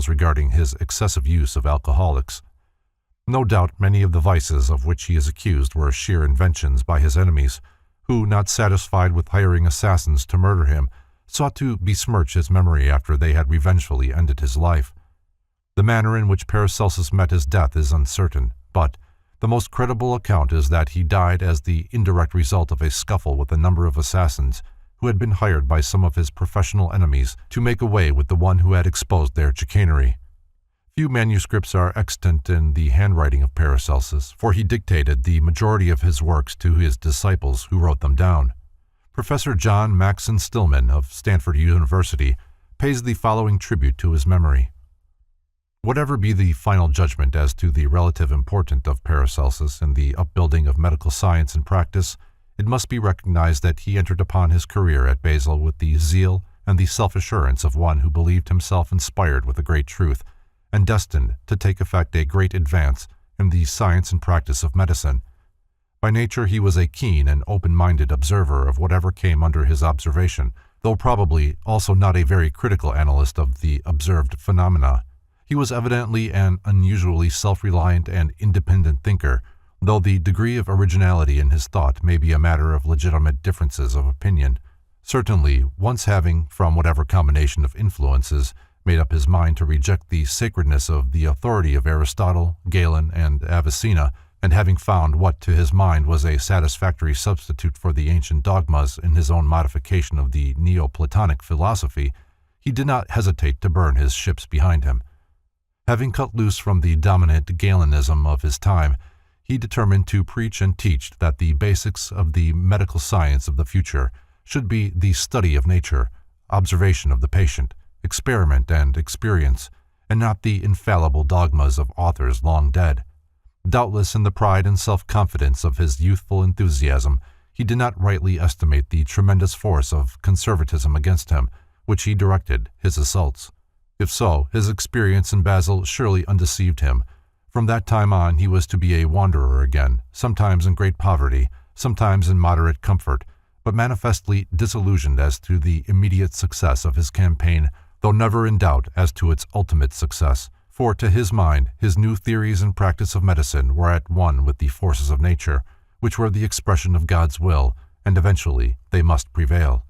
details regarding his excessive use of alcoholics. No doubt many of the vices of which he is accused were sheer inventions by his enemies, who, not satisfied with hiring assassins to murder him, sought to besmirch his memory after they had revengefully ended his life. The manner in which Paracelsus met his death is uncertain, but the most credible account is that he died as the indirect result of a scuffle with a number of assassins who had been hired by some of his professional enemies to make away with the one who had exposed their chicanery. Few manuscripts are extant in the handwriting of Paracelsus, for he dictated the majority of his works to his disciples who wrote them down. Professor John Maxon Stillman of Stanford University pays the following tribute to his memory. Whatever be the final judgment as to the relative importance of Paracelsus in the upbuilding of medical science and practice, it must be recognized that he entered upon his career at Basel with the zeal and the self-assurance of one who believed himself inspired with a great truth and destined to take effect a great advance in the science and practice of medicine. By nature he was a keen and open-minded observer of whatever came under his observation, though probably also not a very critical analyst of the observed phenomena. He was evidently an unusually self-reliant and independent thinker, though the degree of originality in his thought may be a matter of legitimate differences of opinion. Certainly, once having, from whatever combination of influences, made up his mind to reject the sacredness of the authority of Aristotle, Galen, and Avicenna, and having found what to his mind was a satisfactory substitute for the ancient dogmas in his own modification of the Neoplatonic philosophy, he did not hesitate to burn his ships behind him. Having cut loose from the dominant Galenism of his time, he determined to preach and teach that the basics of the medical science of the future should be the study of nature, observation of the patient, experiment and experience, and not the infallible dogmas of authors long dead. Doubtless in the pride and self-confidence of his youthful enthusiasm, he did not rightly estimate the tremendous force of conservatism against him, which he directed his assaults. If so, his experience in Basel surely undeceived him. From that time on he was to be a wanderer again, sometimes in great poverty, sometimes in moderate comfort, but manifestly disillusioned as to the immediate success of his campaign, though never in doubt as to its ultimate success, for to his mind his new theories and practice of medicine were at one with the forces of nature, which were the expression of God's will, and eventually they must prevail.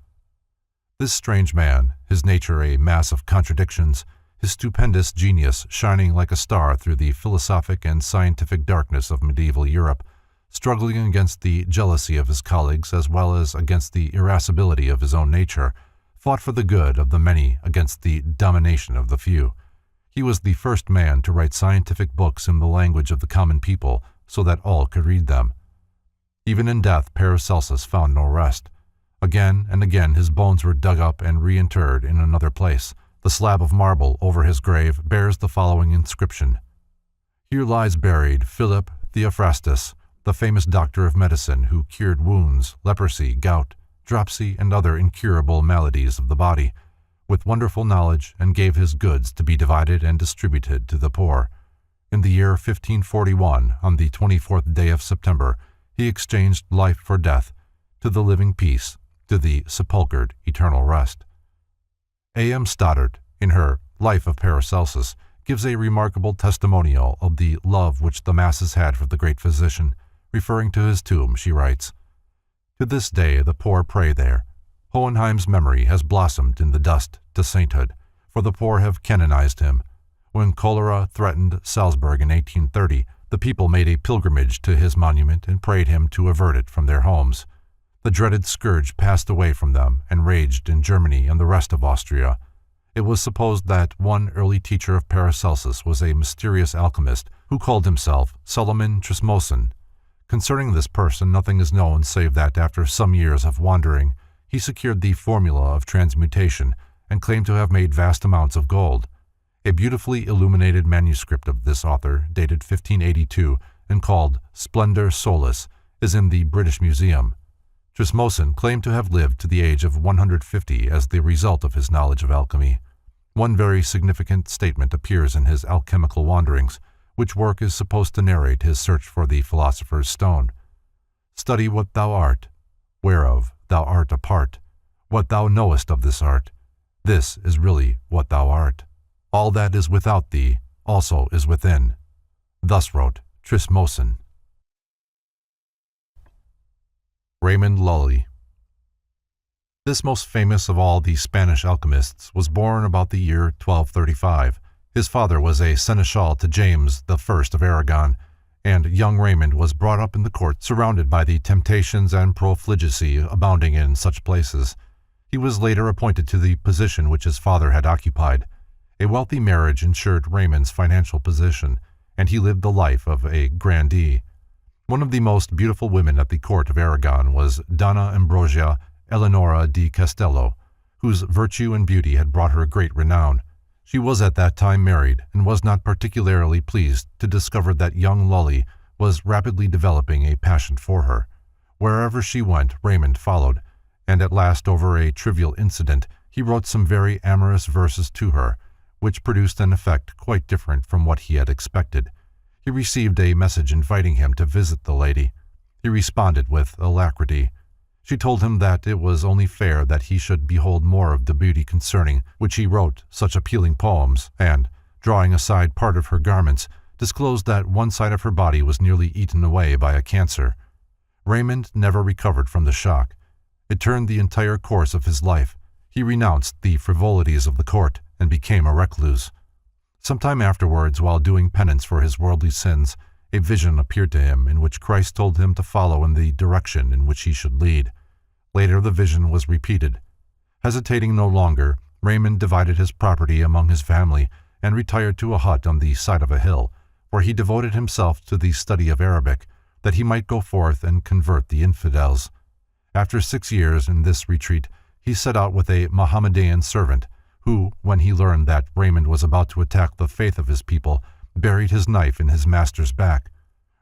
This strange man, his nature a mass of contradictions, his stupendous genius shining like a star through the philosophic and scientific darkness of medieval Europe, struggling against the jealousy of his colleagues as well as against the irascibility of his own nature, fought for the good of the many against the domination of the few. He was the first man to write scientific books in the language of the common people so that all could read them. Even in death Paracelsus found no rest. Again and again his bones were dug up and reinterred in another place. The slab of marble over his grave bears the following inscription: "Here lies buried Philip Theophrastus, the famous doctor of medicine who cured wounds, leprosy, gout, dropsy, and other incurable maladies of the body, with wonderful knowledge, and gave his goods to be divided and distributed to the poor. In the year 1541, on the 24th day of September, he exchanged life for death, to the living peace, to the sepulchred eternal rest." A.M. Stoddard, in her Life of Paracelsus, gives a remarkable testimonial of the love which the masses had for the great physician. Referring to his tomb, she writes, "To this day the poor pray there. Hohenheim's memory has blossomed in the dust to sainthood, for the poor have canonized him. When cholera threatened Salzburg in 1830, the people made a pilgrimage to his monument and prayed him to avert it from their homes. The dreaded scourge passed away from them and raged in Germany and the rest of Austria. It was supposed that one early teacher of Paracelsus was a mysterious alchemist who called himself Solomon Trismossen. Concerning this person nothing is known save that after some years of wandering, he secured the formula of transmutation and claimed to have made vast amounts of gold. A beautifully illuminated manuscript of this author, dated 1582 and called Splendor Solis, is in the British Museum. Trismossen claimed to have lived to the age of 150 as the result of his knowledge of alchemy. One very significant statement appears in his Alchemical Wanderings, which work is supposed to narrate his search for the philosopher's stone. "Study what thou art, whereof thou art a part, what thou knowest of this art. This is really what thou art." All that is without thee also is within. Thus wrote Trismosan. Raymond Lully. This most famous of all the Spanish alchemists was born about the year 1235. His father was a seneschal to James I of Aragon, and young Raymond was brought up in the court surrounded by the temptations and profligacy abounding in such places. He was later appointed to the position which his father had occupied. A wealthy marriage ensured Raymond's financial position, and he lived the life of a grandee. One of the most beautiful women at the court of Aragon was Donna Ambrosia Eleonora di Castello, whose virtue and beauty had brought her great renown. She was at that time married, and was not particularly pleased to discover that young Lully was rapidly developing a passion for her. Wherever she went, Raymond followed, and at last, over a trivial incident, he wrote some very amorous verses to her, which produced an effect quite different from what he had expected. He received a message inviting him to visit the lady. He responded with alacrity. She told him that it was only fair that he should behold more of the beauty concerning which he wrote such appealing poems, and, drawing aside part of her garments, disclosed that one side of her body was nearly eaten away by a cancer. Raymond never recovered from the shock. It turned the entire course of his life. He renounced the frivolities of the court and became a recluse. Some time afterwards, while doing penance for his worldly sins, a vision appeared to him in which Christ told him to follow in the direction in which he should lead. Later the vision was repeated. Hesitating no longer, Raymond divided his property among his family and retired to a hut on the side of a hill, where he devoted himself to the study of Arabic, that he might go forth and convert the infidels. After 6 years in this retreat, he set out with a Mohammedan servant, who, when he learned that Raymond was about to attack the faith of his people, buried his knife in his master's back.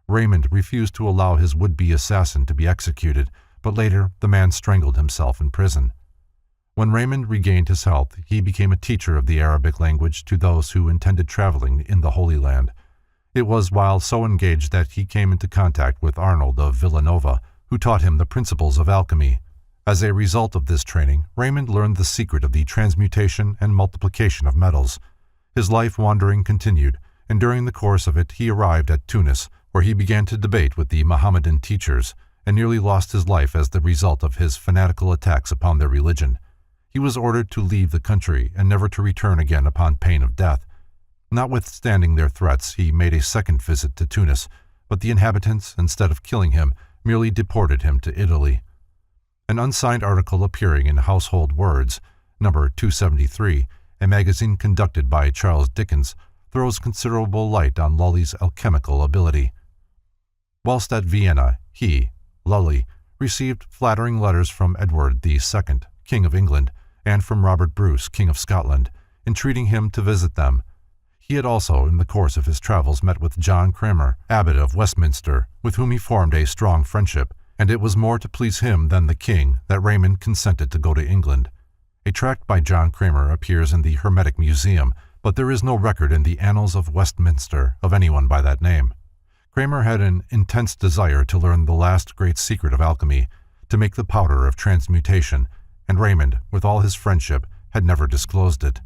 Raymond refused to allow his would-be assassin to be executed, but later the man strangled himself in prison. When Raymond regained his health, he became a teacher of the Arabic language to those who intended traveling in the Holy Land. It was while so engaged that he came into contact with Arnold of Villanova, who taught him the principles of alchemy. As a result of this training, Raymond learned the secret of the transmutation and multiplication of metals. His life wandering continued, and during the course of it he arrived at Tunis, where he began to debate with the Mohammedan teachers, and nearly lost his life as the result of his fanatical attacks upon their religion. He was ordered to leave the country and never to return again upon pain of death. Notwithstanding their threats, he made a second visit to Tunis, but the inhabitants, instead of killing him, merely deported him to Italy. An unsigned article appearing in Household Words, number 273, a magazine conducted by Charles Dickens, throws considerable light on Lully's alchemical ability. Whilst at Vienna, he, Lully, received flattering letters from Edward II, King of England, and from Robert Bruce, King of Scotland, entreating him to visit them. He had also, in the course of his travels, met with John Cranmer, Abbot of Westminster, with whom he formed a strong friendship, and it was more to please him than the king that Raymond consented to go to England. A tract by John Cranmer appears in the Hermetic Museum, but there is no record in the Annals of Westminster of anyone by that name. Cranmer had an intense desire to learn the last great secret of alchemy, to make the powder of transmutation, and Raymond, with all his friendship, had never disclosed it.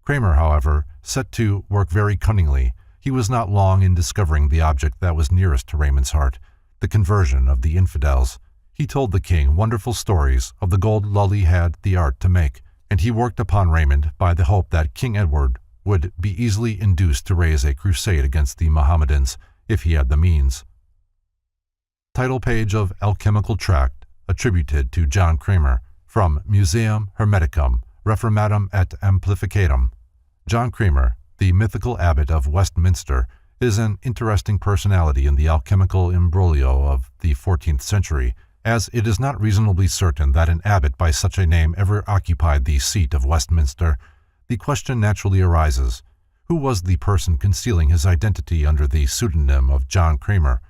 Cranmer, however, set to work very cunningly. He was not long in discovering the object that was nearest to Raymond's heart, the conversion of the infidels. He told the king wonderful stories of the gold Lully had the art to make, and he worked upon Raymond by the hope that King Edward would be easily induced to raise a crusade against the Mohammedans, if he had the means. Title page of Alchemical Tract, attributed to John Cranmer, from Museum Hermeticum, Reformatum et Amplificatum. John Cranmer, the mythical abbot of Westminster, is an interesting personality in the alchemical imbroglio of the 14th century, as it is not reasonably certain that an abbot by such a name ever occupied the seat of Westminster. The question naturally arises, who was the person concealing his identity under the pseudonym of John Cranmer?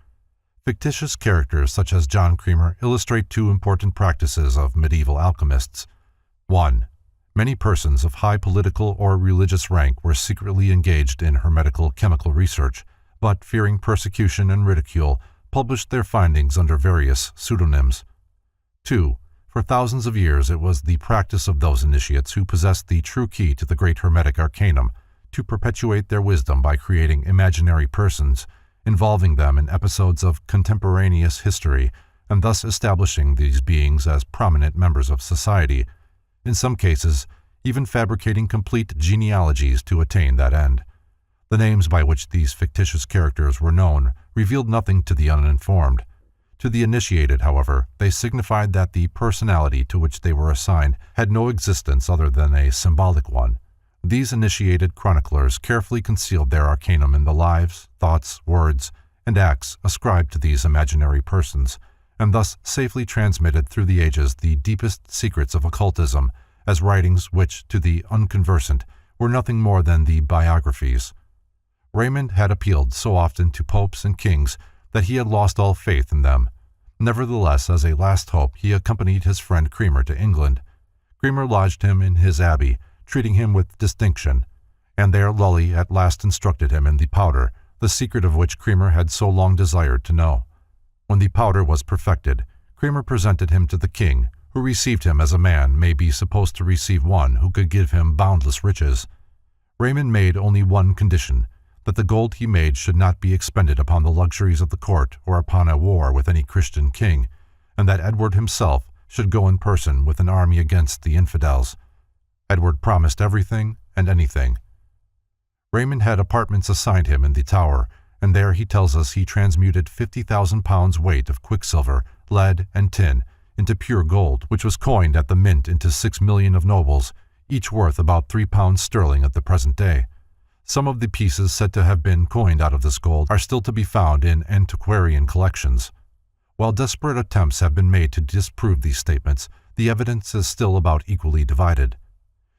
Fictitious characters such as John Cranmer illustrate two important practices of medieval alchemists. 1. Many persons of high political or religious rank were secretly engaged in hermetical chemical research, but, fearing persecution and ridicule, published their findings under various pseudonyms. 2. For thousands of years it was the practice of those initiates who possessed the true key to the great hermetic arcanum to perpetuate their wisdom by creating imaginary persons, involving them in episodes of contemporaneous history, and thus establishing these beings as prominent members of society, in some cases even fabricating complete genealogies to attain that end. The names by which these fictitious characters were known revealed nothing to the uninformed. To the initiated, however, they signified that the personality to which they were assigned had no existence other than a symbolic one. These initiated chroniclers carefully concealed their arcanum in the lives, thoughts, words, and acts ascribed to these imaginary persons, and thus safely transmitted through the ages the deepest secrets of occultism as writings which, to the unconversant, were nothing more than the biographies. Raymond had appealed so often to popes and kings that he had lost all faith in them. Nevertheless, as a last hope, he accompanied his friend Cremer to England. Cremer lodged him in his abbey, treating him with distinction, and there Lully at last instructed him in the powder, the secret of which Cremer had so long desired to know. When the powder was perfected, Cremer presented him to the king, who received him as a man may be supposed to receive one who could give him boundless riches. Raymond made only one condition, that the gold he made should not be expended upon the luxuries of the court or upon a war with any Christian king, and that Edward himself should go in person with an army against the infidels. Edward promised everything and anything. Raymond had apartments assigned him in the Tower, and there he tells us he transmuted 50,000 pounds weight of quicksilver, lead, and tin into pure gold, which was coined at the mint into 6 million of nobles, each worth about £3 sterling at the present day. Some of the pieces said to have been coined out of this gold are still to be found in antiquarian collections. While desperate attempts have been made to disprove these statements, the evidence is still about equally divided.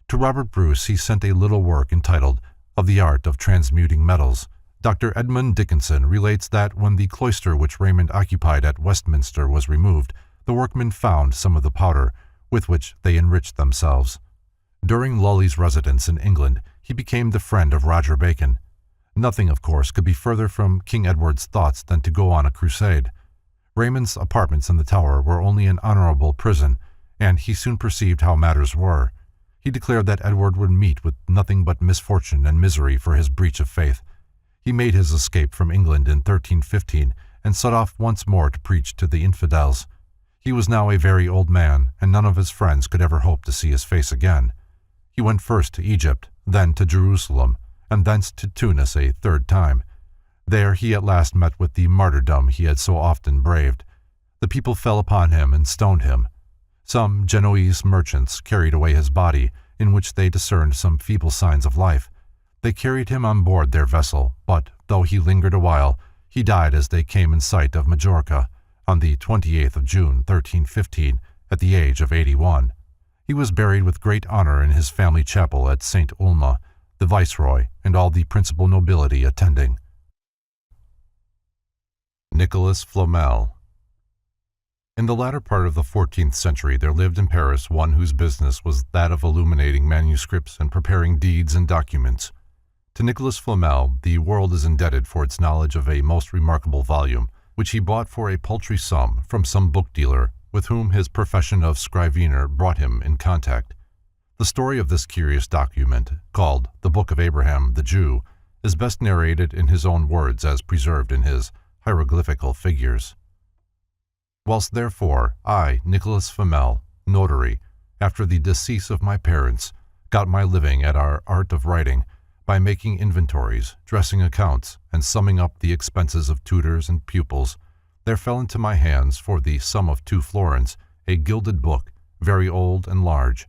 To Robert Bruce he sent a little work entitled Of the Art of Transmuting Metals. Dr. Edmund Dickinson relates that when the cloister which Raymond occupied at Westminster was removed, the workmen found some of the powder, with which they enriched themselves. During Lully's residence in England, he became the friend of Roger Bacon. Nothing, of course, could be further from King Edward's thoughts than to go on a crusade. Raymond's apartments in the Tower were only an honorable prison, and he soon perceived how matters were. He declared that Edward would meet with nothing but misfortune and misery for his breach of faith. He made his escape from England in 1315 and set off once more to preach to the infidels. He was now a very old man, and none of his friends could ever hope to see his face again. He went first to Egypt, then to Jerusalem, and thence to Tunis a third time. There he at last met with the martyrdom he had so often braved. The people fell upon him and stoned him. Some Genoese merchants carried away his body, in which they discerned some feeble signs of life. They carried him on board their vessel, but, though he lingered a while, he died as they came in sight of Majorca, on the 28th of June, 1315, at the age of 81. He was buried with great honor in his family chapel at St. Ulma, the viceroy and all the principal nobility attending. Nicholas Flamel. In the latter part of the 14th century there lived in Paris one whose business was that of illuminating manuscripts and preparing deeds and documents. To Nicholas Flamel the world is indebted for its knowledge of a most remarkable volume, which he bought for a paltry sum from some book dealer with whom his profession of scrivener brought him in contact. The story of this curious document, called The Book of Abraham the Jew, is best narrated in his own words as preserved in his hieroglyphical figures. Whilst therefore I, Nicholas Flamel, notary, after the decease of my parents, got my living at our art of writing, by making inventories, dressing accounts, and summing up the expenses of tutors and pupils, there fell into my hands, for the sum of 2 florins, a gilded book, very old and large.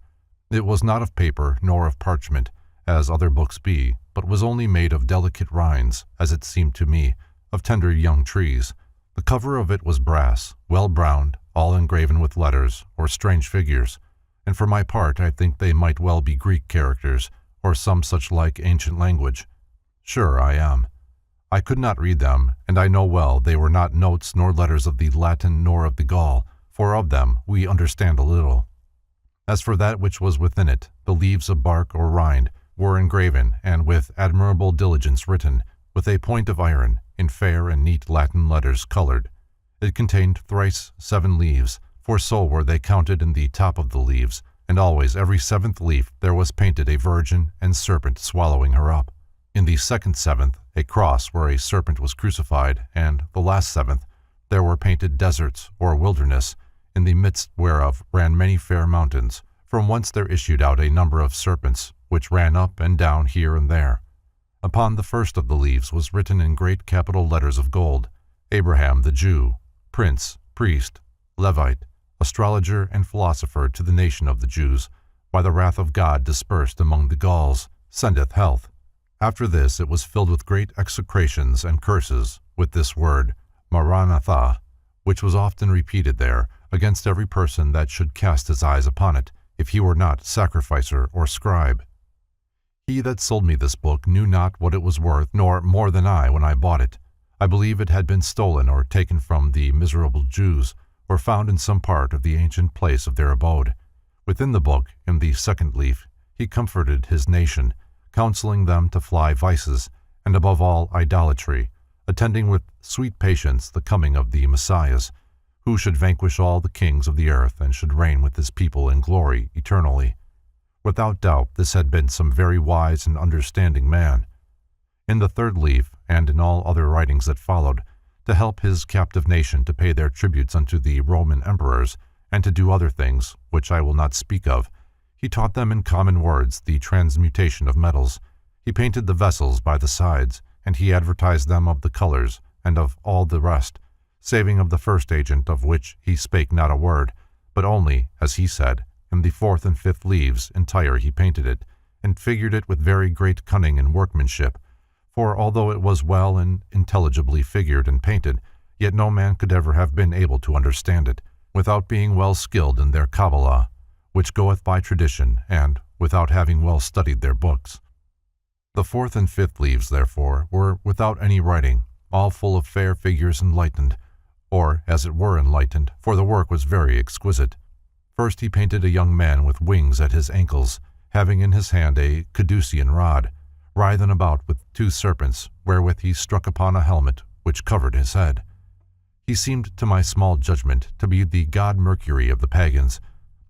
It was not of paper nor of parchment, as other books be, but was only made of delicate rinds, as it seemed to me, of tender young trees. The cover of it was brass, well browned, all engraven with letters, or strange figures, and for my part I think they might well be Greek characters, or some such like ancient language. Sure I am. I could not read them, and I know well they were not notes nor letters of the Latin nor of the Gaul, for of them we understand a little. As for that which was within it, the leaves of bark or rind were engraven, and with admirable diligence written, with a point of iron, in fair and neat Latin letters colored. It contained thrice 7 leaves, for so were they counted in the top of the leaves, and always every seventh leaf there was painted a virgin and serpent swallowing her up. In the second seventh, a cross where a serpent was crucified, and the last seventh, there were painted deserts or wilderness, in the midst whereof ran many fair mountains, from whence there issued out a number of serpents, which ran up and down here and there. Upon the first of the leaves was written in great capital letters of gold, Abraham the Jew, prince, priest, Levite, astrologer and philosopher to the nation of the Jews, by the wrath of God dispersed among the Gauls, sendeth health. After this it was filled with great execrations and curses, with this word, Maranatha, which was often repeated there, against every person that should cast his eyes upon it, if he were not sacrificer or scribe. He that sold me this book knew not what it was worth, nor more than I when I bought it. I believe it had been stolen or taken from the miserable Jews, or found in some part of the ancient place of their abode. Within the book, in the second leaf, he comforted his nation, counseling them to fly vices, and above all idolatry, attending with sweet patience the coming of the Messiahs, who should vanquish all the kings of the earth and should reign with his people in glory eternally. Without doubt this had been some very wise and understanding man. In the third leaf, and in all other writings that followed, to help his captive nation to pay their tributes unto the Roman emperors, and to do other things, which I will not speak of, he taught them in common words the transmutation of metals. He painted the vessels by the sides, and he advertised them of the colors, and of all the rest, saving of the first agent, of which he spake not a word, but only, as he said, in the fourth and fifth leaves entire he painted it, and figured it with very great cunning and workmanship. For although it was well and intelligibly figured and painted, yet no man could ever have been able to understand it, without being well skilled in their Kabbalah, which goeth by tradition, and without having well studied their books. The fourth and fifth leaves, therefore, were without any writing, all full of fair figures enlightened, or as it were enlightened, for the work was very exquisite. First he painted a young man with wings at his ankles, having in his hand a caducean rod, writhing about with two serpents, wherewith he struck upon a helmet which covered his head. He seemed to my small judgment to be the god Mercury of the pagans.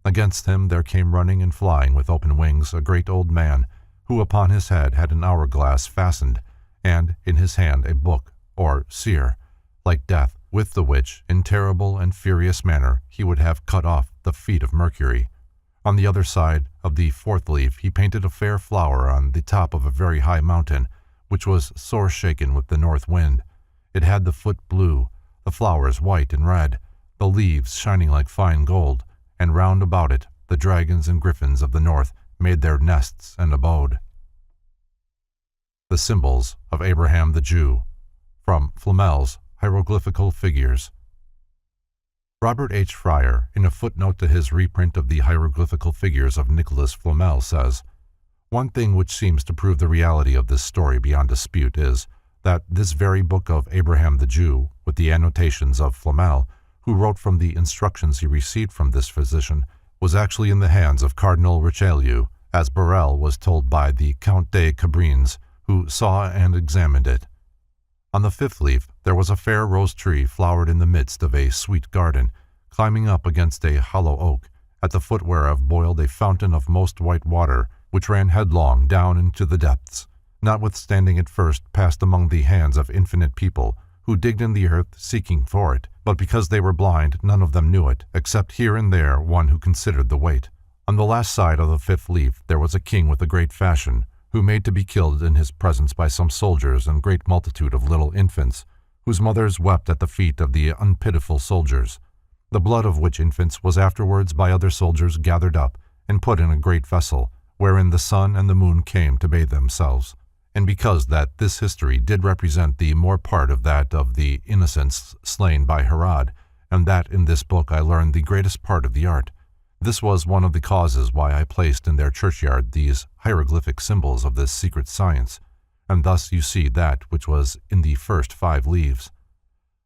Against him there came running and flying with open wings a great old man, who upon his head had an hourglass fastened, and in his hand a book, or seer, like death, with the which, in terrible and furious manner, he would have cut off the feet of Mercury. On the other side of the fourth leaf he painted a fair flower on the top of a very high mountain, which was sore shaken with the north wind. It had the foot blue, the flowers white and red, the leaves shining like fine gold, and round about it the dragons and griffins of the north made their nests and abode. The symbols of Abraham the Jew, from Flamel's Hieroglyphical Figures. Robert H. Fryer, in a footnote to his reprint of the hieroglyphical figures of Nicholas Flamel, says, "One thing which seems to prove the reality of this story beyond dispute is that this very book of Abraham the Jew, with the annotations of Flamel, who wrote from the instructions he received from this physician, was actually in the hands of Cardinal Richelieu, as Barrel was told by the Count de Cabrines, who saw and examined it. On the fifth leaf there was a fair rose tree flowered in the midst of a sweet garden, climbing up against a hollow oak, at the foot whereof boiled a fountain of most white water, which ran headlong down into the depths, notwithstanding it first passed among the hands of infinite people, who digged in the earth seeking for it, but because they were blind none of them knew it, except here and there one who considered the weight. On the last side of the fifth leaf there was a king with a great fashion, who made to be killed in his presence by some soldiers and great multitude of little infants, whose mothers wept at the feet of the unpitiful soldiers, the blood of which infants was afterwards by other soldiers gathered up and put in a great vessel, wherein the sun and the moon came to bathe themselves. And because that this history did represent the more part of that of the innocents slain by Herod, and that in this book I learned the greatest part of the art, this was one of the causes why I placed in their churchyard these hieroglyphic symbols of this secret science, and thus you see that which was in the first 5 leaves.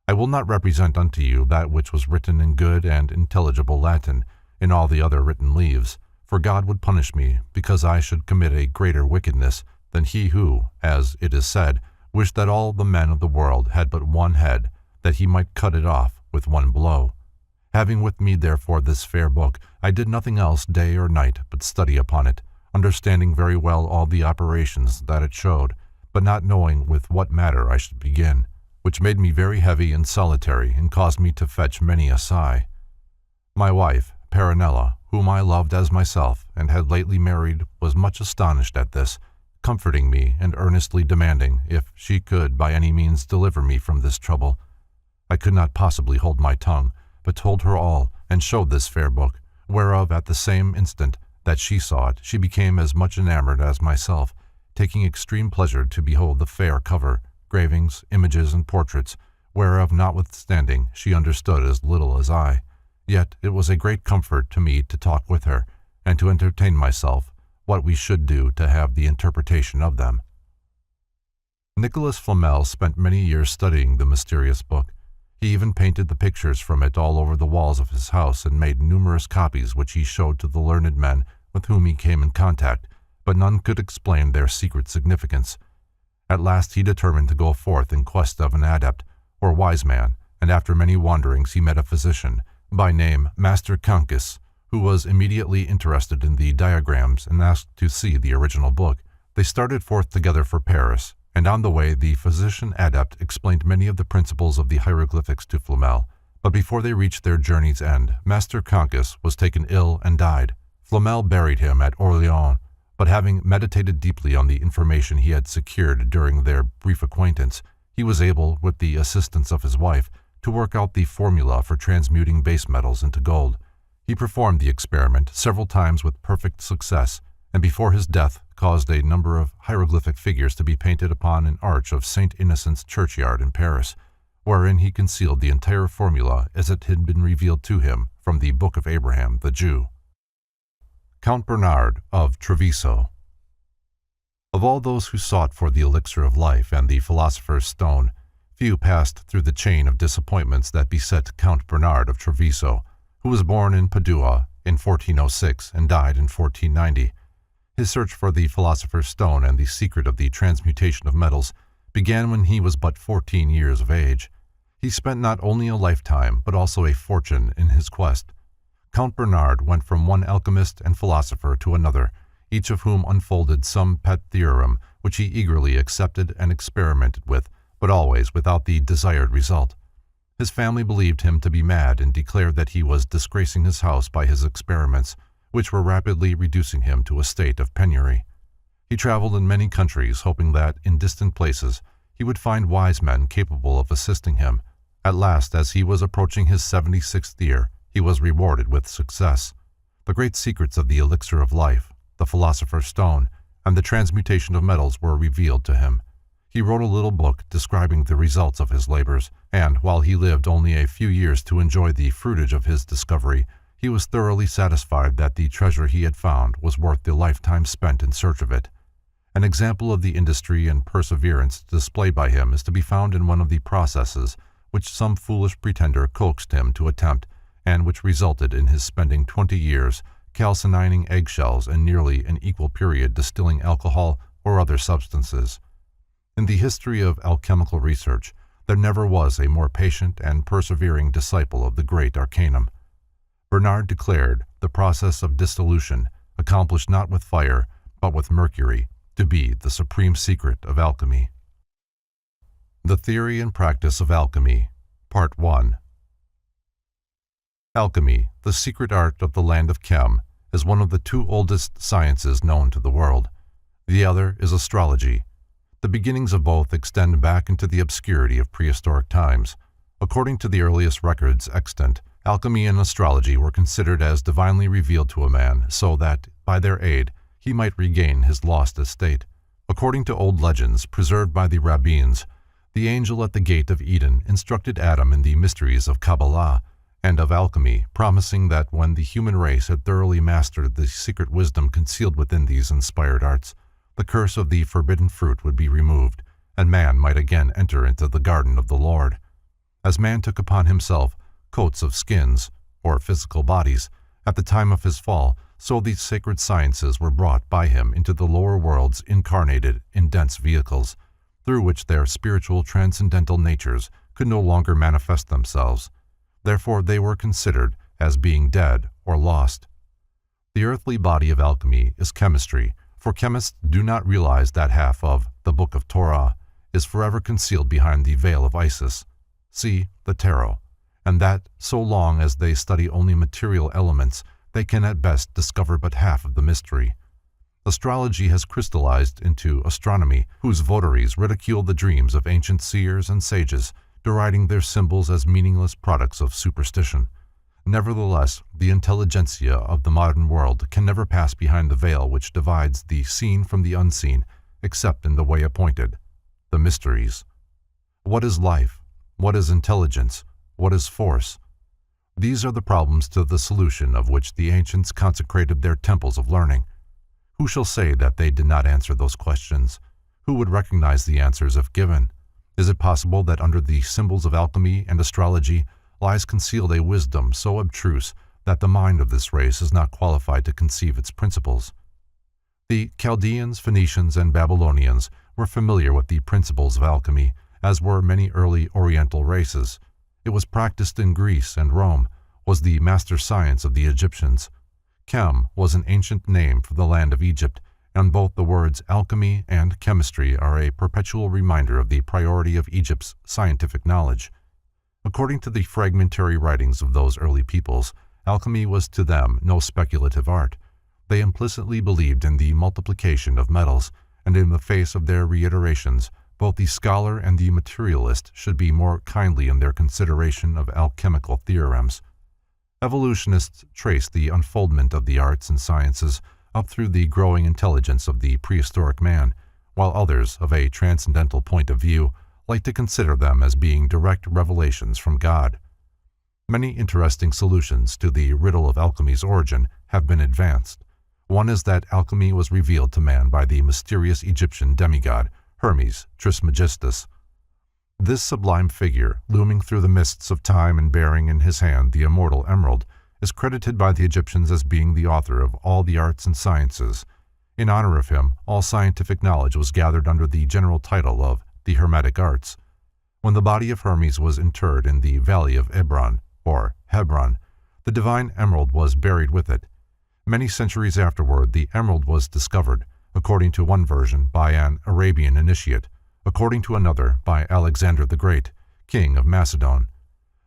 I will not represent unto you that which was written in good and intelligible Latin in all the other written leaves, for God would punish me because I should commit a greater wickedness than he who, as it is said, wished that all the men of the world had but one head, that he might cut it off with one blow. Having with me therefore this fair book, I did nothing else day or night but study upon it, understanding very well all the operations that it showed, but not knowing with what matter I should begin, which made me very heavy and solitary, and caused me to fetch many a sigh. My wife, Peronella, whom I loved as myself, and had lately married, was much astonished at this, comforting me and earnestly demanding if she could by any means deliver me from this trouble. I could not possibly hold my tongue, but told her all, and showed this fair book, whereof at the same instant that she saw it, she became as much enamored as myself, taking extreme pleasure to behold the fair cover, gravings, images, and portraits, whereof notwithstanding she understood as little as I. Yet it was a great comfort to me to talk with her, and to entertain myself what we should do to have the interpretation of them. Nicholas Flamel spent many years studying the mysterious book. He even painted the pictures from it all over the walls of his house, and made numerous copies which he showed to the learned men with whom he came in contact, but none could explain their secret significance. At last he determined to go forth in quest of an adept, or wise man, and after many wanderings he met a physician, by name Master Kankis, who was immediately interested in the diagrams and asked to see the original book. They started forth together for Paris, and on the way the physician adept explained many of the principles of the hieroglyphics to Flamel, but before they reached their journey's end, Master Kankis was taken ill and died. Flamel buried him at Orleans, but having meditated deeply on the information he had secured during their brief acquaintance, he was able, with the assistance of his wife, to work out the formula for transmuting base metals into gold. He performed the experiment several times with perfect success, and before his death caused a number of hieroglyphic figures to be painted upon an arch of St. Innocent's churchyard in Paris, wherein he concealed the entire formula as it had been revealed to him from the Book of Abraham the Jew. Count Bernard of Treviso. Of all those who sought for the elixir of life and the philosopher's stone, few passed through the chain of disappointments that beset Count Bernard of Treviso, who was born in Padua in 1406 and died in 1490. His search for the philosopher's stone and the secret of the transmutation of metals began when he was but 14 years of age. He spent not only a lifetime, but also a fortune in his quest. Count Bernard went from one alchemist and philosopher to another, each of whom unfolded some pet theorem which he eagerly accepted and experimented with, but always without the desired result. His family believed him to be mad and declared that he was disgracing his house by his experiments, which were rapidly reducing him to a state of penury. He traveled in many countries, hoping that, in distant places, he would find wise men capable of assisting him. At last, as he was approaching his 76th year, he was rewarded with success. The great secrets of the elixir of life, the philosopher's stone, and the transmutation of metals were revealed to him. He wrote a little book describing the results of his labors, and while he lived only a few years to enjoy the fruitage of his discovery, he was thoroughly satisfied that the treasure he had found was worth the lifetime spent in search of it. An example of the industry and perseverance displayed by him is to be found in one of the processes which some foolish pretender coaxed him to attempt, and which resulted in his spending 20 years calcining eggshells and nearly an equal period distilling alcohol or other substances. In the history of alchemical research, there never was a more patient and persevering disciple of the great arcanum. Bernard declared the process of dissolution, accomplished not with fire, but with mercury, to be the supreme secret of alchemy. The Theory and Practice of Alchemy, Part 1. Alchemy, the secret art of the land of Chem, is one of the two oldest sciences known to the world. The other is astrology. The beginnings of both extend back into the obscurity of prehistoric times. According to the earliest records extant, alchemy and astrology were considered as divinely revealed to a man, so that, by their aid, he might regain his lost estate. According to old legends preserved by the rabbins, the angel at the gate of Eden instructed Adam in the mysteries of Kabbalah and of alchemy, promising that when the human race had thoroughly mastered the secret wisdom concealed within these inspired arts, the curse of the forbidden fruit would be removed, and man might again enter into the garden of the Lord. As man took upon himself coats of skins, or physical bodies, at the time of his fall, so these sacred sciences were brought by him into the lower worlds incarnated in dense vehicles, through which their spiritual transcendental natures could no longer manifest themselves. Therefore they were considered as being dead or lost. The earthly body of alchemy is chemistry, for chemists do not realize that half of the Book of Torah is forever concealed behind the veil of Isis, see the tarot, and that so long as they study only material elements, they can at best discover but half of the mystery. Astrology has crystallized into astronomy, whose votaries ridicule the dreams of ancient seers and sages, deriding their symbols as meaningless products of superstition. Nevertheless, the intelligentsia of the modern world can never pass behind the veil which divides the seen from the unseen, except in the way appointed, the mysteries. What is life? What is intelligence? What is force? These are the problems to the solution of which the ancients consecrated their temples of learning. Who shall say that they did not answer those questions? Who would recognize the answers if given? Is it possible that under the symbols of alchemy and astrology lies concealed a wisdom so abstruse that the mind of this race is not qualified to conceive its principles? The Chaldeans, Phoenicians, and Babylonians were familiar with the principles of alchemy, as were many early Oriental races. It was practiced in Greece and Rome, was the master science of the Egyptians. Chem was an ancient name for the land of Egypt, and both the words alchemy and chemistry are a perpetual reminder of the priority of Egypt's scientific knowledge. According to the fragmentary writings of those early peoples, alchemy was to them no speculative art. They implicitly believed in the multiplication of metals, and in the face of their reiterations, both the scholar and the materialist should be more kindly in their consideration of alchemical theorems. Evolutionists trace the unfoldment of the arts and sciences up through the growing intelligence of the prehistoric man, while others, of a transcendental point of view, like to consider them as being direct revelations from God. Many interesting solutions to the riddle of alchemy's origin have been advanced. One is that alchemy was revealed to man by the mysterious Egyptian demigod, Hermes Trismegistus. This sublime figure, looming through the mists of time and bearing in his hand the immortal emerald, is credited by the Egyptians as being the author of all the arts and sciences. In honor of him, all scientific knowledge was gathered under the general title of the Hermetic Arts. When the body of Hermes was interred in the valley of Ebron, or Hebron, the divine emerald was buried with it. Many centuries afterward, the emerald was discovered, according to one version, by an Arabian initiate, according to another, by Alexander the Great, king of Macedon.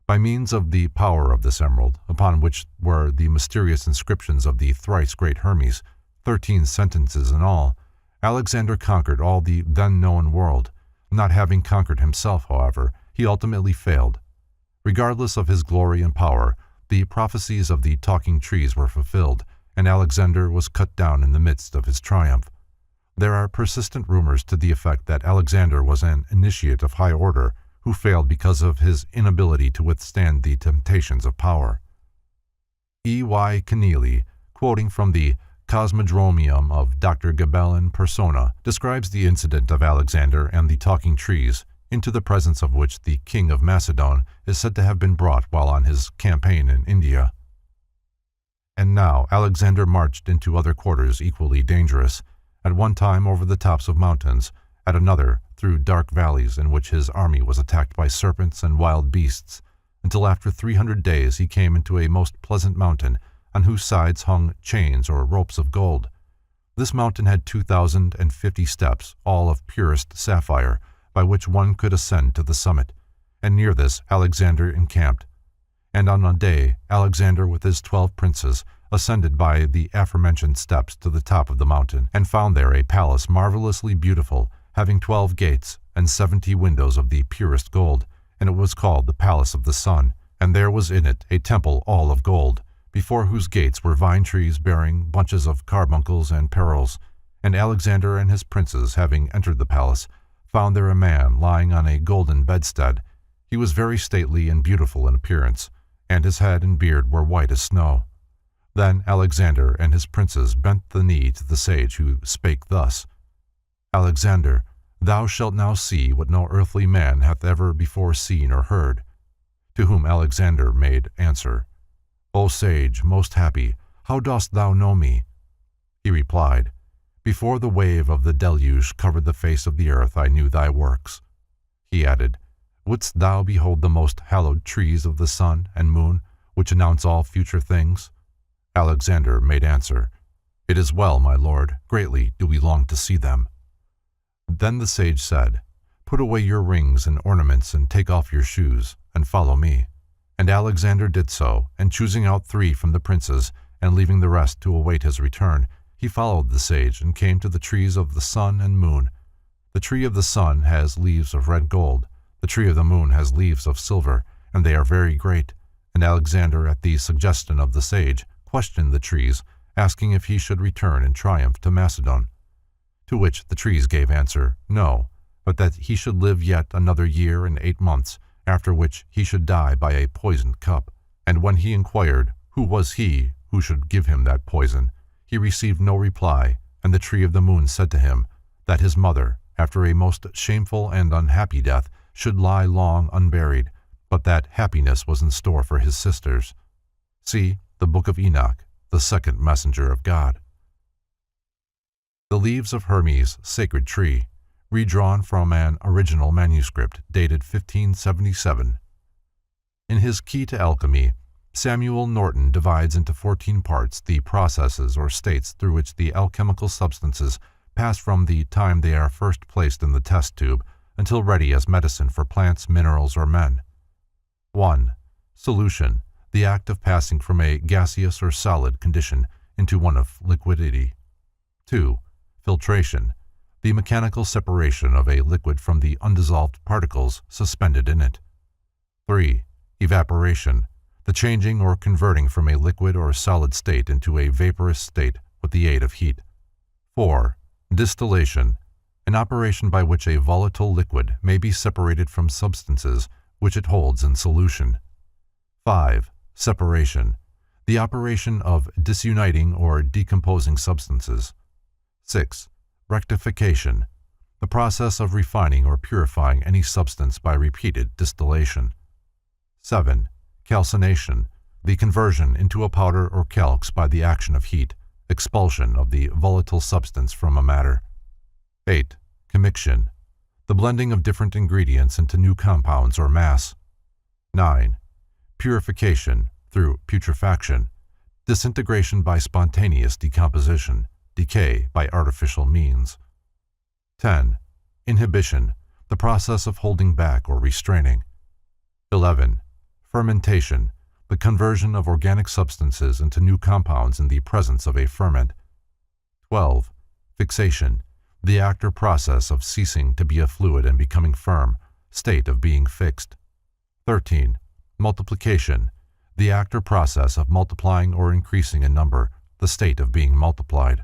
By means of the power of this emerald, upon which were the mysterious inscriptions of the thrice great Hermes, 13 sentences in all, Alexander conquered all the then known world. Not having conquered himself, however, he ultimately failed. Regardless of his glory and power, the prophecies of the talking trees were fulfilled, and Alexander was cut down in the midst of his triumph. There are persistent rumors to the effect that Alexander was an initiate of high order who failed because of his inability to withstand the temptations of power. E. Y. Keneally, quoting from the Cosmodromium of Dr. Gabel in Persona, describes the incident of Alexander and the talking trees, into the presence of which the king of Macedon is said to have been brought while on his campaign in India. And now Alexander marched into other quarters equally dangerous, at one time over the tops of mountains, at another through dark valleys in which his army was attacked by serpents and wild beasts, until after 300 days he came into a most pleasant mountain, on whose sides hung chains or ropes of gold. This mountain had 2,050 steps, all of purest sapphire, by which one could ascend to the summit, and near this Alexander encamped. And on a day, Alexander with his 12 princes ascended by the aforementioned steps to the top of the mountain, and found there a palace marvelously beautiful, having 12 gates and 70 windows of the purest gold, and it was called the Palace of the Sun, and there was in it a temple all of gold, before whose gates were vine trees bearing bunches of carbuncles and pearls. And Alexander and his princes, having entered the palace, found there a man lying on a golden bedstead. He was very stately and beautiful in appearance, and his head and beard were white as snow. Then Alexander and his princes bent the knee to the sage, who spake thus: Alexander, thou shalt now see what no earthly man hath ever before seen or heard. To whom Alexander made answer, O sage, most happy, how dost thou know me? He replied, Before the wave of the deluge covered the face of the earth, I knew thy works. He added, Wouldst thou behold the most hallowed trees of the sun and moon, which announce all future things? Alexander made answer, It is well, my lord, greatly do we long to see them. Then the sage said, Put away your rings and ornaments and take off your shoes, and follow me. And Alexander did so, and choosing out 3 from the princes, and leaving the rest to await his return, he followed the sage and came to the trees of the sun and moon. The tree of the sun has leaves of red gold, the tree of the moon has leaves of silver, and they are very great. And Alexander, at the suggestion of the sage, questioned the trees, asking if he should return in triumph to Macedon. To which the trees gave answer, No, but that he should live yet another year and 8 months, after which he should die by a poisoned cup. And when he inquired who was he who should give him that poison, he received no reply, and the tree of the moon said to him, that his mother, after a most shameful and unhappy death, should lie long unburied, but that happiness was in store for his sisters. See the Book of Enoch, the second messenger of God. The Leaves of Hermes, Sacred Tree, redrawn from an original manuscript dated 1577. In his Key to Alchemy, Samuel Norton divides into 14 parts the processes or states through which the alchemical substances pass from the time they are first placed in the test tube until ready as medicine for plants, minerals, or men. 1. Solution, the act of passing from a gaseous or solid condition into one of liquidity. 2. Filtration, the mechanical separation of a liquid from the undissolved particles suspended in it. 3. Evaporation, the changing or converting from a liquid or solid state into a vaporous state with the aid of heat. 4. Distillation, an operation by which a volatile liquid may be separated from substances which it holds in solution. 5. Separation, the operation of disuniting or decomposing substances. 6. Rectification, the process of refining or purifying any substance by repeated distillation. 7. Calcination, the conversion into a powder or calx by the action of heat, expulsion of the volatile substance from a matter. 8. Commiction, the blending of different ingredients into new compounds or mass. 9. Purification, through putrefaction, disintegration by spontaneous decomposition, decay by artificial means. 10. Inhibition, the process of holding back or restraining. 11. Fermentation, the conversion of organic substances into new compounds in the presence of a ferment. 12. Fixation, the act or process of ceasing to be a fluid and becoming firm, state of being fixed. 13. Multiplication, the act or process of multiplying or increasing in number, the state of being multiplied.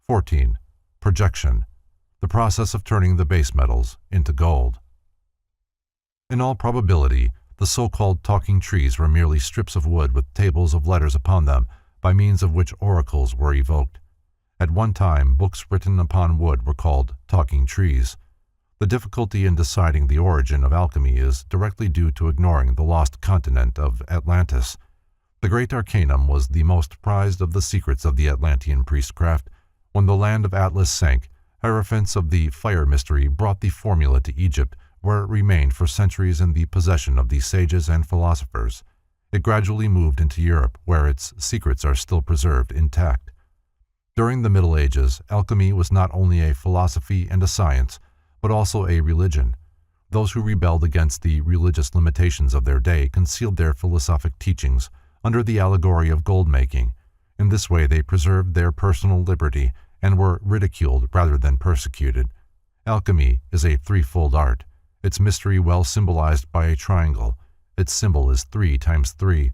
14. Projection, the process of turning the base metals into gold. In all probability, the so-called talking trees were merely strips of wood with tables of letters upon them, by means of which oracles were evoked. At one time, books written upon wood were called talking trees. The difficulty in deciding the origin of alchemy is directly due to ignoring the lost continent of Atlantis. The great arcanum was the most prized of the secrets of the Atlantean priestcraft. When the land of Atlas sank, hierophants of the fire mystery brought the formula to Egypt, where it remained for centuries in the possession of the sages and philosophers. It gradually moved into Europe, where its secrets are still preserved intact. During the Middle Ages, alchemy was not only a philosophy and a science, but also a religion. Those who rebelled against the religious limitations of their day concealed their philosophic teachings under the allegory of gold-making. In this way they preserved their personal liberty and were ridiculed rather than persecuted. Alchemy is a threefold art, its mystery well symbolized by a triangle. Its symbol is 3 times 3,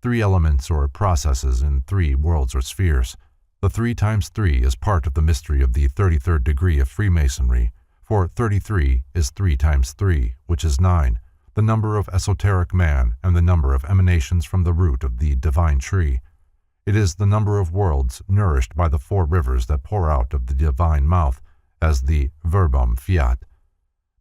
3 elements or processes in 3 worlds or spheres. The 3 times 3 is part of the mystery of the 33rd degree of Freemasonry, for 33 is 3 times 3, which is 9, the number of esoteric man and the number of emanations from the root of the divine tree. It is the number of worlds nourished by the 4 rivers that pour out of the divine mouth as the verbum fiat.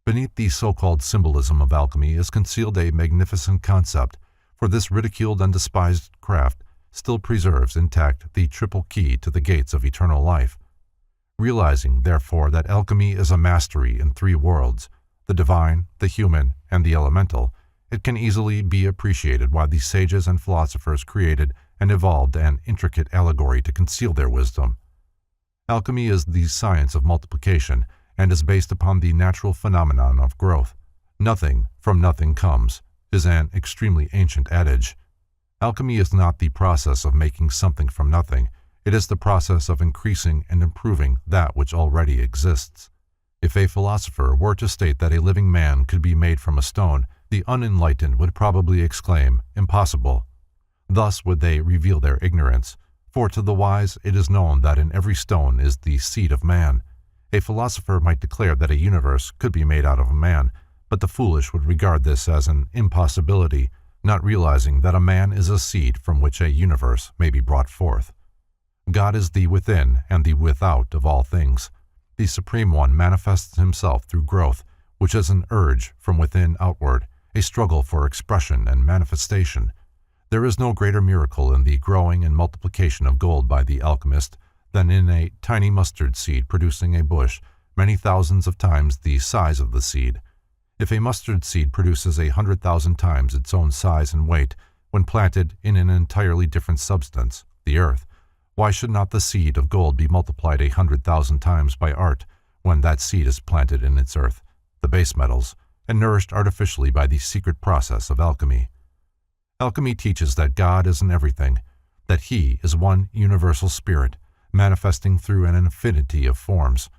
Beneath the so-called symbolism of alchemy is concealed a magnificent concept, for this ridiculed and despised craft still preserves intact the triple key to the gates of eternal life. Realizing, therefore, that alchemy is a mastery in 3 worlds, the divine, the human, and the elemental, it can easily be appreciated why the sages and philosophers created and evolved an intricate allegory to conceal their wisdom. Alchemy is the science of multiplication and is based upon the natural phenomenon of growth. Nothing from nothing comes is an extremely ancient adage. Alchemy is not the process of making something from nothing. It is the process of increasing and improving that which already exists. If a philosopher were to state that a living man could be made from a stone, the unenlightened would probably exclaim, "Impossible." Thus would they reveal their ignorance, for to the wise it is known that in every stone is the seed of man. A philosopher might declare that a universe could be made out of a man, but the foolish would regard this as an impossibility, not realizing that a man is a seed from which a universe may be brought forth. God is the within and the without of all things. The Supreme One manifests himself through growth, which is an urge from within outward, a struggle for expression and manifestation. There is no greater miracle in the growing and multiplication of gold by the alchemist than in a tiny mustard seed producing a bush many thousands of times the size of the seed. If a mustard seed produces 100,000 times its own size and weight when planted in an entirely different substance, the earth, why should not the seed of gold be multiplied 100,000 times by art when that seed is planted in its earth, the base metals, and nourished artificially by the secret process of alchemy? Alchemy teaches that God is in everything, that He is one universal spirit, manifesting through an infinity of forms.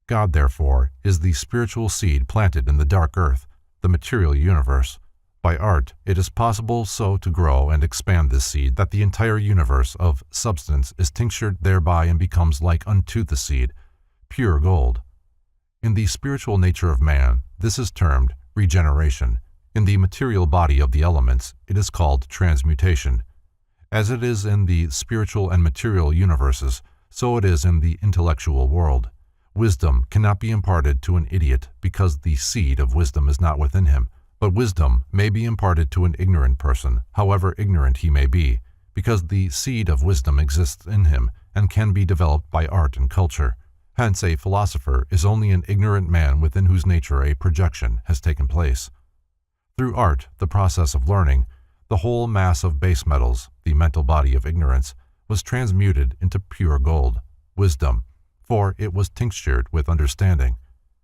God, therefore, is the spiritual seed planted in the dark earth, the material universe. By art, it is possible so to grow and expand this seed that the entire universe of substance is tinctured thereby and becomes like unto the seed, pure gold. In the spiritual nature of man, this is termed regeneration. In the material body of the elements, it is called transmutation. As it is in the spiritual and material universes, so it is in the intellectual world. Wisdom cannot be imparted to an idiot because the seed of wisdom is not within him, but wisdom may be imparted to an ignorant person, however ignorant he may be, because the seed of wisdom exists in him and can be developed by art and culture. Hence, a philosopher is only an ignorant man within whose nature a projection has taken place. Through art, the process of learning, the whole mass of base metals, the mental body of ignorance, was transmuted into pure gold, wisdom, for it was tinctured with understanding.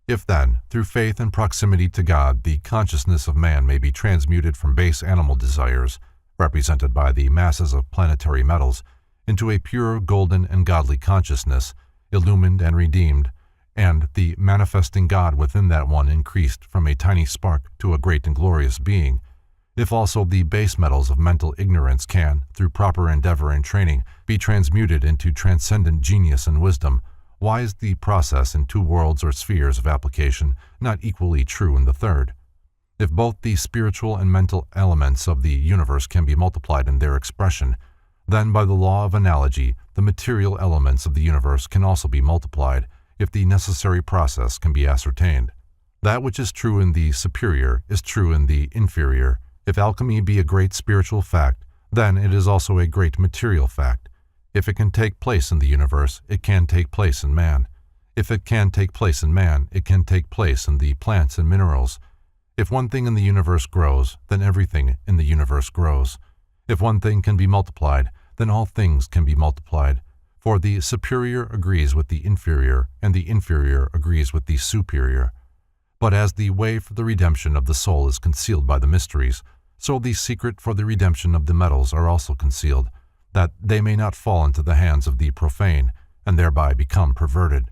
If then, through faith and proximity to God, the consciousness of man may be transmuted from base animal desires, represented by the masses of planetary metals, into a pure golden and godly consciousness, illumined and redeemed, and the manifesting God within that one increased from a tiny spark to a great and glorious being, if also the base metals of mental ignorance can, through proper endeavor and training, be transmuted into transcendent genius and wisdom, why is the process in two worlds or spheres of application not equally true in the third? If both the spiritual and mental elements of the universe can be multiplied in their expression, then by the law of analogy, the material elements of the universe can also be multiplied, if the necessary process can be ascertained. That which is true in the superior is true in the inferior. If alchemy be a great spiritual fact, then it is also a great material fact. If it can take place in the universe, it can take place in man. If it can take place in man, it can take place in the plants and minerals. If one thing in the universe grows, then everything in the universe grows. If one thing can be multiplied, then all things can be multiplied. For the superior agrees with the inferior, and the inferior agrees with the superior. But as the way for the redemption of the soul is concealed by the mysteries, so the secret for the redemption of the metals are also concealed, that they may not fall into the hands of the profane, and thereby become perverted.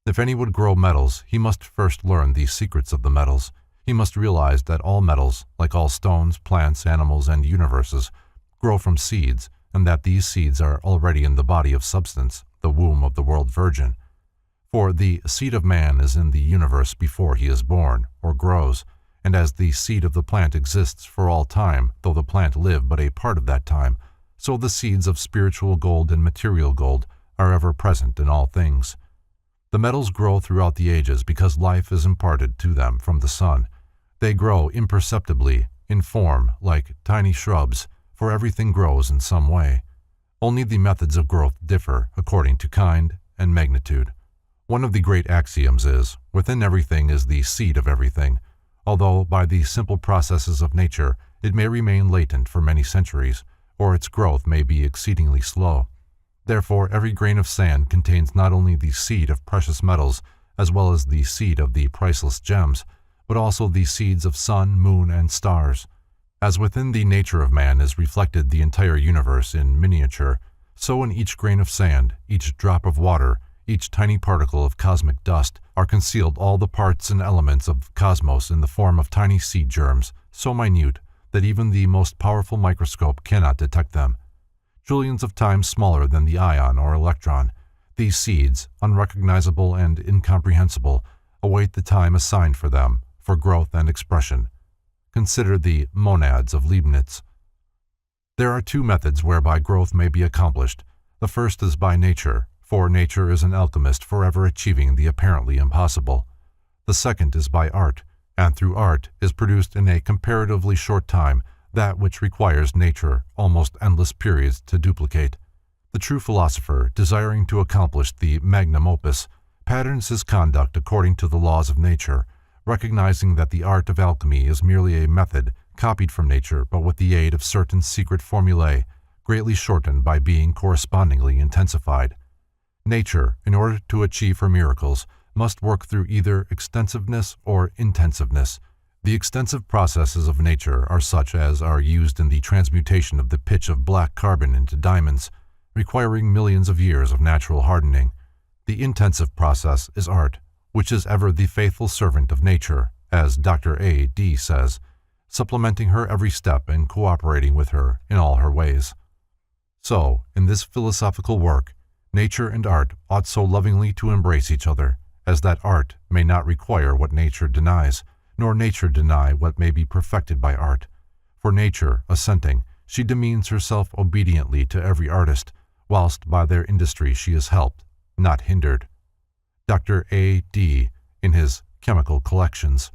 If any would grow metals, he must first learn the secrets of the metals. He must realize that all metals, like all stones, plants, animals, and universes, grow from seeds, and that these seeds are already in the body of substance, the womb of the world virgin. For the seed of man is in the universe before he is born, or grows, and as the seed of the plant exists for all time, though the plant live but a part of that time, so the seeds of spiritual gold and material gold are ever present in all things. The metals grow throughout the ages because life is imparted to them from the sun. They grow imperceptibly, in form, like tiny shrubs, for everything grows in some way. Only the methods of growth differ according to kind and magnitude. One of the great axioms is, within everything is the seed of everything. although by the simple processes of nature it may remain latent for many centuries, or its growth may be exceedingly slow. Therefore, every grain of sand contains not only the seed of precious metals, as well as the seed of the priceless gems, but also the seeds of sun, moon, and stars. As within the nature of man is reflected the entire universe in miniature, so in each grain of sand, each drop of water, each tiny particle of cosmic dust, are concealed all the parts and elements of the cosmos in the form of tiny seed germs, so minute that even the most powerful microscope cannot detect them. Trillions of times smaller than the ion or electron, these seeds, unrecognizable and incomprehensible, await the time assigned for them, for growth and expression. Consider the monads of Leibniz. There are two methods whereby growth may be accomplished. The first is by nature, for nature is an alchemist forever achieving the apparently impossible. The second is by art, and through art is produced in a comparatively short time that which requires nature almost endless periods to duplicate. The true philosopher, desiring to accomplish the magnum opus, patterns his conduct according to the laws of nature, recognizing that the art of alchemy is merely a method copied from nature but with the aid of certain secret formulae, greatly shortened by being correspondingly intensified. Nature, in order to achieve her miracles, must work through either extensiveness or intensiveness. The extensive processes of nature are such as are used in the transmutation of the pitch of black carbon into diamonds, requiring millions of years of natural hardening. The intensive process is art, which is ever the faithful servant of nature, as Dr. A.D. says, supplementing her every step and cooperating with her in all her ways. So, in this philosophical work, nature and art ought so lovingly to embrace each other, as that art may not require what nature denies, nor nature deny what may be perfected by art. For nature, assenting, she demeans herself obediently to every artist, whilst by their industry she is helped, not hindered. Dr. A.D. in his Chemical Collections.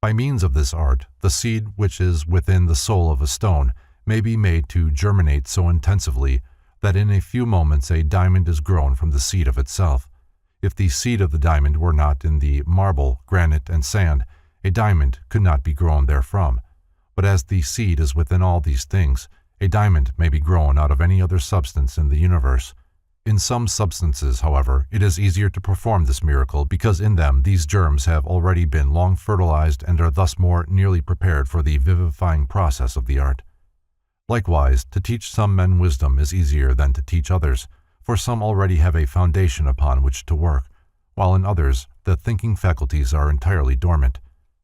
By means of this art, the seed which is within the soul of a stone may be made to germinate so intensively that in a few moments a diamond is grown from the seed of itself. If the seed of the diamond were not in the marble, granite, and sand, a diamond could not be grown therefrom. But as the seed is within all these things, a diamond may be grown out of any other substance in the universe. In some substances, however, it is easier to perform this miracle because in them these germs have already been long fertilized and are thus more nearly prepared for the vivifying process of the art. Likewise, to teach some men wisdom is easier than to teach others, for some already have a foundation upon which to work, while in others the thinking faculties are entirely dormant.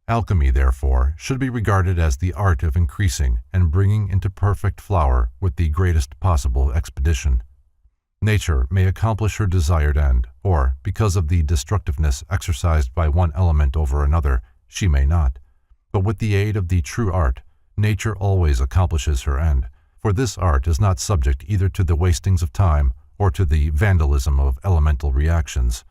Alchemy, therefore, should be regarded as the art of increasing and bringing into perfect flower with the greatest possible expedition. Nature may accomplish her desired end, or, because of the destructiveness exercised by one element over another, she may not. But with the aid of the true art, nature always accomplishes her end, for this art is not subject either to the wastings of time or to the vandalism of elemental reactions.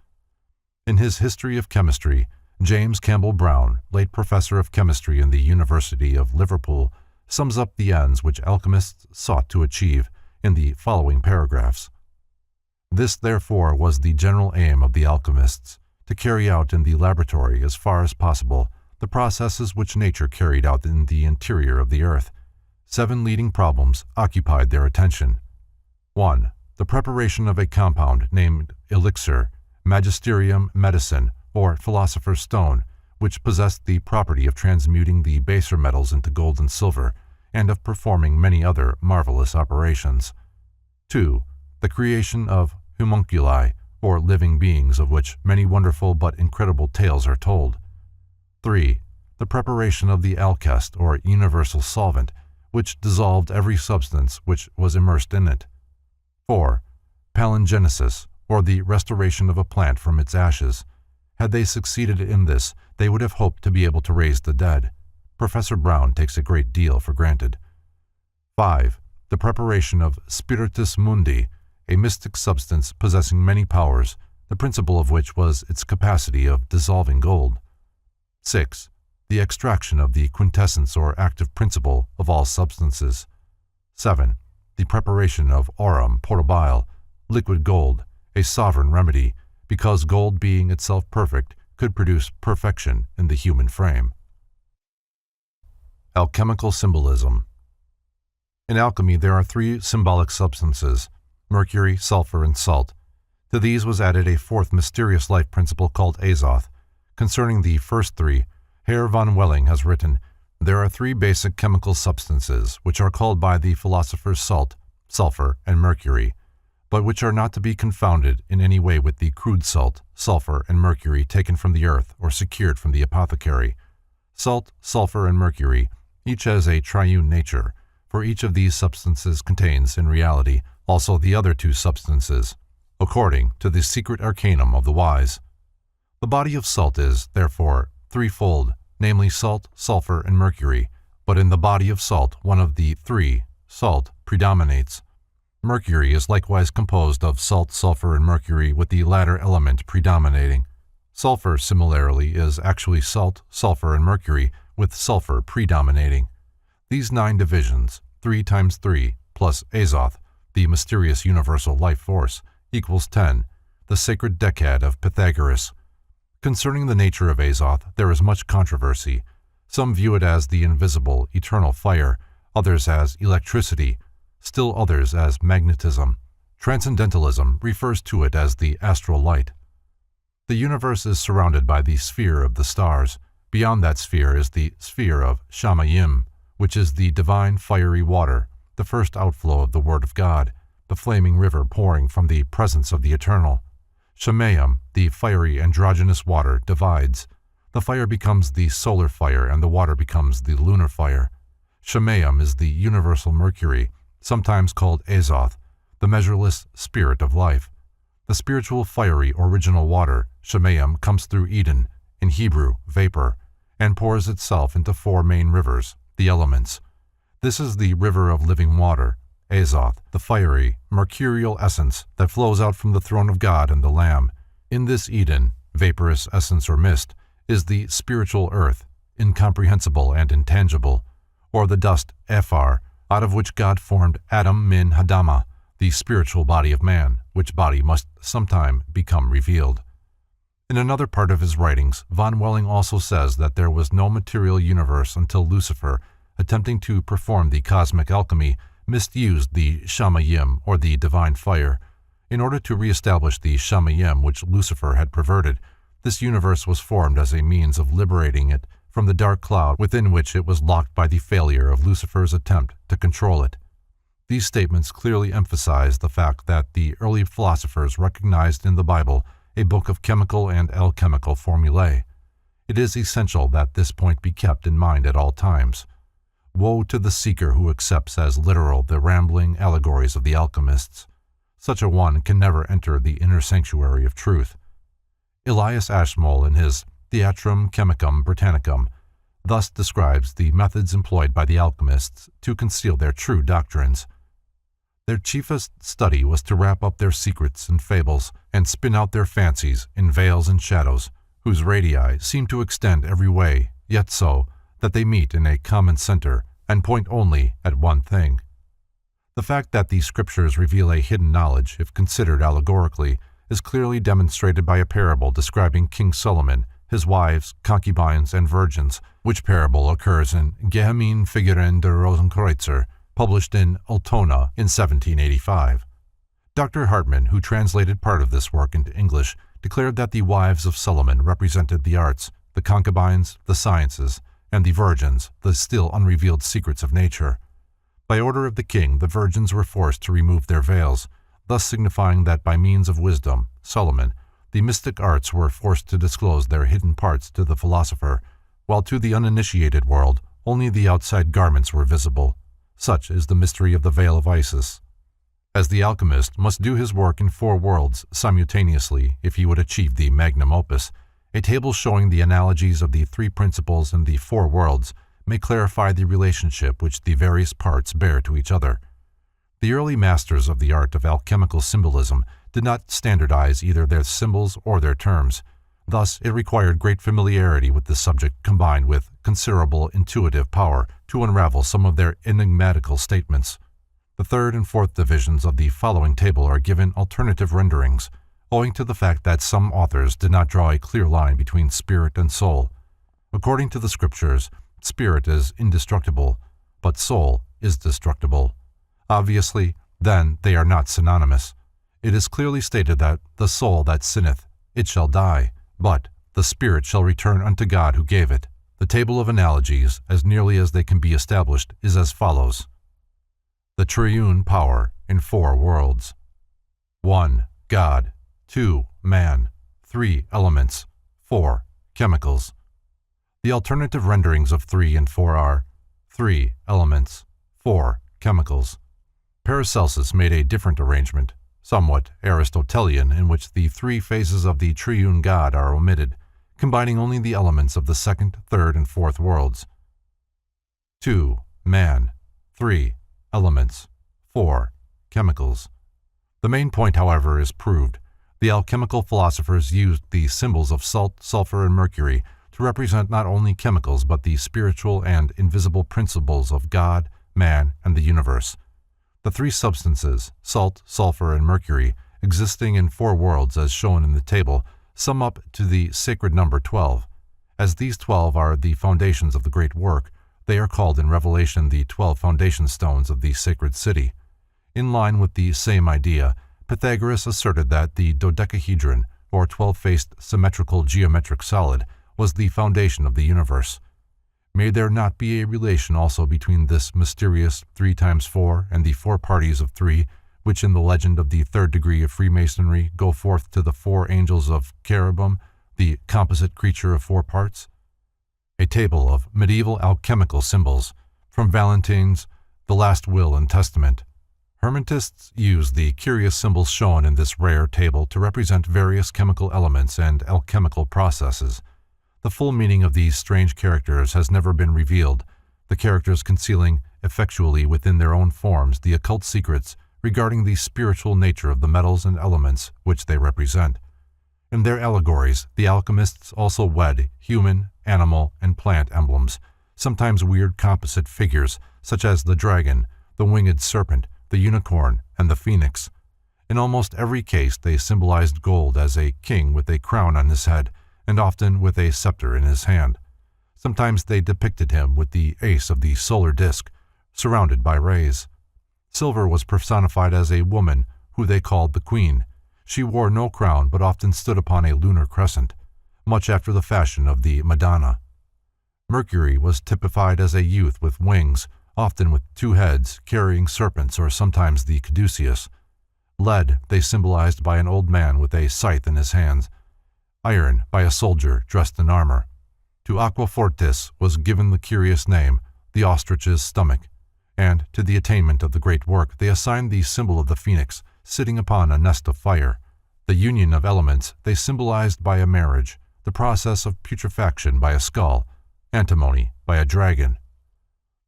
In his History of Chemistry, James Campbell Brown, late professor of chemistry in the University of Liverpool, sums up the ends which alchemists sought to achieve in the following paragraphs. This, therefore, was the general aim of the alchemists, to carry out in the laboratory as far as possible the processes which nature carried out in the interior of the earth. 7 leading problems occupied their attention. 1. The preparation of a compound named elixir, magisterium medicine, or philosopher's stone, which possessed the property of transmuting the baser metals into gold and silver, and of performing many other marvelous operations. 2. The creation of homunculi, or living beings of which many wonderful but incredible tales are told. 3. The preparation of the alkest, or universal solvent, which dissolved every substance which was immersed in it. 4. Palingenesis, or the restoration of a plant from its ashes. Had they succeeded in this, they would have hoped to be able to raise the dead. Professor Brown takes a great deal for granted. 5. The preparation of spiritus mundi, a mystic substance possessing many powers, the principal of which was its capacity of dissolving gold. 6. The extraction of the quintessence or active principle of all substances. 7. The preparation of aurum portabile, liquid gold, a sovereign remedy, because gold being itself perfect, could produce perfection in the human frame. Alchemical symbolism. In alchemy, there are three symbolic substances: mercury, sulfur, and salt. To these was added a fourth mysterious life principle called azoth. Concerning the first three, Herr von Welling has written, "There are three basic chemical substances which are called by the philosophers salt, sulfur, and mercury, but which are not to be confounded in any way with the crude salt, sulfur, and mercury taken from the earth or secured from the apothecary. Salt, sulfur, and mercury each has a triune nature, for each of these substances contains, in reality, also the other two substances, according to the secret arcanum of the wise. The body of salt is, therefore, threefold, namely salt, sulfur, and mercury, but in the body of salt one of the three, salt, predominates. Mercury is likewise composed of salt, sulfur, and mercury, with the latter element predominating. Sulfur, similarly, is actually salt, sulfur, and mercury, with sulfur predominating. These 9 divisions, 3 times 3, plus azoth, the mysterious universal life force, equals 10, the sacred decad of Pythagoras. Concerning the nature of azoth, there is much controversy. Some view it as the invisible, eternal fire, others as electricity, still others as magnetism. Transcendentalism refers to it as the astral light. The universe is surrounded by the sphere of the stars. Beyond that sphere is the sphere of Shamayim, which is the divine fiery water, the first outflow of the Word of God, the flaming river pouring from the presence of the Eternal. Shamayim, the fiery androgynous water, divides. The fire becomes the solar fire and the water becomes the lunar fire. Shamayim is the universal mercury, sometimes called azoth, the measureless spirit of life. The spiritual fiery original water, Shamayim, comes through Eden, in Hebrew, vapor, and pours itself into 4 main rivers, the elements. This is the river of living water, azoth, the fiery, mercurial essence that flows out from the throne of God and the Lamb. In this Eden, vaporous essence or mist, is the spiritual earth, incomprehensible and intangible, or the dust, ephar, out of which God formed Adam min Hadama, the spiritual body of man, which body must sometime become revealed. In another part of his writings, von Welling also says that there was no material universe until Lucifer, attempting to perform the cosmic alchemy, misused the Shamayim, or the divine fire. In order to reestablish the Shamayim which Lucifer had perverted, this universe was formed as a means of liberating it from the dark cloud within which it was locked by the failure of Lucifer's attempt to control it. These statements clearly emphasize the fact that the early philosophers recognized in the Bible a book of chemical and alchemical formulae. It is essential that this point be kept in mind at all times. Woe to the seeker who accepts as literal the rambling allegories of the alchemists. Such a one can never enter the inner sanctuary of truth. Elias Ashmole, in his Theatrum Chemicum Britannicum, thus describes the methods employed by the alchemists to conceal their true doctrines. Their chiefest study was to wrap up their secrets in fables and spin out their fancies in veils and shadows, whose radii seem to extend every way, yet so that they meet in a common center and point only at one thing. The fact that the scriptures reveal a hidden knowledge, if considered allegorically, is clearly demonstrated by a parable describing King Solomon, his wives, concubines, and virgins, which parable occurs in Geheime Figuren der Rosenkreuzer, published in Altona in 1785. Dr. Hartmann, who translated part of this work into English, declared that the wives of Solomon represented the arts, the concubines, the sciences, and the virgins, the still unrevealed secrets of nature. By order of the king, the virgins were forced to remove their veils, thus signifying that by means of wisdom, Solomon, the mystic arts were forced to disclose their hidden parts to the philosopher, while to the uninitiated world only the outside garments were visible. Such is the mystery of the veil of Isis. As the alchemist must do his work in 4 worlds simultaneously if he would achieve the magnum opus, a table showing the analogies of the 3 principles in the 4 worlds may clarify the relationship which the various parts bear to each other. The early masters of the art of alchemical symbolism did not standardize either their symbols or their terms. Thus, it required great familiarity with the subject combined with considerable intuitive power to unravel some of their enigmatical statements. The 3rd and 4th divisions of the following table are given alternative renderings. owing to the fact that some authors did not draw a clear line between spirit and soul. According to the scriptures, spirit is indestructible, but soul is destructible. Obviously, then, they are not synonymous. It is clearly stated that the soul that sinneth, it shall die, but the spirit shall return unto God who gave it. The table of analogies, as nearly as they can be established, is as follows. The triune power in 4 worlds. 1. God. 2. Man. 3. Elements. 4. Chemicals. The alternative renderings of 3 and 4 are 3. Elements. 4. Chemicals. Paracelsus made a different arrangement, somewhat Aristotelian, in which the 3 phases of the triune God are omitted, combining only the elements of the 2nd, 3rd, and 4th worlds. 2. Man. 3. Elements. 4. Chemicals. The main point, however, is proved. The alchemical philosophers used the symbols of salt, sulfur, and mercury to represent not only chemicals but the spiritual and invisible principles of God, man, and the universe. The 3 substances, salt, sulfur, and mercury, existing in 4 worlds as shown in the table, sum up to the sacred number 12. As these 12 are the foundations of the great work, they are called in Revelation the 12 foundation stones of the sacred city. In line with the same idea, Pythagoras asserted that the dodecahedron, or 12-faced symmetrical geometric solid, was the foundation of the universe. May there not be a relation also between this mysterious 3 times 4 and the 4 parties of 3, which in the legend of the 3rd degree of Freemasonry go forth to the 4 angels of cherubim, the composite creature of 4 parts? A table of medieval alchemical symbols, from Valentin's The Last Will and Testament. Hermetists use the curious symbols shown in this rare table to represent various chemical elements and alchemical processes. The full meaning of these strange characters has never been revealed, the characters concealing effectually within their own forms the occult secrets regarding the spiritual nature of the metals and elements which they represent. In their allegories, the alchemists also wed human, animal, and plant emblems, sometimes weird composite figures such as the dragon, the winged serpent, the unicorn, and the phoenix. In almost every case they symbolized gold as a king with a crown on his head, and often with a scepter in his hand. Sometimes they depicted him with the ace of the solar disk, surrounded by rays. Silver was personified as a woman, who they called the queen. She wore no crown but often stood upon a lunar crescent, much after the fashion of the Madonna. Mercury was typified as a youth with wings, often with 2 heads, carrying serpents or sometimes the caduceus. Lead they symbolized by an old man with a scythe in his hands. Iron by a soldier dressed in armor. To Aquafortis was given the curious name, the ostrich's stomach, and to the attainment of the great work they assigned the symbol of the phoenix, sitting upon a nest of fire. The union of elements they symbolized by a marriage, the process of putrefaction by a skull, antimony by a dragon.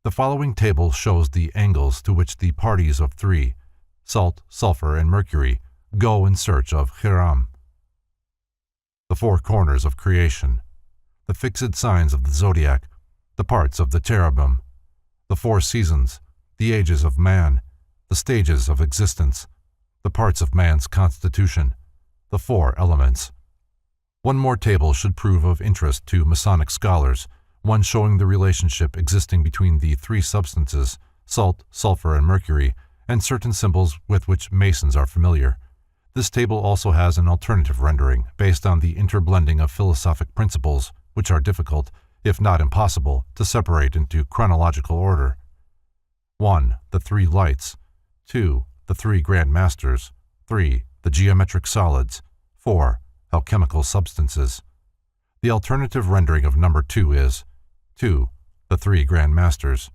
The following table shows the angles to which the parties of 3, salt, sulfur, and mercury, go in search of Hiram. The 4 corners of creation, the fixed signs of the zodiac, the parts of the cherubim, the 4 seasons, the ages of man, the stages of existence, the parts of man's constitution, the 4 elements. One more table should prove of interest to Masonic scholars, one showing the relationship existing between the 3 substances, salt, sulfur, and mercury, and certain symbols with which Masons are familiar. This table also has an alternative rendering based on the interblending of philosophic principles, which are difficult, if not impossible, to separate into chronological order. 1. The 3 lights. 2. The 3 grand masters. 3. The geometric solids. 4. Alchemical substances. The alternative rendering of number 2 is 2. The 3 grand masters.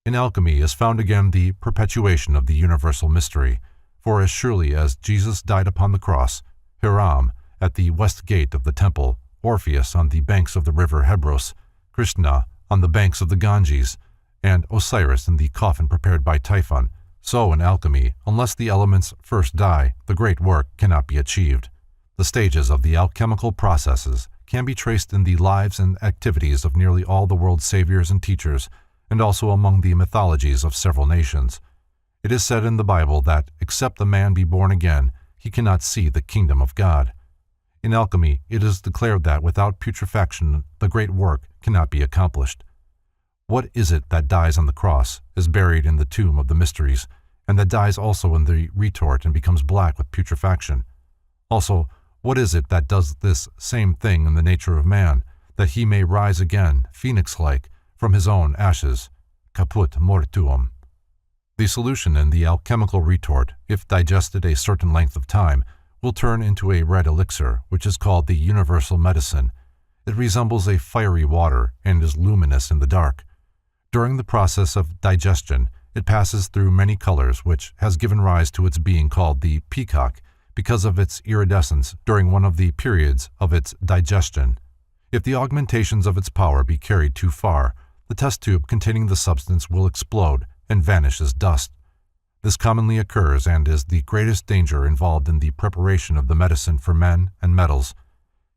In alchemy is found again the perpetuation of the universal mystery, for as surely as Jesus died upon the cross, Hiram at the west gate of the temple, Orpheus on the banks of the river Hebros, Krishna on the banks of the Ganges, and Osiris in the coffin prepared by Typhon, so in alchemy, unless the elements first die, the great work cannot be achieved. The stages of the alchemical processes can be traced in the lives and activities of nearly all the world's saviors and teachers, and also among the mythologies of several nations. It is said in the Bible that, except the man be born again, he cannot see the kingdom of God. In alchemy, it is declared that without putrefaction the great work cannot be accomplished. What is it that dies on the cross, is buried in the tomb of the mysteries, and that dies also in the retort and becomes black with putrefaction? Also, what is it that does this same thing in the nature of man, that he may rise again, phoenix-like, from his own ashes? Caput mortuum. The solution in the alchemical retort, if digested a certain length of time, will turn into a red elixir, which is called the universal medicine. It resembles a fiery water and is luminous in the dark. During the process of digestion, it passes through many colors, which has given rise to its being called the peacock, because of its iridescence during one of the periods of its digestion. If the augmentations of its power be carried too far, the test tube containing the substance will explode and vanish as dust. This commonly occurs and is the greatest danger involved in the preparation of the medicine for men and metals.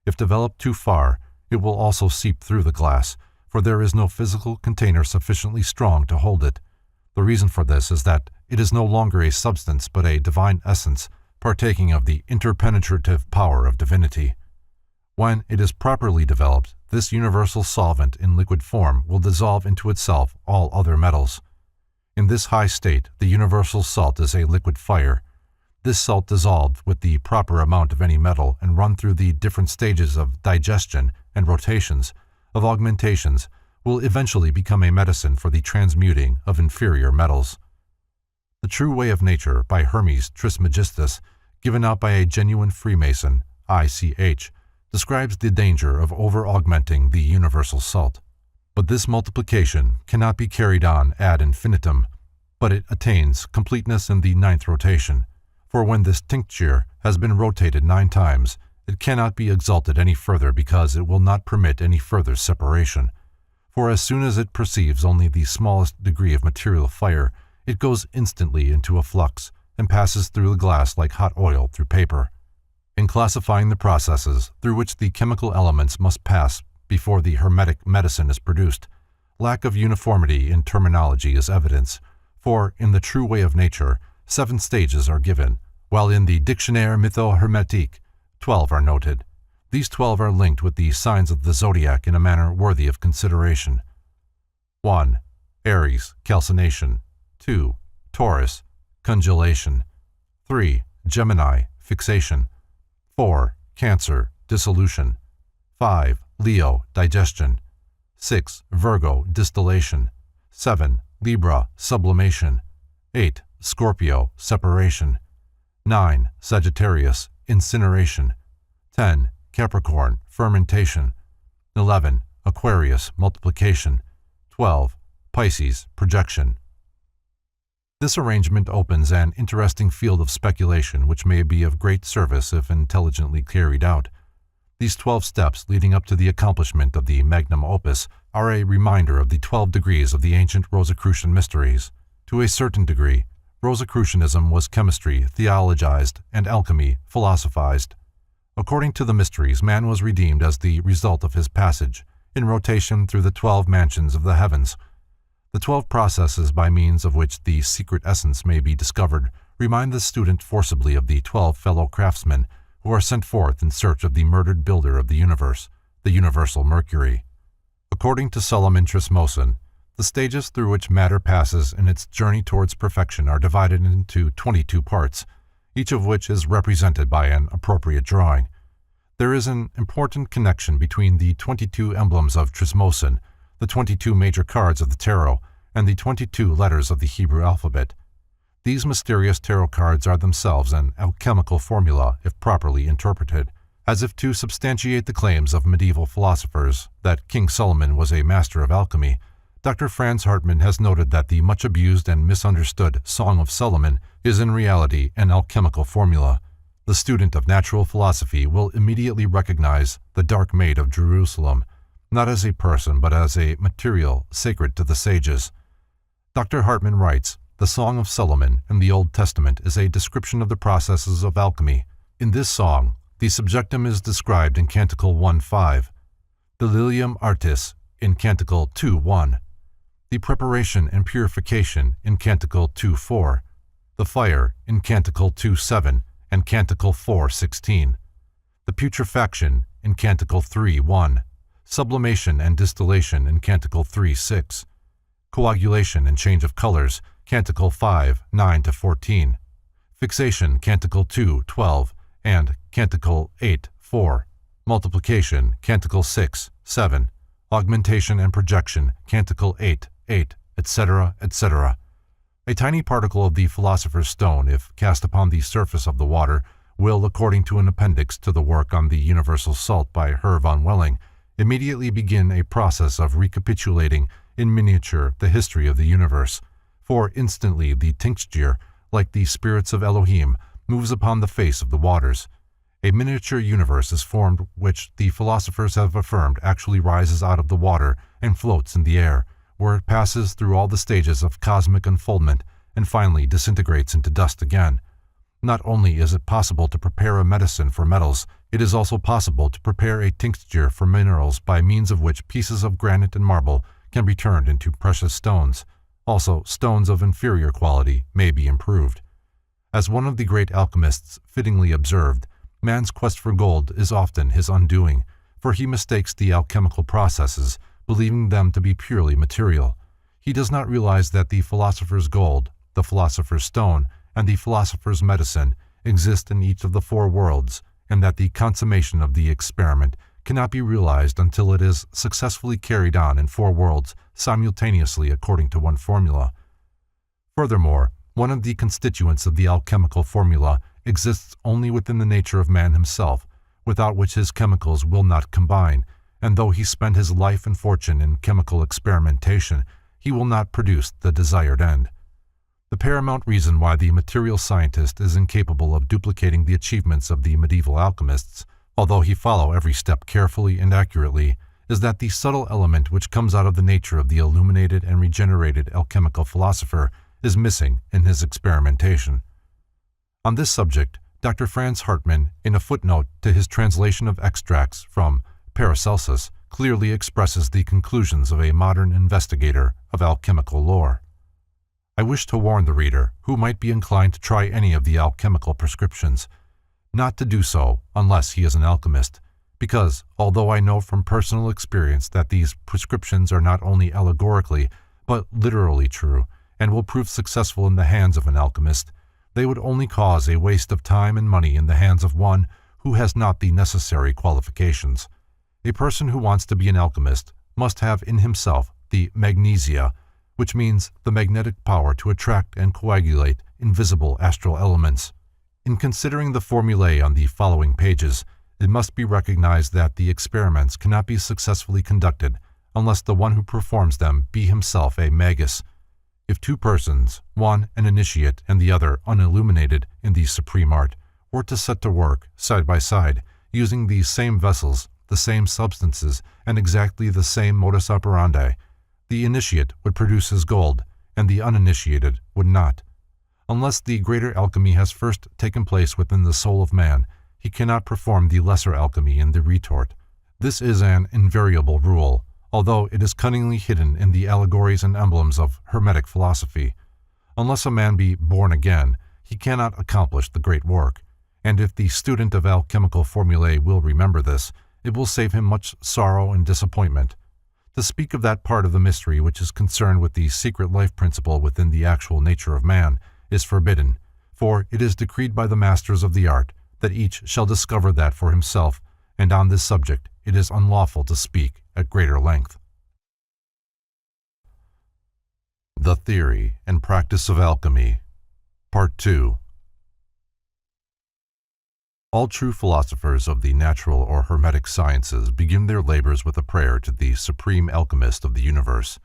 If developed too far, it will also seep through the glass, for there is no physical container sufficiently strong to hold it. The reason for this is that it is no longer a substance but a divine essence, partaking of the interpenetrative power of divinity. When it is properly developed, this universal solvent in liquid form will dissolve into itself all other metals. In this high state, the universal salt is a liquid fire. This salt dissolved with the proper amount of any metal and run through the different stages of digestion and rotations, of augmentations, will eventually become a medicine for the transmuting of inferior metals. The True Way of Nature by Hermes Trismegistus, given out by a genuine Freemason, ICH, describes the danger of over-augmenting the universal salt. But this multiplication cannot be carried on ad infinitum, but it attains completeness in the 9th rotation. For when this tincture has been rotated 9 times, it cannot be exalted any further because it will not permit any further separation. For as soon as it perceives only the smallest degree of material fire, it goes instantly into a flux and passes through the glass like hot oil through paper. In classifying the processes through which the chemical elements must pass before the hermetic medicine is produced, lack of uniformity in terminology is evidence, for in the True Way of Nature, 7 stages are given, while in the Dictionnaire Mytho-Hermétique, 12 are noted. These 12 are linked with the signs of the zodiac in a manner worthy of consideration. 1. Aries, calcination. 2. Taurus, congelation. 3. Gemini, fixation. 4. Cancer, dissolution. 5. Leo, digestion. 6. Virgo, distillation. 7. Libra, sublimation. 8. Scorpio, separation. 9. Sagittarius, incineration. 10. Capricorn, fermentation. 11. Aquarius, multiplication. 12. Pisces, projection. This arrangement opens an interesting field of speculation which may be of great service if intelligently carried out. These 12 steps leading up to the accomplishment of the magnum opus are a reminder of the 12 degrees of the ancient Rosicrucian mysteries. To a certain degree, Rosicrucianism was chemistry theologized and alchemy philosophized. According to the mysteries, man was redeemed as the result of his passage, in rotation through the 12 mansions of the heavens. The 12 processes by means of which the secret essence may be discovered remind the student forcibly of the 12 fellow craftsmen who are sent forth in search of the murdered builder of the universe, the universal Mercury. According to Solomon Trismosan, the stages through which matter passes in its journey towards perfection are divided into 22 parts, each of which is represented by an appropriate drawing. There is an important connection between the 22 emblems of Trismosan, the 22 major cards of the tarot, and the 22 letters of the Hebrew alphabet. These mysterious tarot cards are themselves an alchemical formula if properly interpreted, as if to substantiate the claims of medieval philosophers that King Solomon was a master of alchemy. Dr. Franz Hartmann has noted that the much abused and misunderstood Song of Solomon is in reality an alchemical formula. The student of natural philosophy will immediately recognize the Dark Maid of Jerusalem, not as a person but as a material sacred to the sages. Dr. Hartmann writes, "The Song of Solomon in the Old Testament is a description of the processes of alchemy. In this song, the subjectum is described in Canticle 1:5, the Lilium Artis in Canticle 2:1, the preparation and purification in Canticle 2:4, the fire in Canticle 2:7, and Canticle 4:16, the putrefaction in Canticle 3:1, sublimation and distillation in Canticle 3:6, coagulation and change of colors, Canticle 5:9-14, fixation, Canticle 2:12, and Canticle 8:4, multiplication, Canticle 6:7, augmentation and projection, Canticle 8:8, etc., etc. A tiny particle of the philosopher's stone, if cast upon the surface of the water, will, according to an appendix to the work on the universal salt by Herr von Welling, immediately begin a process of recapitulating in miniature the history of the universe, for instantly the tincture, like the spirits of Elohim, moves upon the face of the waters. A miniature universe is formed which the philosophers have affirmed actually rises out of the water and floats in the air, where it passes through all the stages of cosmic unfoldment and finally disintegrates into dust again. Not only is it possible to prepare a medicine for metals, it is also possible to prepare a tincture for minerals by means of which pieces of granite and marble can be turned into precious stones. Also, stones of inferior quality may be improved. As one of the great alchemists fittingly observed, man's quest for gold is often his undoing, for he mistakes the alchemical processes, believing them to be purely material. He does not realize that the philosopher's gold, the philosopher's stone, and the philosopher's medicine exist in each of the four worlds, and that the consummation of the experiment cannot be realized until it is successfully carried on in four worlds simultaneously according to one formula. Furthermore, one of the constituents of the alchemical formula exists only within the nature of man himself, without which his chemicals will not combine, and though he spend his life and fortune in chemical experimentation, he will not produce the desired end. The paramount reason why the material scientist is incapable of duplicating the achievements of the medieval alchemists, although he follow every step carefully and accurately, is that the subtle element which comes out of the nature of the illuminated and regenerated alchemical philosopher is missing in his experimentation. On this subject, Dr. Franz Hartmann, in a footnote to his translation of extracts from Paracelsus, clearly expresses the conclusions of a modern investigator of alchemical lore. I wish to warn the reader, who might be inclined to try any of the alchemical prescriptions, not to do so unless he is an alchemist, because, although I know from personal experience that these prescriptions are not only allegorically, but literally true, and will prove successful in the hands of an alchemist, they would only cause a waste of time and money in the hands of one who has not the necessary qualifications. A person who wants to be an alchemist must have in himself the magnesia, which means the magnetic power to attract and coagulate invisible astral elements. In considering the formulae on the following pages, it must be recognized that the experiments cannot be successfully conducted unless the one who performs them be himself a magus. If two persons, one an initiate and the other unilluminated in the supreme art, were to set to work side by side, using these same vessels, the same substances, and exactly the same modus operandi, the initiate would produce his gold, and the uninitiated would not. Unless the greater alchemy has first taken place within the soul of man, he cannot perform the lesser alchemy in the retort. This is an invariable rule, although it is cunningly hidden in the allegories and emblems of Hermetic philosophy. Unless a man be born again, he cannot accomplish the great work, and if the student of alchemical formulae will remember this, it will save him much sorrow and disappointment. To speak of that part of the mystery which is concerned with the secret life principle within the actual nature of man is forbidden, for it is decreed by the masters of the art that each shall discover that for himself, and on this subject it is unlawful to speak at greater length. The Theory and Practice of Alchemy, Part 2. All true philosophers of the natural or hermetic sciences begin their labors with a prayer to the supreme alchemist of the universe,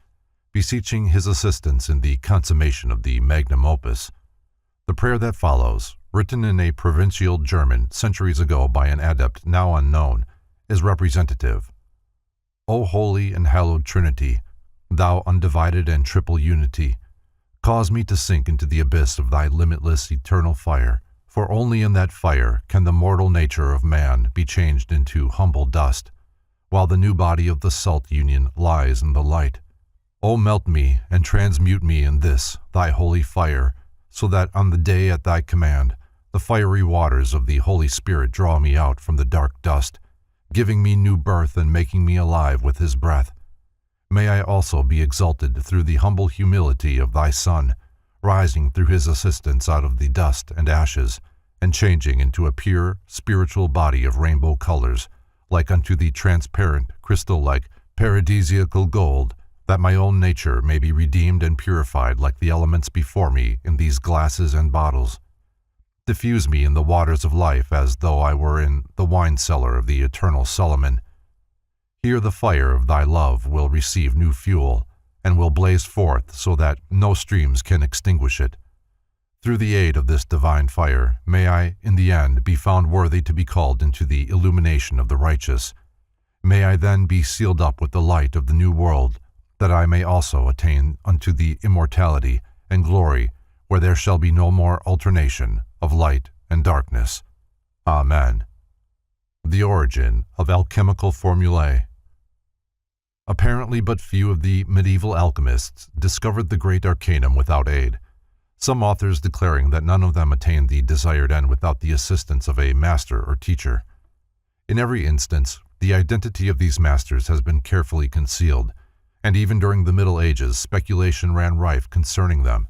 beseeching his assistance in the consummation of the magnum opus. The prayer that follows, written in a provincial German centuries ago by an adept now unknown, is representative. O holy and hallowed Trinity, thou undivided and triple unity, cause me to sink into the abyss of thy limitless eternal fire, for only in that fire can the mortal nature of man be changed into humble dust, while the new body of the salt union lies in the light. O melt me and transmute me in this, thy holy fire, so that on the day at thy command, The fiery waters of the Holy Spirit draw me out from the dark dust, giving me new birth and making me alive with his breath. May I also be exalted through the humble humility of thy Son, rising through his assistance out of the dust and ashes, and changing into a pure, spiritual body of rainbow colors, like unto the transparent, crystal-like, paradisiacal gold, that my own nature may be redeemed and purified like the elements before me in these glasses and bottles. Diffuse me in the waters of life as though I were in the wine cellar of the eternal Solomon. Here the fire of thy love will receive new fuel, and will blaze forth so that no streams can extinguish it. Through the aid of this divine fire, may I, in the end, be found worthy to be called into the illumination of the righteous. May I then be sealed up with the light of the new world, that I may also attain unto the immortality and glory, where there shall be no more alternation of light and darkness. Amen. The origin of alchemical formulae. Apparently but few of the medieval alchemists discovered the great arcanum without aid, some authors declaring that none of them attained the desired end without the assistance of a master or teacher. In every instance, the identity of these masters has been carefully concealed, and even during the Middle Ages speculation ran rife concerning them.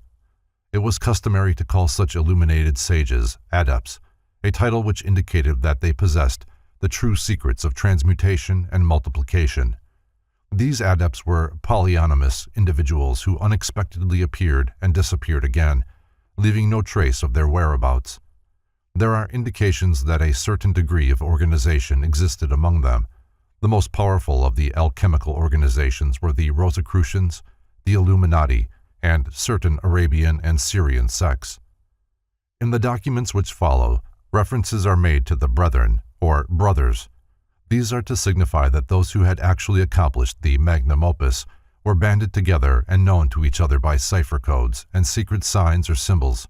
It was customary to call such illuminated sages adepts, a title which indicated that they possessed the true secrets of transmutation and multiplication. These adepts were polyonymous individuals who unexpectedly appeared and disappeared again, leaving no trace of their whereabouts. There are indications that a certain degree of organization existed among them. The most powerful of the alchemical organizations were the Rosicrucians, the Illuminati, and certain Arabian and Syrian sects. In the documents which follow, references are made to the brethren, or brothers. These are to signify that those who had actually accomplished the magnum opus were banded together and known to each other by cipher codes and secret signs or symbols.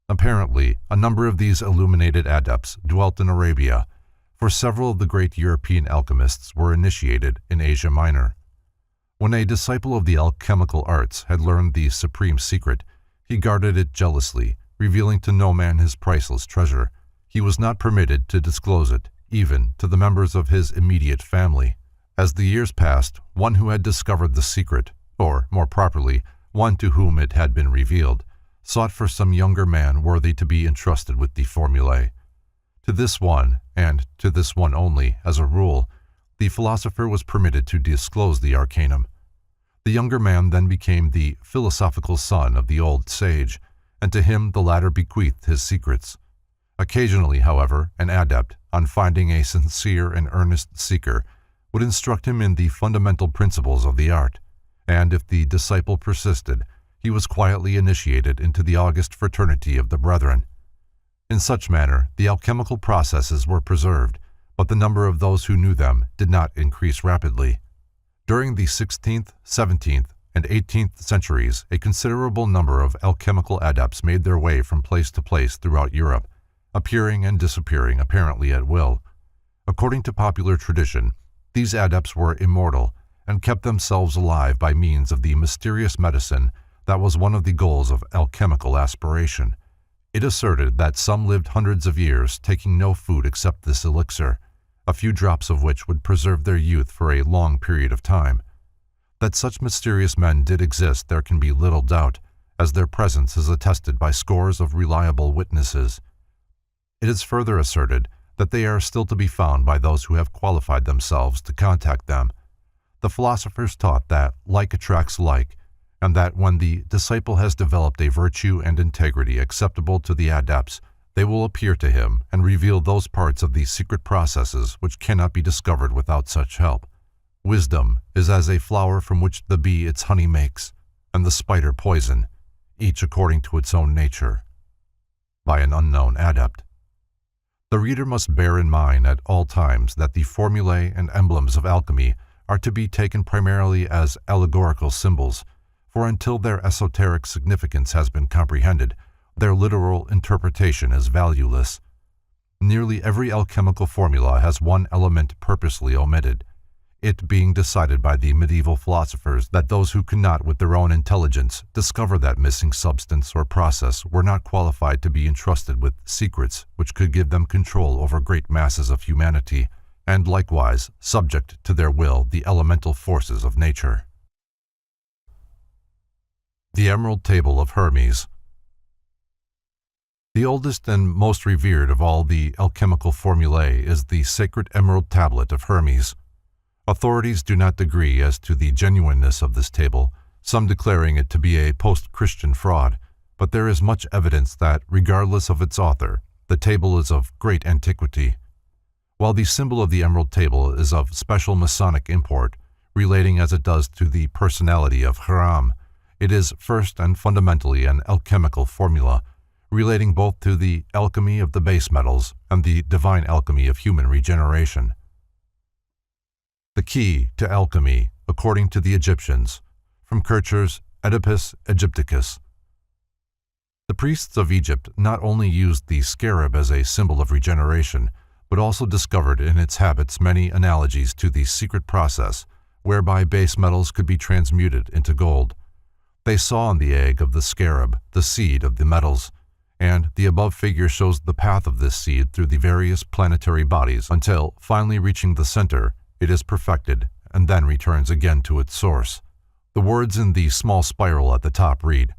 Apparently, a number of these illuminated adepts dwelt in Arabia, for several of the great European alchemists were initiated in Asia Minor. When a disciple of the alchemical arts had learned the supreme secret, he guarded it jealously, revealing to no man his priceless treasure. He was not permitted to disclose it, even to the members of his immediate family. As the years passed, one who had discovered the secret, or more properly, one to whom it had been revealed, sought for some younger man worthy to be entrusted with the formulae. To this one, and to this one only, as a rule, the philosopher was permitted to disclose the arcanum. The younger man then became the philosophical son of the old sage, and to him the latter bequeathed his secrets. Occasionally, however, an adept, on finding a sincere and earnest seeker, would instruct him in the fundamental principles of the art, and if the disciple persisted, he was quietly initiated into the august fraternity of the brethren. In such manner, the alchemical processes were preserved, but the number of those who knew them did not increase rapidly. During the 16th, 17th, and 18th centuries, a considerable number of alchemical adepts made their way from place to place throughout Europe, appearing and disappearing apparently at will. According to popular tradition, these adepts were immortal and kept themselves alive by means of the mysterious medicine that was one of the goals of alchemical aspiration. It asserted that some lived hundreds of years taking no food except this elixir, a few drops of which would preserve their youth for a long period of time. That such mysterious men did exist there can be little doubt, as their presence is attested by scores of reliable witnesses. It is further asserted that they are still to be found by those who have qualified themselves to contact them. The philosophers taught that like attracts like, and that when the disciple has developed a virtue and integrity acceptable to the adepts, they will appear to him and reveal those parts of the secret processes which cannot be discovered without such help. Wisdom is as a flower from which the bee its honey makes, and the spider poison, each according to its own nature. By an unknown adept. The reader must bear in mind at all times that the formulae and emblems of alchemy are to be taken primarily as allegorical symbols, for until their esoteric significance has been comprehended, their literal interpretation is valueless. Nearly every alchemical formula has one element purposely omitted. it being decided by the medieval philosophers that those who could not with their own intelligence discover that missing substance or process were not qualified to be entrusted with secrets which could give them control over great masses of humanity, and likewise subject to their will the elemental forces of nature. The Emerald Table of Hermes. The oldest and most revered of all the alchemical formulae is the sacred Emerald Tablet of Hermes. Authorities do not agree as to the genuineness of this table, some declaring it to be a post-Christian fraud, but there is much evidence that, regardless of its author, the table is of great antiquity. While the symbol of the Emerald Table is of special Masonic import, relating as it does to the personality of Hiram, it is first and fundamentally an alchemical formula, relating both to the alchemy of the base metals and the divine alchemy of human regeneration. The key to alchemy, according to the Egyptians, from Kircher's Oedipus Egypticus. The priests of Egypt not only used the scarab as a symbol of regeneration, but also discovered in its habits many analogies to the secret process whereby base metals could be transmuted into gold. They saw in the egg of the scarab the seed of the metals, and the above figure shows the path of this seed through the various planetary bodies until, finally reaching the center, it is perfected and then returns again to its source. The words in the small spiral at the top read,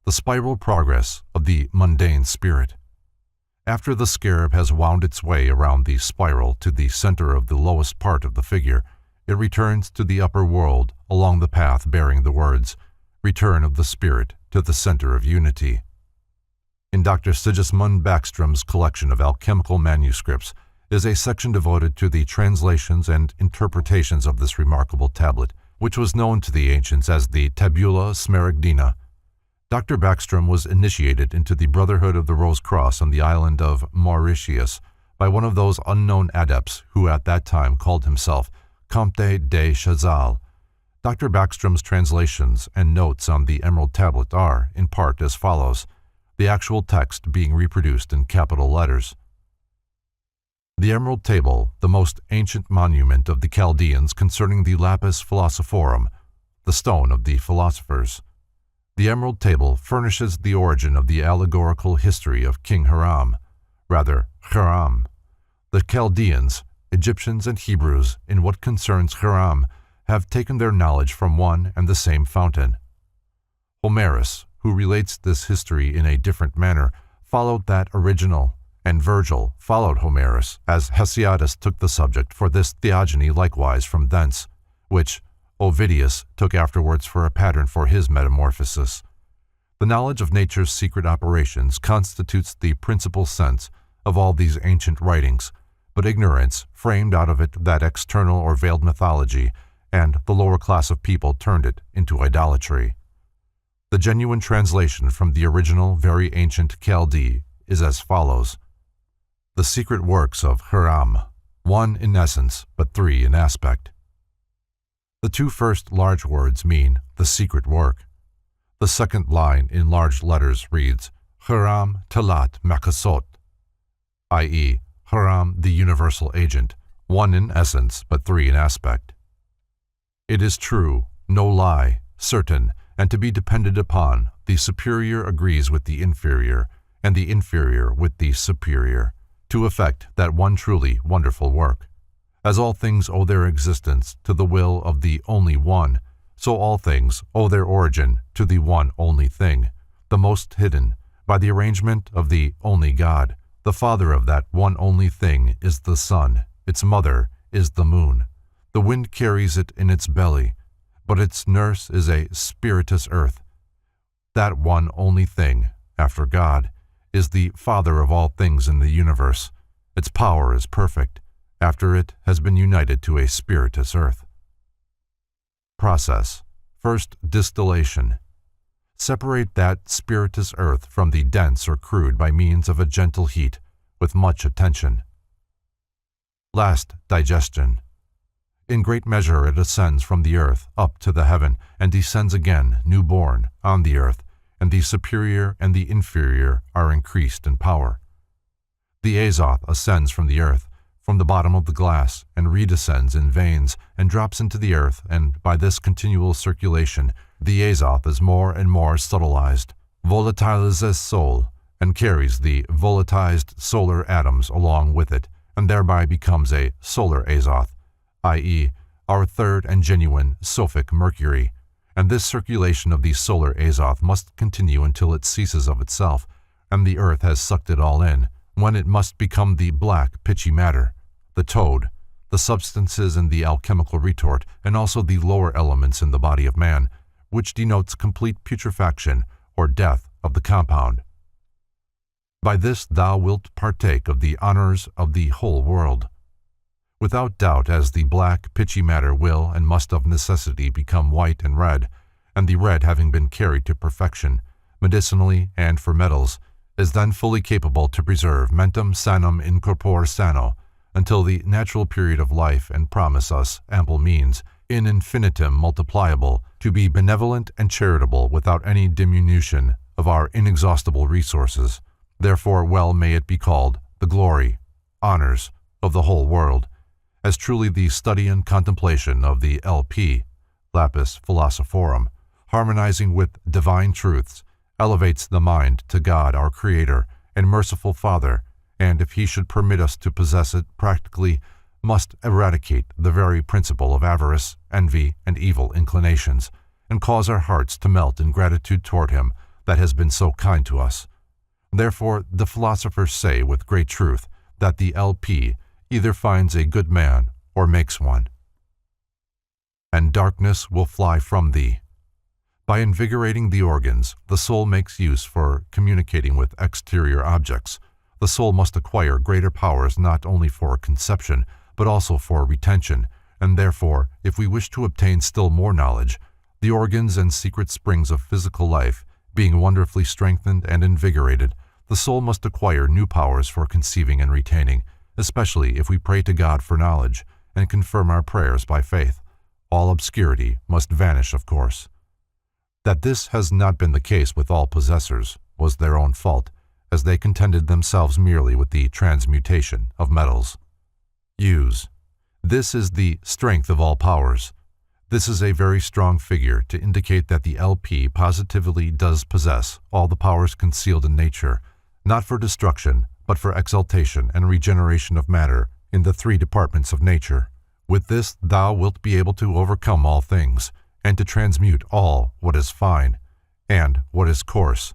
"The spiral progress of the mundane spirit." After the scarab has wound its way around the spiral to the center of the lowest part of the figure, it returns to the upper world along the path bearing the words, "Return of the Spirit to the Center of Unity." In Dr. Sigismund Backstrom's collection of alchemical manuscripts is a section devoted to the translations and interpretations of this remarkable tablet, which was known to the ancients as the Tabula Smaragdina. Dr. Backstrom was initiated into the Brotherhood of the Rose Cross on the island of Mauritius by one of those unknown adepts who at that time called himself Comte de Chazal. Dr. Backstrom's translations and notes on the Emerald Tablet are, in part, as follows, the actual text being reproduced in capital letters. The Emerald Table, the most ancient monument of the Chaldeans concerning the lapis philosophorum, the stone of the philosophers. The Emerald Table furnishes the origin of the allegorical history of King Hiram, Hiram. The Chaldeans, Egyptians, and Hebrews, in what concerns Hiram, have taken their knowledge from one and the same fountain. Homerus, who relates this history in a different manner, followed that original, and Virgil followed Homerus, as Hesiodus took the subject for this theogony likewise from thence, which Ovidius took afterwards for a pattern for his metamorphosis. The knowledge of nature's secret operations constitutes the principal sense of all these ancient writings, but ignorance framed out of it that external or veiled mythology, and the lower class of people turned it into idolatry. The genuine translation from the original very ancient Chaldee is as follows. The secret works of Hiram, one in essence, but three in aspect. The two first large words mean the secret work. The second line in large letters reads, Hiram Talat Makasot, i.e., Hiram the universal agent, one in essence, but three in aspect. It is true, no lie, certain, and to be depended upon, the superior agrees with the inferior, and the inferior with the superior, to effect that one truly wonderful work. As all things owe their existence to the will of the only one, so all things owe their origin to the one only thing, the most hidden, by the arrangement of the only God. The father of that one only thing is the sun, its mother is the moon. The wind carries it in its belly, but its nurse is a spirituous earth. That one only thing, after God, is the father of all things in the universe. Its power is perfect, after it has been united to a spirituous earth. Process. First, distillation. Separate that spirituous earth from the dense or crude by means of a gentle heat, with much attention. Last, digestion. In great measure it ascends from the earth up to the heaven, and descends again, newborn, on the earth, and the superior and the inferior are increased in power. The azoth ascends from the earth, from the bottom of the glass and redescends in veins and drops into the earth, and by this continual circulation, the azoth is more and more subtilized, volatilizes sol, and carries the volatilized solar atoms along with it, and thereby becomes a solar azoth, i.e., our third and genuine sophic mercury. And this circulation of the solar azoth must continue until it ceases of itself, and the earth has sucked it all in, when it must become the black, pitchy matter, the toad, the substances in the alchemical retort, and also the lower elements in the body of man, which denotes complete putrefaction or death of the compound. By this thou wilt partake of the honors of the whole world. Without doubt, as the black, pitchy matter will and must of necessity become white and red, and the red having been carried to perfection, medicinally and for metals, is then fully capable to preserve mentum sanum in corpore sano, until the natural period of life and promise us ample means, in infinitum multipliable, to be benevolent and charitable without any diminution of our inexhaustible resources. Therefore well may it be called the glory, honors of the whole world, as truly the study and contemplation of the LP, lapis philosophorum, harmonizing with divine truths, elevates the mind to God our Creator and merciful Father, and if He should permit us to possess it practically, must eradicate the very principle of avarice, envy, and evil inclinations, and cause our hearts to melt in gratitude toward Him that has been so kind to us. Therefore the philosophers say with great truth that the LP either finds a good man or makes one. And darkness will fly from thee. By invigorating the organs, the soul makes use for communicating with exterior objects. The soul must acquire greater powers not only for conception, but also for retention, and therefore, if we wish to obtain still more knowledge, the organs and secret springs of physical life, being wonderfully strengthened and invigorated, the soul must acquire new powers for conceiving and retaining, especially if we pray to God for knowledge, and confirm our prayers by faith. All obscurity must vanish, of course. That this has not been the case with all possessors was their own fault, as they contented themselves merely with the transmutation of metals. Use. This is the strength of all powers. This is a very strong figure to indicate that the LP positively does possess all the powers concealed in nature, not for destruction, but for exaltation and regeneration of matter in the three departments of nature. With this thou wilt be able to overcome all things, and to transmute all what is fine and what is coarse.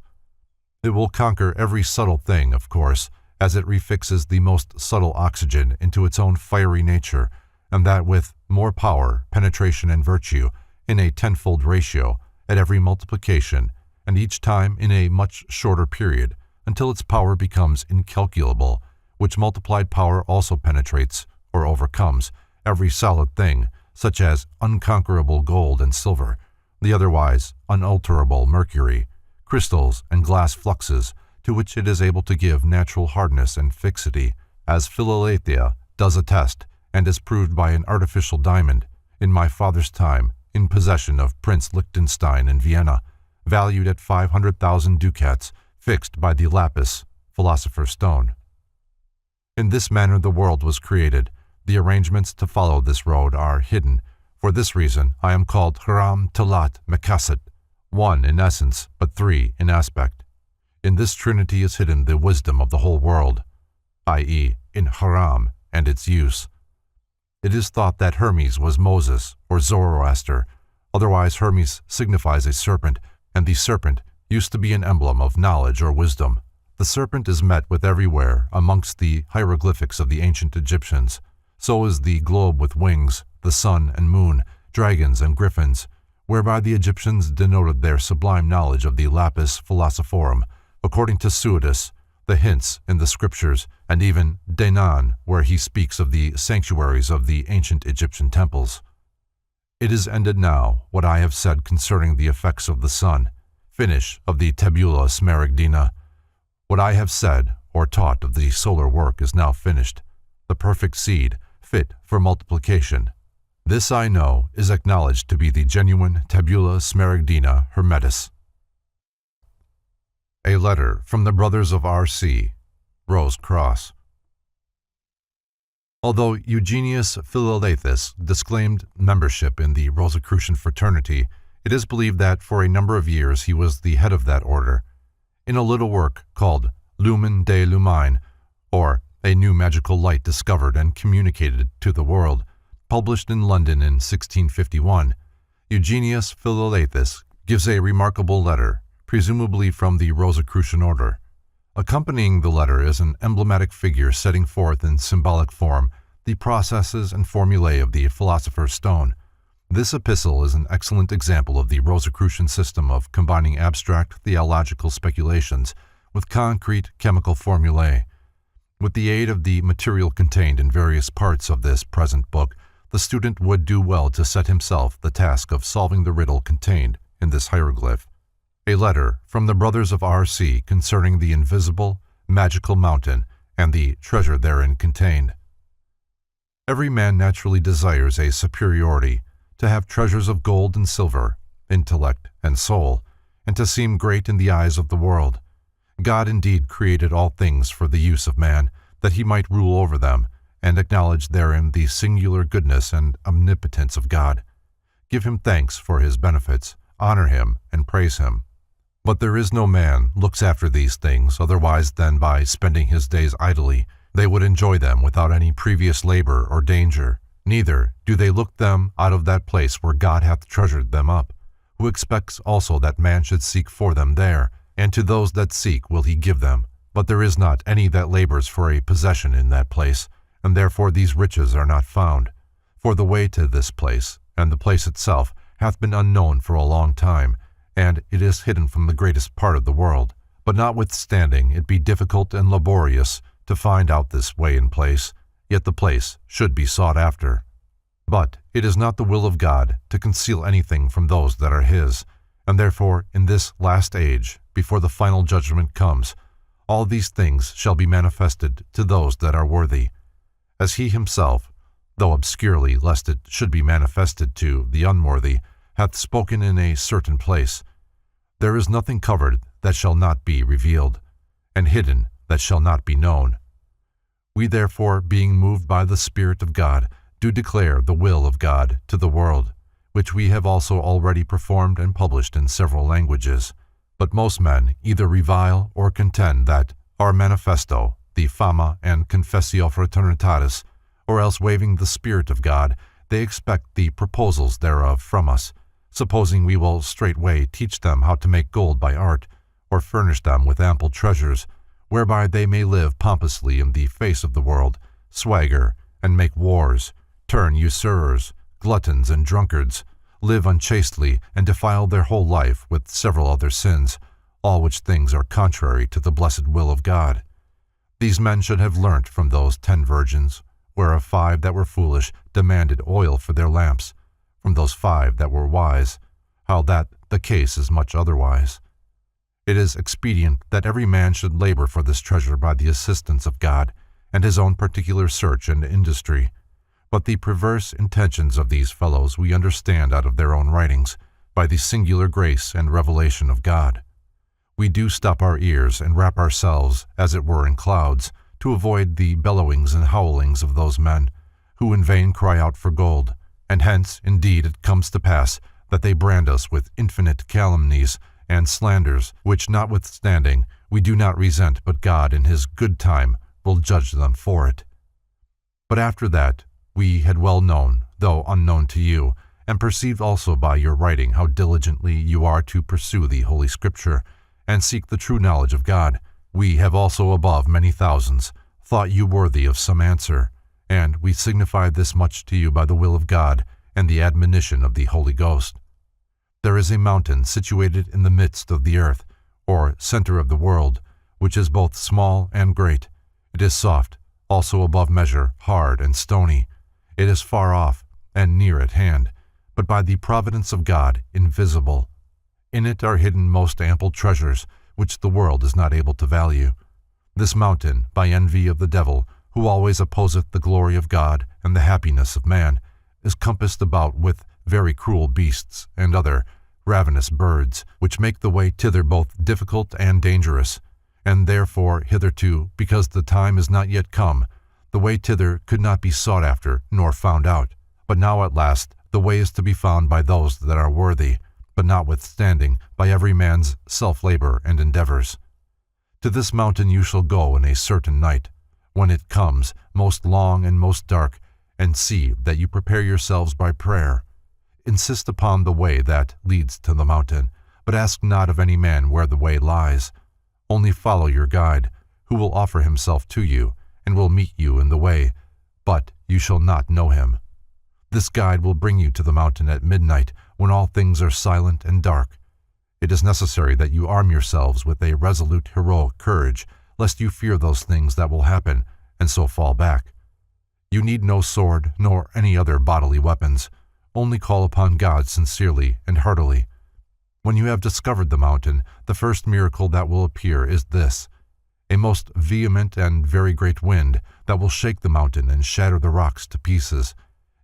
It will conquer every subtle thing, of course, as it refixes the most subtle oxygen into its own fiery nature, and that with more power, penetration, and virtue, in a tenfold ratio, at every multiplication, and each time in a much shorter period, until its power becomes incalculable, which multiplied power also penetrates, or overcomes, every solid thing, such as unconquerable gold and silver, the otherwise unalterable mercury, crystals and glass fluxes, to which it is able to give natural hardness and fixity, as Philaletha does attest, and is proved by an artificial diamond, in my father's time, in possession of Prince Liechtenstein in Vienna, valued at 500,000 ducats, fixed by the lapis, philosopher's stone. In this manner the world was created. The arrangements to follow this road are hidden. For this reason I am called Haram Talat Mekaset, one in essence, but three in aspect. In this trinity is hidden the wisdom of the whole world, i.e., in Haram and its use. It is thought that Hermes was Moses or Zoroaster, otherwise Hermes signifies a serpent, and the serpent used to be an emblem of knowledge or wisdom. The serpent is met with everywhere amongst the hieroglyphics of the ancient Egyptians. So is the globe with wings, the sun and moon, dragons and griffins, whereby the Egyptians denoted their sublime knowledge of the lapis philosophorum, according to Suidas, the hints in the scriptures, and even Denan, where he speaks of the sanctuaries of the ancient Egyptian temples. It is ended now, what I have said concerning the effects of the sun, finish of the tabula smaragdina. What I have said or taught of the solar work is now finished, the perfect seed, fit for multiplication. This I know is acknowledged to be the genuine tabula smaragdina hermetis. A letter from the brothers of R.C., Rose Cross. Although Eugenius Philalethes disclaimed membership in the Rosicrucian fraternity, it is believed that for a number of years he was the head of that order. In a little work called Lumen de Lumine, or A New Magical Light Discovered and Communicated to the World, published in London in 1651, Eugenius Philalethes gives a remarkable letter, presumably from the Rosicrucian order. Accompanying the letter is an emblematic figure setting forth in symbolic form the processes and formulae of the philosopher's stone. This epistle is an excellent example of the Rosicrucian system of combining abstract theological speculations with concrete chemical formulae. With the aid of the material contained in various parts of this present book, the student would do well to set himself the task of solving the riddle contained in this hieroglyph. A letter from the brothers of R.C. concerning the invisible, magical mountain and the treasure therein contained. Every man naturally desires a superiority, to have treasures of gold and silver, intellect and soul, and to seem great in the eyes of the world. God indeed created all things for the use of man, that he might rule over them, and acknowledge therein the singular goodness and omnipotence of God. Give him thanks for his benefits, honor him, and praise him. But there is no man looks after these things otherwise than by spending his days idly. They would enjoy them without any previous labor or danger. Neither do they look them out of that place where God hath treasured them up, who expects also that man should seek for them there, and to those that seek will he give them. But there is not any that labors for a possession in that place, and therefore these riches are not found. For the way to this place, and the place itself, hath been unknown for a long time, and it is hidden from the greatest part of the world. But notwithstanding it be difficult and laborious to find out this way and place, yet the place should be sought after. But it is not the will of God to conceal anything from those that are his, and therefore in this last age, before the final judgment comes, all these things shall be manifested to those that are worthy. As he himself, though obscurely lest it should be manifested to the unworthy, hath spoken in a certain place, there is nothing covered that shall not be revealed, and hidden that shall not be known. We therefore, being moved by the Spirit of God, do declare the will of God to the world, which we have also already performed and published in several languages. But most men either revile or contend that our manifesto, the Fama and Confessio Fraternitatis, or else waiving the Spirit of God, they expect the proposals thereof from us, supposing we will straightway teach them how to make gold by art, or furnish them with ample treasures, whereby they may live pompously in the face of the world, swagger, and make wars, turn usurers, gluttons, and drunkards, live unchastely, and defile their whole life with several other sins, all which things are contrary to the blessed will of God. These men should have learnt from those 10 virgins, whereof 5 that were foolish demanded oil for their lamps, from those 5 that were wise, how that the case is much otherwise. It is expedient that every man should labor for this treasure by the assistance of God, and his own particular search and industry. But the perverse intentions of these fellows we understand out of their own writings, by the singular grace and revelation of God. We do stop our ears and wrap ourselves, as it were, in clouds, to avoid the bellowings and howlings of those men, who in vain cry out for gold, and hence, indeed, it comes to pass that they brand us with infinite calumnies and slanders, which notwithstanding we do not resent, but God in his good time will judge them for it. But after that, we had well known, though unknown to you, and perceived also by your writing how diligently you are to pursue the Holy Scripture, and seek the true knowledge of God. We have also above many thousands thought you worthy of some answer, and we signify this much to you by the will of God and the admonition of the Holy Ghost. There is a mountain situated in the midst of the earth, or center of the world, which is both small and great. It is soft, also above measure, hard and stony. It is far off and near at hand, but by the providence of God invisible. In it are hidden most ample treasures, which the world is not able to value. This mountain, by envy of the devil, who always opposeth the glory of God and the happiness of man, is compassed about with very cruel beasts and other ravenous birds, which make the way thither both difficult and dangerous, and therefore hitherto, because the time is not yet come, The way thither could not be sought after nor found out, but now at last the way is to be found by those that are worthy, but notwithstanding by every man's self-labor and endeavors. To this mountain you shall go in a certain night, when it comes, most long and most dark, and see that you prepare yourselves by prayer. Insist upon the way that leads to the mountain, but ask not of any man where the way lies. Only follow your guide, who will offer himself to you, and will meet you in the way, but you shall not know him. This guide will bring you to the mountain at midnight, when all things are silent and dark. It is necessary that you arm yourselves with a resolute, heroic courage, lest you fear those things that will happen, and so fall back. You need no sword, nor any other bodily weapons. Only call upon God sincerely and heartily. When you have discovered the mountain, the first miracle that will appear is this: a most vehement and very great wind that will shake the mountain and shatter the rocks to pieces.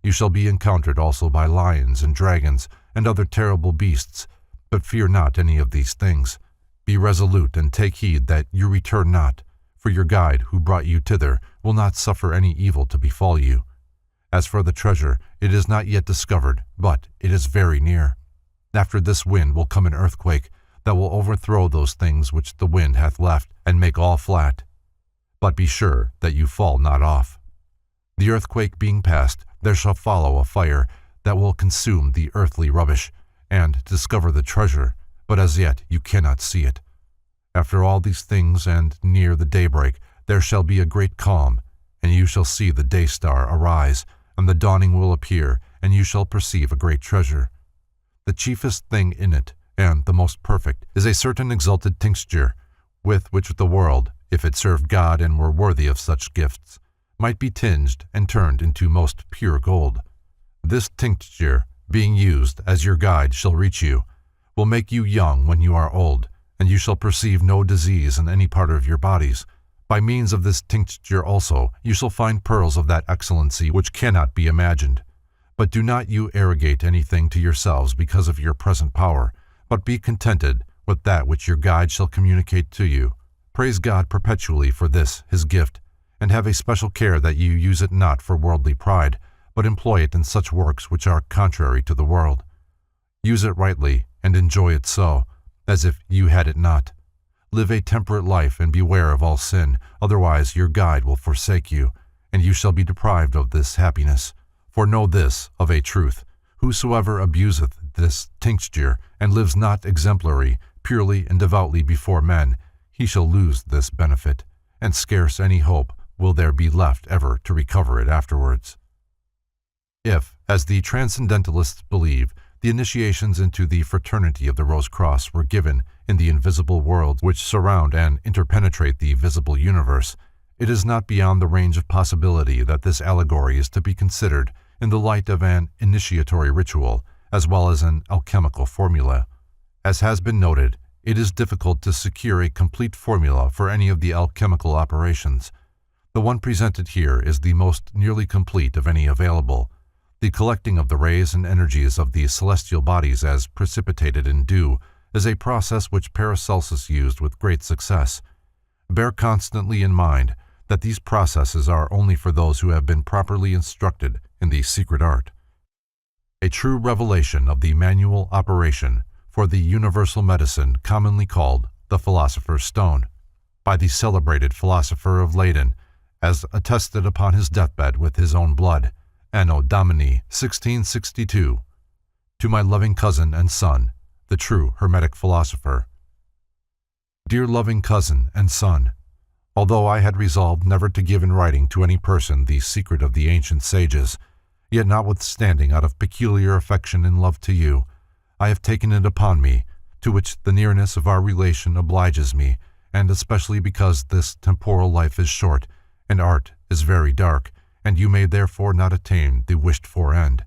You shall be encountered also by lions and dragons and other terrible beasts, but fear not any of these things. Be resolute and take heed that you return not, for your guide who brought you thither will not suffer any evil to befall you. As for the treasure, it is not yet discovered, but it is very near. After this wind will come an earthquake that will overthrow those things which the wind hath left, and make all flat. But be sure that you fall not off. The earthquake being past, there shall follow a fire that will consume the earthly rubbish, and discover the treasure, but as yet you cannot see it. After all these things, and near the daybreak, there shall be a great calm, and you shall see the day star arise, and the dawning will appear, and you shall perceive a great treasure. The chiefest thing in it, and the most perfect, is a certain exalted tincture, with which the world, if it served God and were worthy of such gifts, might be tinged and turned into most pure gold. This tincture, being used as your guide shall reach you, will make you young when you are old, and you shall perceive no disease in any part of your bodies. By means of this tincture also you shall find pearls of that excellency which cannot be imagined. But do not you arrogate anything to yourselves because of your present power, but be contented with that which your guide shall communicate to you. Praise God perpetually for this his gift, and have a special care that you use it not for worldly pride, but employ it in such works which are contrary to the world. Use it rightly, and enjoy it so, as if you had it not. Live a temperate life, and beware of all sin, otherwise your guide will forsake you, and you shall be deprived of this happiness. For know this of a truth, whosoever abuseth this tincture, and lives not exemplary, purely and devoutly before men, he shall lose this benefit, and scarce any hope will there be left ever to recover it afterwards. If, as the Transcendentalists believe, the initiations into the fraternity of the Rose Cross were given in the invisible worlds which surround and interpenetrate the visible universe, it is not beyond the range of possibility that this allegory is to be considered in the light of an initiatory ritual, as well as an alchemical formula. As has been noted, it is difficult to secure a complete formula for any of the alchemical operations. The one presented here is the most nearly complete of any available. The collecting of the rays and energies of the celestial bodies as precipitated in dew is a process which Paracelsus used with great success. Bear constantly in mind that these processes are only for those who have been properly instructed in the secret art. A true revelation of the manual operation for the universal medicine commonly called the Philosopher's Stone, by the celebrated philosopher of Leyden, as attested upon his deathbed with his own blood, Anno Domini 1662, to my loving cousin and son, the true Hermetic philosopher. Dear loving cousin and son, although I had resolved never to give in writing to any person the secret of the ancient sages, yet notwithstanding out of peculiar affection and love to you, I have taken it upon me, to which the nearness of our relation obliges me, and especially because this temporal life is short, and art is very dark, and you may therefore not attain the wished-for end.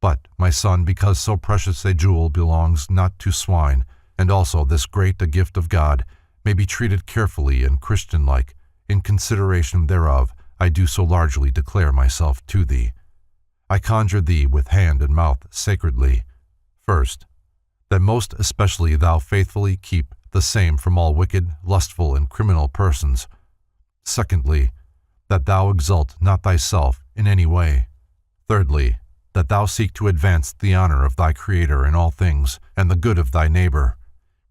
But, my son, because so precious a jewel belongs not to swine, and also this great a gift of God, may be treated carefully and Christian-like, in consideration thereof I do so largely declare myself to thee. I conjure thee with hand and mouth sacredly, first, that most especially thou faithfully keep the same from all wicked, lustful, and criminal persons. Secondly, that thou exalt not thyself in any way. Thirdly, that thou seek to advance the honor of thy Creator in all things, and the good of thy neighbor.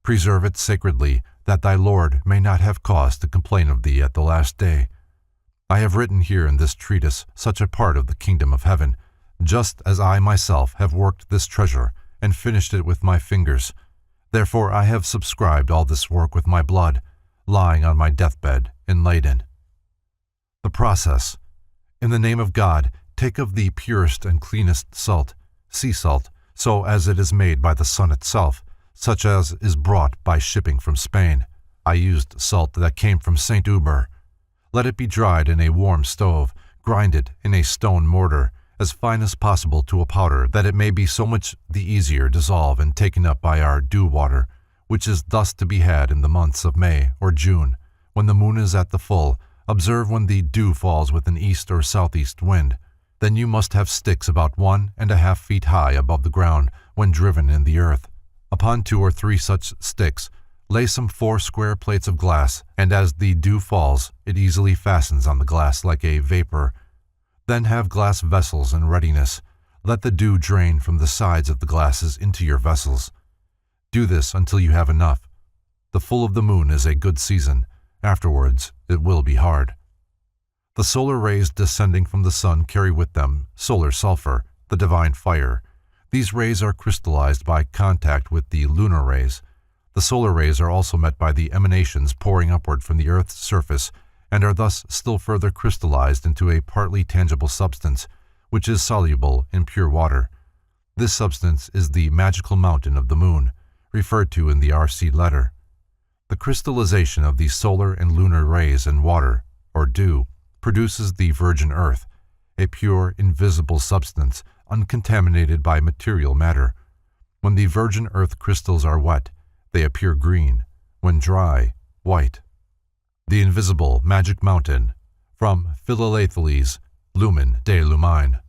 Preserve it sacredly, that thy Lord may not have cause to complain of thee at the last day. I have written here in this treatise such a part of the kingdom of heaven, just as I myself have worked this treasure, and finished it with my fingers. Therefore I have subscribed all this work with my blood, lying on my deathbed in Leyden. The process. In the name of God, take of the purest and cleanest salt, sea salt, so as it is made by the sun itself, such as is brought by shipping from Spain. I used salt that came from St. Uber. Let it be dried in a warm stove, grind it in a stone mortar, as fine as possible to a powder, that it may be so much the easier dissolved and taken up by our dew water, which is thus to be had in the months of May or June, when the moon is at the full. Observe when the dew falls with an east or southeast wind. Then you must have sticks about 1.5 feet high above the ground when driven in the earth. Upon 2 or 3 such sticks, lay some 4 square plates of glass, and as the dew falls, it easily fastens on the glass like a vapor. Then have glass vessels in readiness. Let the dew drain from the sides of the glasses into your vessels. Do this until you have enough. The full of the moon is a good season. Afterwards, it will be hard. The solar rays descending from the sun carry with them solar sulfur, the divine fire. These rays are crystallized by contact with the lunar rays. The solar rays are also met by the emanations pouring upward from the Earth's surface, and are thus still further crystallized into a partly tangible substance, which is soluble in pure water. This substance is the magical mountain of the moon, referred to in the RC letter. The crystallization of the solar and lunar rays in water, or dew, produces the virgin earth, a pure, invisible substance, uncontaminated by material matter. When the virgin earth crystals are wet, they appear green; when dry, white. The invisible magic mountain, from Philalethes, Lumen de Lumine.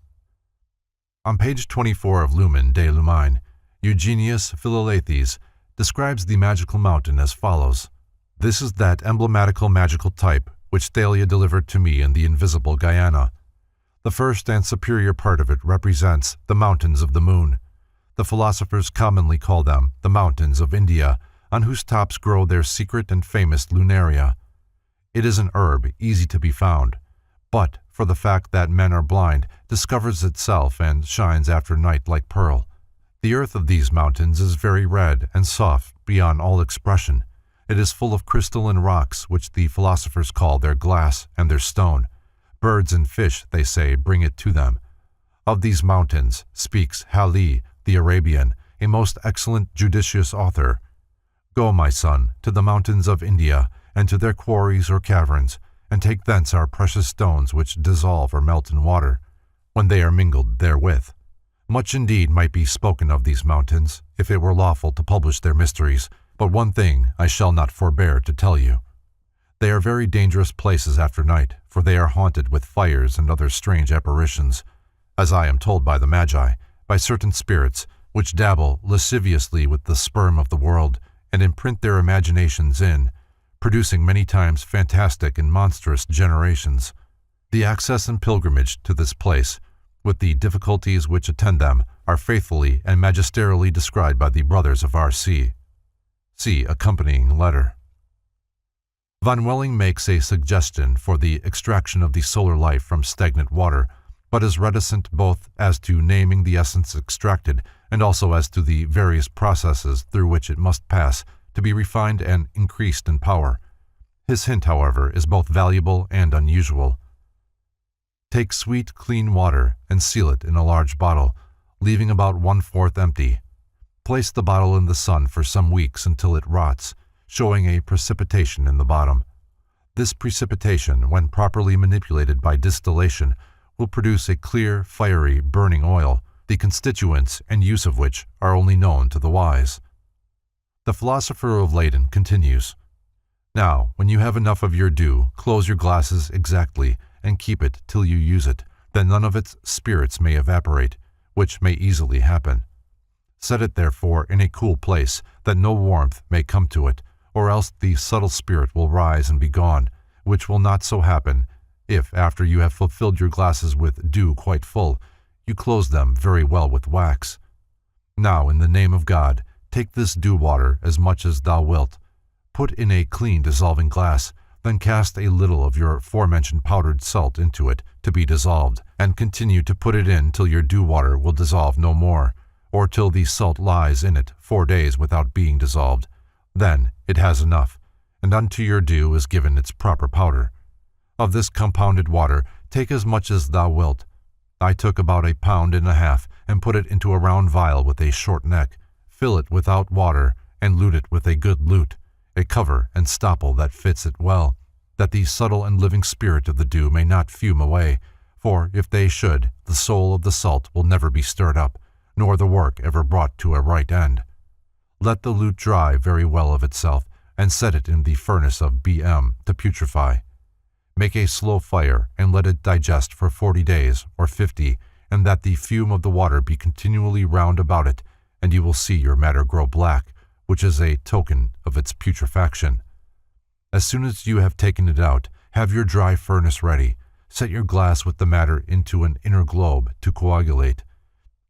On page 24 of Lumen de Lumine, Eugenius Philalethes describes the magical mountain as follows. This is that emblematical magical type which Thalia delivered to me in the invisible Guyana. The first and superior part of it represents the mountains of the moon. The philosophers commonly call them the mountains of India, on whose tops grow their secret and famous lunaria. It is an herb easy to be found, but, for the fact that men are blind, discovers itself and shines after night like pearl. The earth of these mountains is very red and soft beyond all expression. It is full of crystal and rocks, which the philosophers call their glass and their stone. Birds and fish, they say, bring it to them. Of these mountains speaks Hali, the Arabian, a most excellent judicious author. Go, my son, to the mountains of India, and to their quarries or caverns, and take thence our precious stones which dissolve or melt in water, when they are mingled therewith. Much indeed might be spoken of these mountains, if it were lawful to publish their mysteries, but one thing I shall not forbear to tell you. They are very dangerous places after night, for they are haunted with fires and other strange apparitions, as I am told by the Magi, by certain spirits, which dabble lasciviously with the sperm of the world, and imprint their imaginations in, producing many times fantastic and monstrous generations. The access and pilgrimage to this place, with the difficulties which attend them, are faithfully and magisterially described by the brothers of R.C. See accompanying letter. Von Welling makes a suggestion for the extraction of the solar life from stagnant water, but is reticent both as to naming the essence extracted and also as to the various processes through which it must pass to be refined and increased in power. His hint, however, is both valuable and unusual. Take sweet, clean water and seal it in a large bottle, leaving about 1/4 empty. Place the bottle in the sun for some weeks until it rots, showing a precipitation in the bottom. This precipitation, when properly manipulated by distillation, will produce a clear, fiery, burning oil, the constituents and use of which are only known to the wise. The philosopher of Leyden continues, Now, when you have enough of your dew, close your glasses exactly, and keep it till you use it, that none of its spirits may evaporate, which may easily happen. Set it therefore in a cool place, that no warmth may come to it, or else the subtle spirit will rise and be gone, which will not so happen If, after you have fulfilled your glasses with dew quite full, you close them very well with wax. Now, in the name of God, take this dew water as much as thou wilt. Put in a clean dissolving glass, then cast a little of your forementioned powdered salt into it to be dissolved, and continue to put it in till your dew water will dissolve no more, or till the salt lies in it 4 days without being dissolved. Then it has enough, and unto your dew is given its proper powder. Of this compounded water take as much as thou wilt. I took about 1.5 pounds and put it into a round vial with a short neck. Fill it without water, and lute it with a good lute, a cover and stopple that fits it well, that the subtle and living spirit of the dew may not fume away, for if they should, the soul of the salt will never be stirred up, nor the work ever brought to a right end. Let the lute dry very well of itself, and set it in the furnace of Bm to putrefy. Make a slow fire, and let it digest for 40 days or 50, and that the fume of the water be continually round about it, and you will see your matter grow black, which is a token of its putrefaction. As soon as you have taken it out, have your dry furnace ready. Set your glass with the matter into an inner globe to coagulate.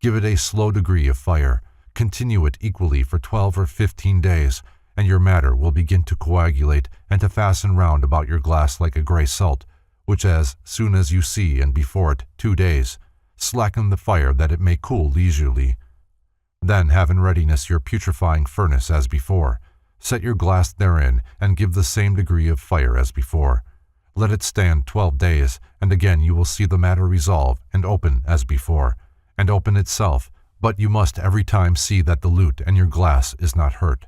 Give it a slow degree of fire. Continue it equally for 12 or 15 days, and your matter will begin to coagulate and to fasten round about your glass like a grey salt, which as soon as you see and before it 2 days, slacken the fire that it may cool leisurely. Then have in readiness your putrefying furnace as before. Set your glass therein, and give the same degree of fire as before. Let it stand 12 days, and again you will see the matter resolve, and open as before, and open itself, but you must every time see that the lute and your glass is not hurt.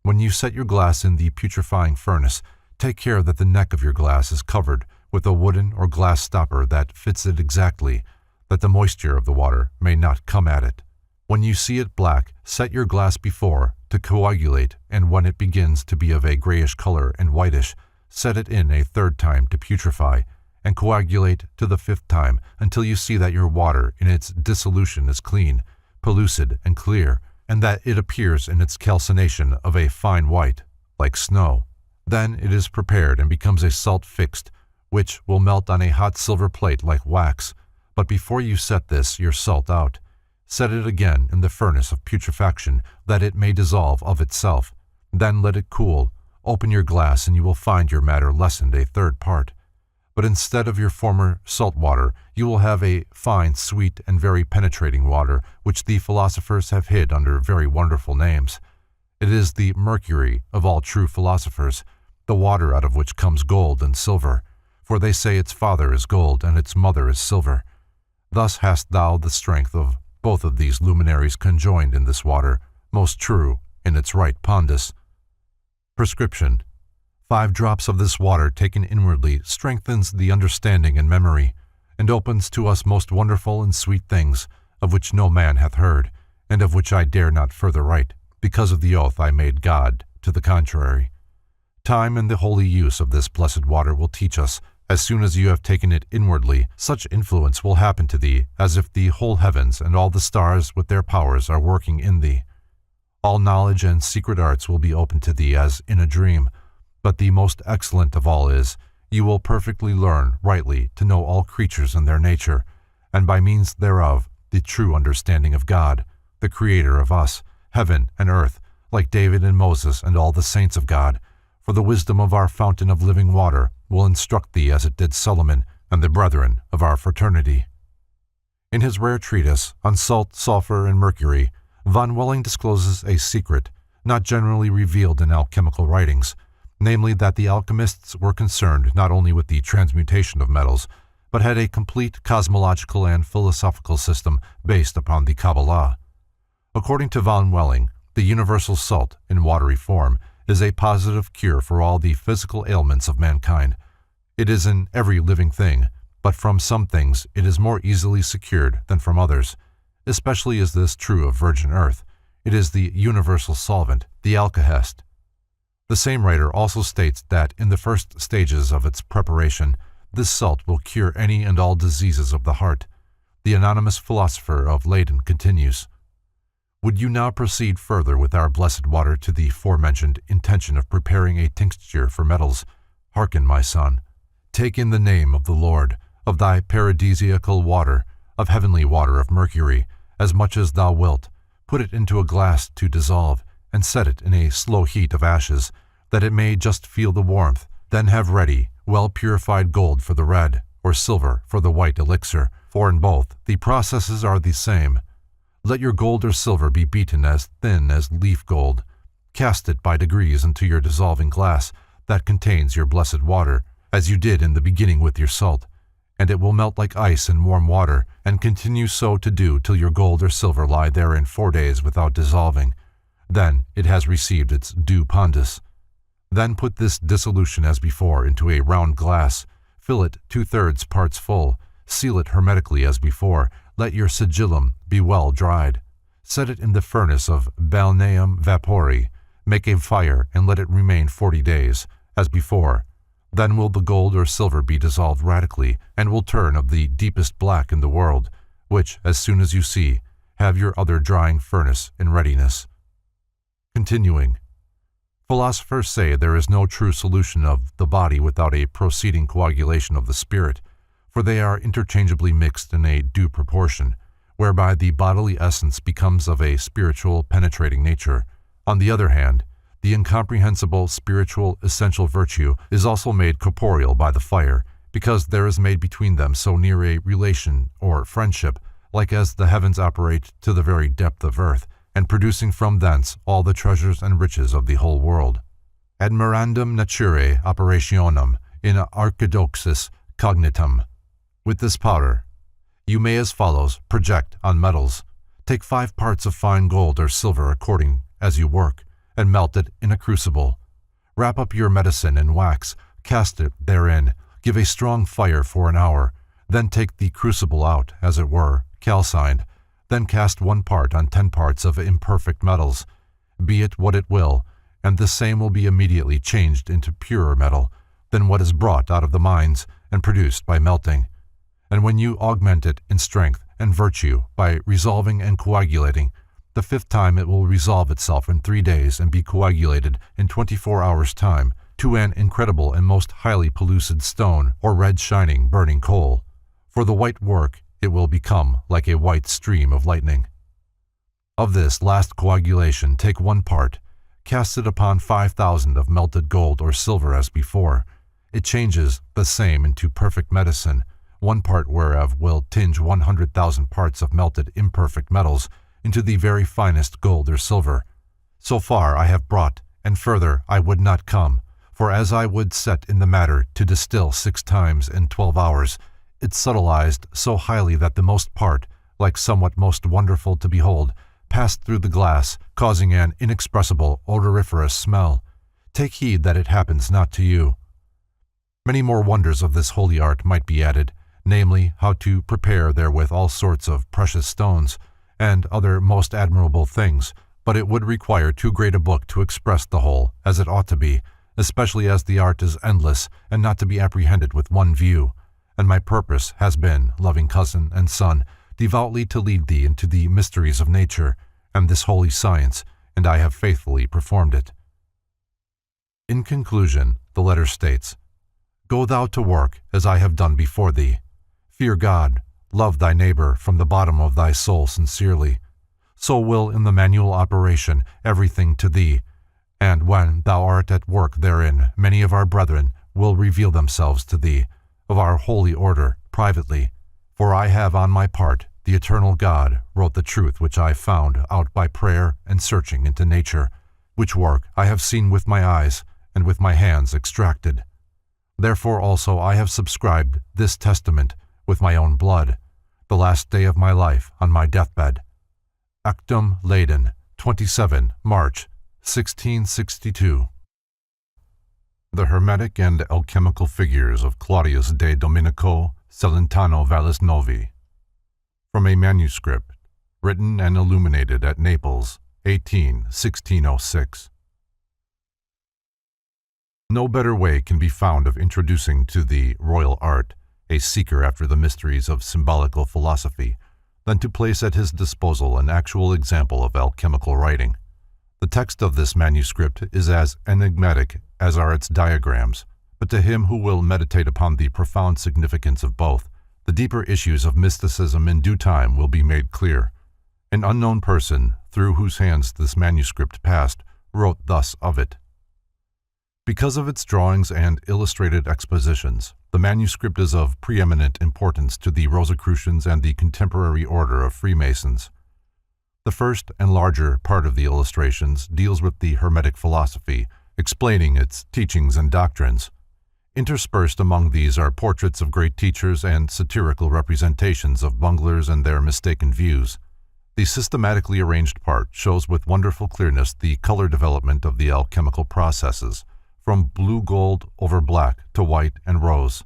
When you set your glass in the putrefying furnace, take care that the neck of your glass is covered with a wooden or glass stopper that fits it exactly, that the moisture of the water may not come at it. When you see it black, set your glass before to coagulate, and when it begins to be of a grayish color and whitish, set it in a 3rd time to putrefy, and coagulate to the 5th time until you see that your water in its dissolution is clean, pellucid, and clear, and that it appears in its calcination of a fine white, like snow. Then it is prepared and becomes a salt fixed, which will melt on a hot silver plate like wax. But before you set this your salt out, set it again in the furnace of putrefaction, that it may dissolve of itself. Then let it cool. Open your glass, and you will find your matter lessened a 3rd part. But instead of your former salt water, you will have a fine, sweet, and very penetrating water, which the philosophers have hid under very wonderful names. It is the mercury of all true philosophers, the water out of which comes gold and silver, for they say its father is gold and its mother is silver. Thus hast thou the strength of both of these luminaries conjoined in this water, most true in its right pondus. Prescription: 5 drops of this water taken inwardly strengthens the understanding and memory, and opens to us most wonderful and sweet things, of which no man hath heard, and of which I dare not further write, because of the oath I made God to the contrary. Time and the holy use of this blessed water will teach us, as soon as you have taken it inwardly, such influence will happen to thee, as if the whole heavens and all the stars with their powers are working in thee. All knowledge and secret arts will be open to thee as in a dream, but the most excellent of all is, you will perfectly learn rightly to know all creatures and their nature, and by means thereof the true understanding of God, the Creator of us, heaven and earth, like David and Moses and all the saints of God, for the wisdom of our fountain of living water will instruct thee as it did Solomon and the brethren of our fraternity. In his rare treatise on salt, sulfur, and mercury, Von Welling discloses a secret, not generally revealed in alchemical writings, namely that the alchemists were concerned not only with the transmutation of metals, but had a complete cosmological and philosophical system based upon the Kabbalah. According to Von Welling, the universal salt, in watery form, is a positive cure for all the physical ailments of mankind. It is in every living thing, but from some things it is more easily secured than from others. Especially is this true of virgin earth. It is the universal solvent, the alkahest. The same writer also states that in the first stages of its preparation, this salt will cure any and all diseases of the heart. The anonymous philosopher of Leyden continues, "Would you now proceed further with our blessed water to the forementioned intention of preparing a tincture for metals? Hearken, my son. Take in the name of the Lord, of thy paradisiacal water, of heavenly water of mercury, as much as thou wilt. Put it into a glass to dissolve, and set it in a slow heat of ashes, that it may just feel the warmth. Then have ready well-purified gold for the red, or silver for the white elixir, for in both the processes are the same. Let your gold or silver be beaten as thin as leaf gold. Cast it by degrees into your dissolving glass that contains your blessed water, as you did in the beginning with your salt, and it will melt like ice in warm water, and continue so to do till your gold or silver lie therein 4 days without dissolving. Then it has received its due pondus. Then put this dissolution as before into a round glass, fill it 2/3 parts full, seal it hermetically as before, let your sigillum be well dried. Set it in the furnace of balneum vapori, make a fire and let it remain 40 days, as before. Then will the gold or silver be dissolved radically, and will turn of the deepest black in the world, which, as soon as you see, have your other drying furnace in readiness. Continuing. Philosophers say there is no true solution of the body without a proceeding coagulation of the spirit, for they are interchangeably mixed in a due proportion, whereby the bodily essence becomes of a spiritual penetrating nature. On the other hand, the incomprehensible spiritual essential virtue is also made corporeal by the fire, because there is made between them so near a relation or friendship, like as the heavens operate to the very depth of earth, and producing from thence all the treasures and riches of the whole world. Admirandum naturae operationem in archidoxis cognitum. With this powder, you may as follows project on metals. Take 5 parts of fine gold or silver according as you work, and melt it in a crucible. Wrap up your medicine in wax, cast it therein, give a strong fire for an hour, then take the crucible out, as it were, calcined, then cast 1 part on 10 parts of imperfect metals, be it what it will, and the same will be immediately changed into purer metal than what is brought out of the mines and produced by melting. And when you augment it in strength and virtue by resolving and coagulating, the 5th time it will resolve itself in 3 days and be coagulated in 24 hours' time to an incredible and most highly pellucid stone or red shining burning coal. For the white work it will become like a white stream of lightning. Of this last coagulation take 1 part, cast it upon 5,000 of melted gold or silver as before. It changes the same into perfect medicine, 1 part whereof will tinge 100,000 parts of melted imperfect metals into the very finest gold or silver. So far I have brought, and further I would not come, for as I would set in the matter to distill 6 times in 12 hours, it subtilized so highly that the most part, like somewhat most wonderful to behold, passed through the glass, causing an inexpressible odoriferous smell. Take heed that it happens not to you. Many more wonders of this holy art might be added, namely, how to prepare therewith all sorts of precious stones, and other most admirable things, but it would require too great a book to express the whole, as it ought to be, especially as the art is endless and not to be apprehended with one view. And my purpose has been, loving cousin and son, devoutly to lead thee into the mysteries of nature and this holy science, and I have faithfully performed it. In conclusion, the letter states, Go thou to work as I have done before thee. Fear God, love thy neighbor from the bottom of thy soul sincerely. So will in the manual operation everything to thee, and when thou art at work therein, many of our brethren will reveal themselves to thee, of our holy order, privately. For I have on my part, the eternal God wrote the truth which I found out by prayer and searching into nature, which work I have seen with my eyes and with my hands extracted. Therefore also I have subscribed this testament with my own blood, the last day of my life on my deathbed. Actum Leyden, 27 March, 1662. The Hermetic and Alchemical Figures of Claudius de Domenico Celentano Vallisnovi. From a manuscript, written and illuminated at Naples, 1606. No better way can be found of introducing to the royal art a seeker after the mysteries of symbolical philosophy than to place at his disposal an actual example of alchemical writing. The text of this manuscript is as enigmatic as are its diagrams, but to him who will meditate upon the profound significance of both, the deeper issues of mysticism in due time will be made clear. An unknown person, through whose hands this manuscript passed, wrote thus of it. Because of its drawings and illustrated expositions, the manuscript is of preeminent importance to the Rosicrucians and the contemporary order of Freemasons. The first and larger part of the illustrations deals with the Hermetic philosophy, explaining its teachings and doctrines. Interspersed among these are portraits of great teachers and satirical representations of bunglers and their mistaken views. The systematically arranged part shows with wonderful clearness the color development of the alchemical processes, from blue gold over black to white and rose.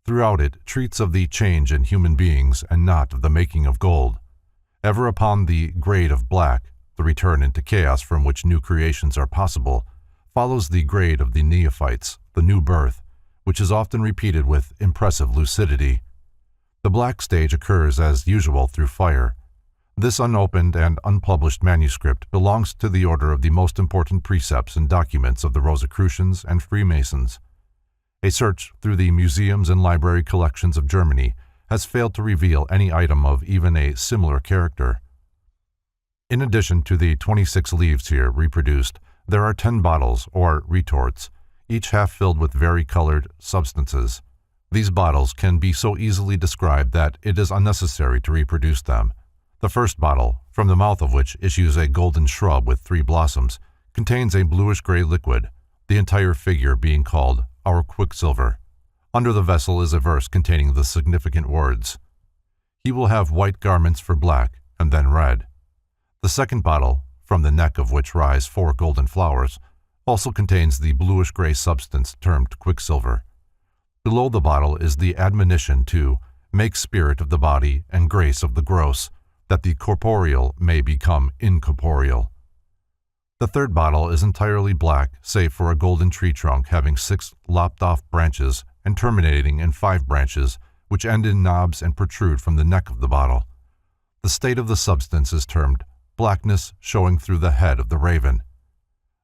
Throughout it treats of the change in human beings and not of the making of gold. Ever upon the grade of black, the return into chaos from which new creations are possible, follows the grade of the neophytes, the new birth, which is often repeated with impressive lucidity. The black stage occurs as usual through fire. This unopened and unpublished manuscript belongs to the order of the most important precepts and documents of the Rosicrucians and Freemasons. A search through the museums and library collections of Germany has failed to reveal any item of even a similar character. In addition to the 26 leaves here reproduced, there are 10 bottles, or retorts, each half filled with vari-colored substances. These bottles can be so easily described that it is unnecessary to reproduce them. The first bottle, from the mouth of which issues a golden shrub with 3 blossoms, contains a bluish-gray liquid, the entire figure being called our quicksilver. Under the vessel is a verse containing the significant words, "He will have white garments for black, and then red." The second bottle, from the neck of which rise 4 golden flowers, also contains the bluish-gray substance termed quicksilver. Below the bottle is the admonition to make spirit of the body and grace of the gross, that the corporeal may become incorporeal. The third bottle is entirely black, save for a golden tree trunk having 6 lopped-off branches and terminating in 5 branches, which end in knobs and protrude from the neck of the bottle. The state of the substance is termed blackness showing through the head of the raven.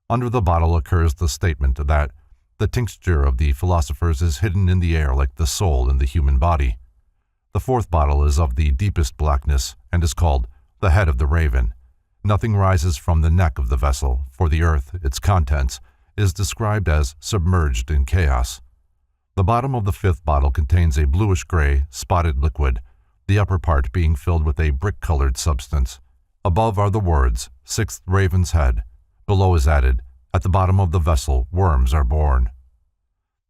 Under the bottle occurs the statement that the tincture of the philosophers is hidden in the air like the soul in the human body. The fourth bottle is of the deepest blackness and is called the head of the raven. Nothing rises from the neck of the vessel, for the earth, its contents, is described as submerged in chaos. The bottom of the 5th bottle contains a bluish-gray, spotted liquid, the upper part being filled with a brick-colored substance. Above are the words, 6th raven's head. Below is added, at the bottom of the vessel worms are born.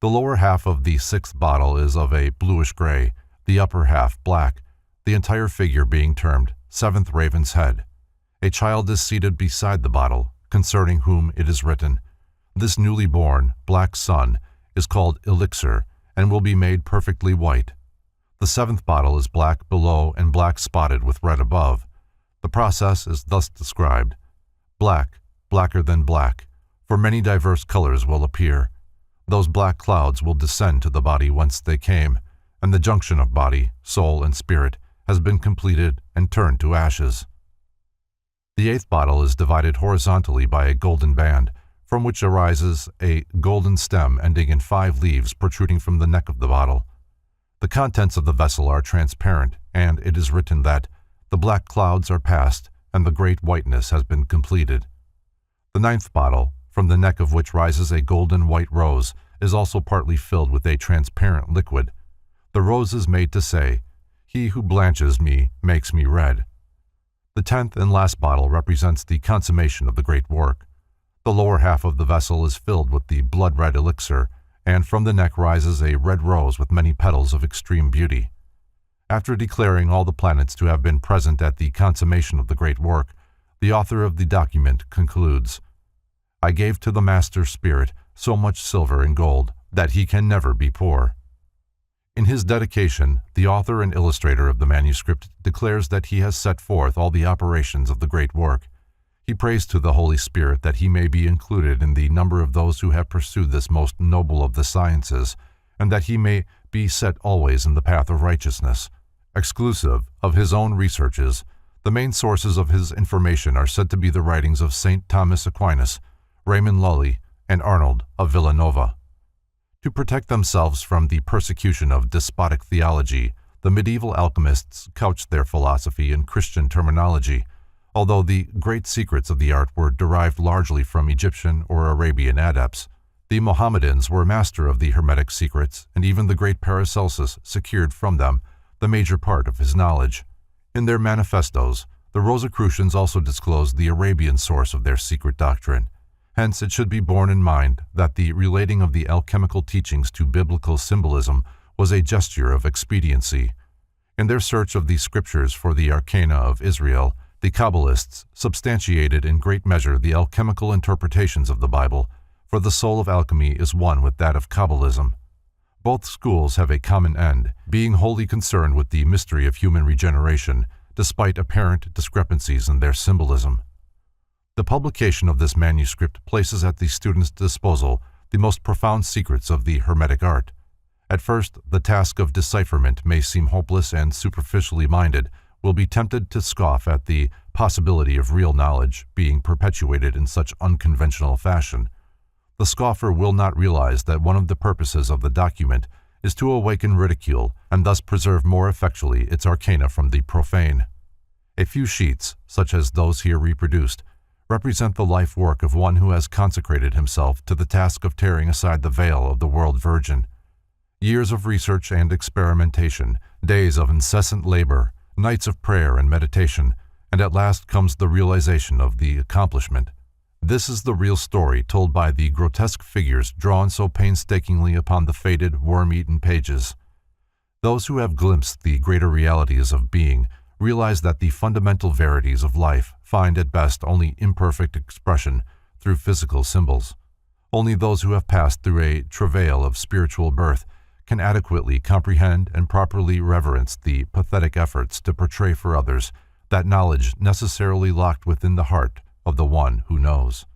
The lower half of the 6th bottle is of a bluish-gray, the upper half black, the entire figure being termed 7th raven's head. A child is seated beside the bottle, concerning whom it is written, "This newly born, black son is called elixir, and will be made perfectly white." The 7th bottle is black below and black spotted with red above. The process is thus described: black, blacker than black, for many diverse colors will appear. Those black clouds will descend to the body whence they came, and the junction of body, soul, and spirit has been completed and turned to ashes. The 8th bottle is divided horizontally by a golden band, from which arises a golden stem ending in 5 leaves protruding from the neck of the bottle. The contents of the vessel are transparent, and it is written that the black clouds are past, and the great whiteness has been completed. The 9th bottle, from the neck of which rises a golden white rose, is also partly filled with a transparent liquid. The rose is made to say, "He who blanches me makes me red." The 10th and last bottle represents the consummation of the great work. The lower half of the vessel is filled with the blood-red elixir, and from the neck rises a red rose with many petals of extreme beauty. After declaring all the planets to have been present at the consummation of the great work, the author of the document concludes, "I gave to the master spirit so much silver and gold that he can never be poor." In his dedication, the author and illustrator of the manuscript declares that he has set forth all the operations of the great work. He prays to the Holy Spirit that he may be included in the number of those who have pursued this most noble of the sciences, and that he may be set always in the path of righteousness. Exclusive of his own researches, the main sources of his information are said to be the writings of St. Thomas Aquinas, Raymond Lully, and Arnold of Villanova. To protect themselves from the persecution of despotic theology, the medieval alchemists couched their philosophy in Christian terminology, although the great secrets of the art were derived largely from Egyptian or Arabian adepts. The Mohammedans were master of the Hermetic secrets, and even the great Paracelsus secured from them the major part of his knowledge. In their manifestos, the Rosicrucians also disclosed the Arabian source of their secret doctrine. Hence, it should be borne in mind that the relating of the alchemical teachings to biblical symbolism was a gesture of expediency. In their search of the scriptures for the arcana of Israel, the Kabbalists substantiated in great measure the alchemical interpretations of the Bible, for the soul of alchemy is one with that of Kabbalism. Both schools have a common end, being wholly concerned with the mystery of human regeneration, despite apparent discrepancies in their symbolism. The publication of this manuscript places at the student's disposal the most profound secrets of the Hermetic art. At first, the task of decipherment may seem hopeless, and superficially minded will be tempted to scoff at the possibility of real knowledge being perpetuated in such unconventional fashion. The scoffer will not realize that one of the purposes of the document is to awaken ridicule and thus preserve more effectually its arcana from the profane. A few sheets, such as those here reproduced, represent the life work of one who has consecrated himself to the task of tearing aside the veil of the world virgin. Years of research and experimentation, days of incessant labor, nights of prayer and meditation, and at last comes the realization of the accomplishment. This is the real story told by the grotesque figures drawn so painstakingly upon the faded, worm-eaten pages. Those who have glimpsed the greater realities of being realize that the fundamental verities of life find at best only imperfect expression through physical symbols. Only those who have passed through a travail of spiritual birth can adequately comprehend and properly reverence the pathetic efforts to portray for others that knowledge necessarily locked within the heart of the one who knows.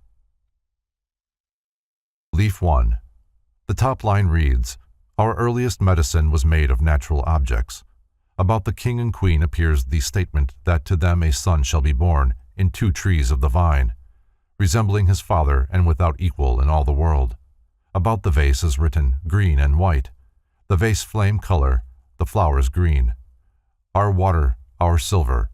Leaf 1. The top line reads, "Our earliest medicine was made of natural objects." About the king and queen appears the statement that to them a son shall be born in 2 trees of the vine, resembling his father and without equal in all the world. About the vase is written green and white, the vase flame color, the flowers green. Our water, our silver.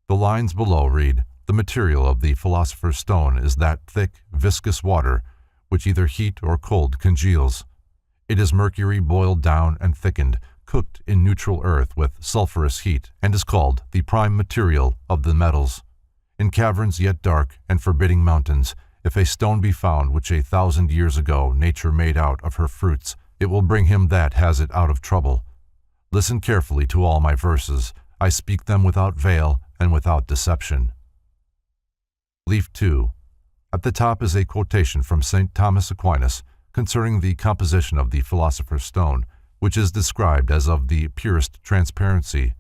The lines below read, "The material of the philosopher's stone is that thick, viscous water which either heat or cold congeals. It is mercury boiled down and thickened, cooked in neutral earth with sulphurous heat, and is called the prime material of the metals. In caverns yet dark and forbidding mountains, if a stone be found which 1,000 years ago nature made out of her fruits, it will bring him that has it out of trouble. Listen carefully to all my verses. I speak them without veil and without deception." Leaf 2. At the top is a quotation from St. Thomas Aquinas concerning the composition of the philosopher's stone, which is described as of the purest transparency.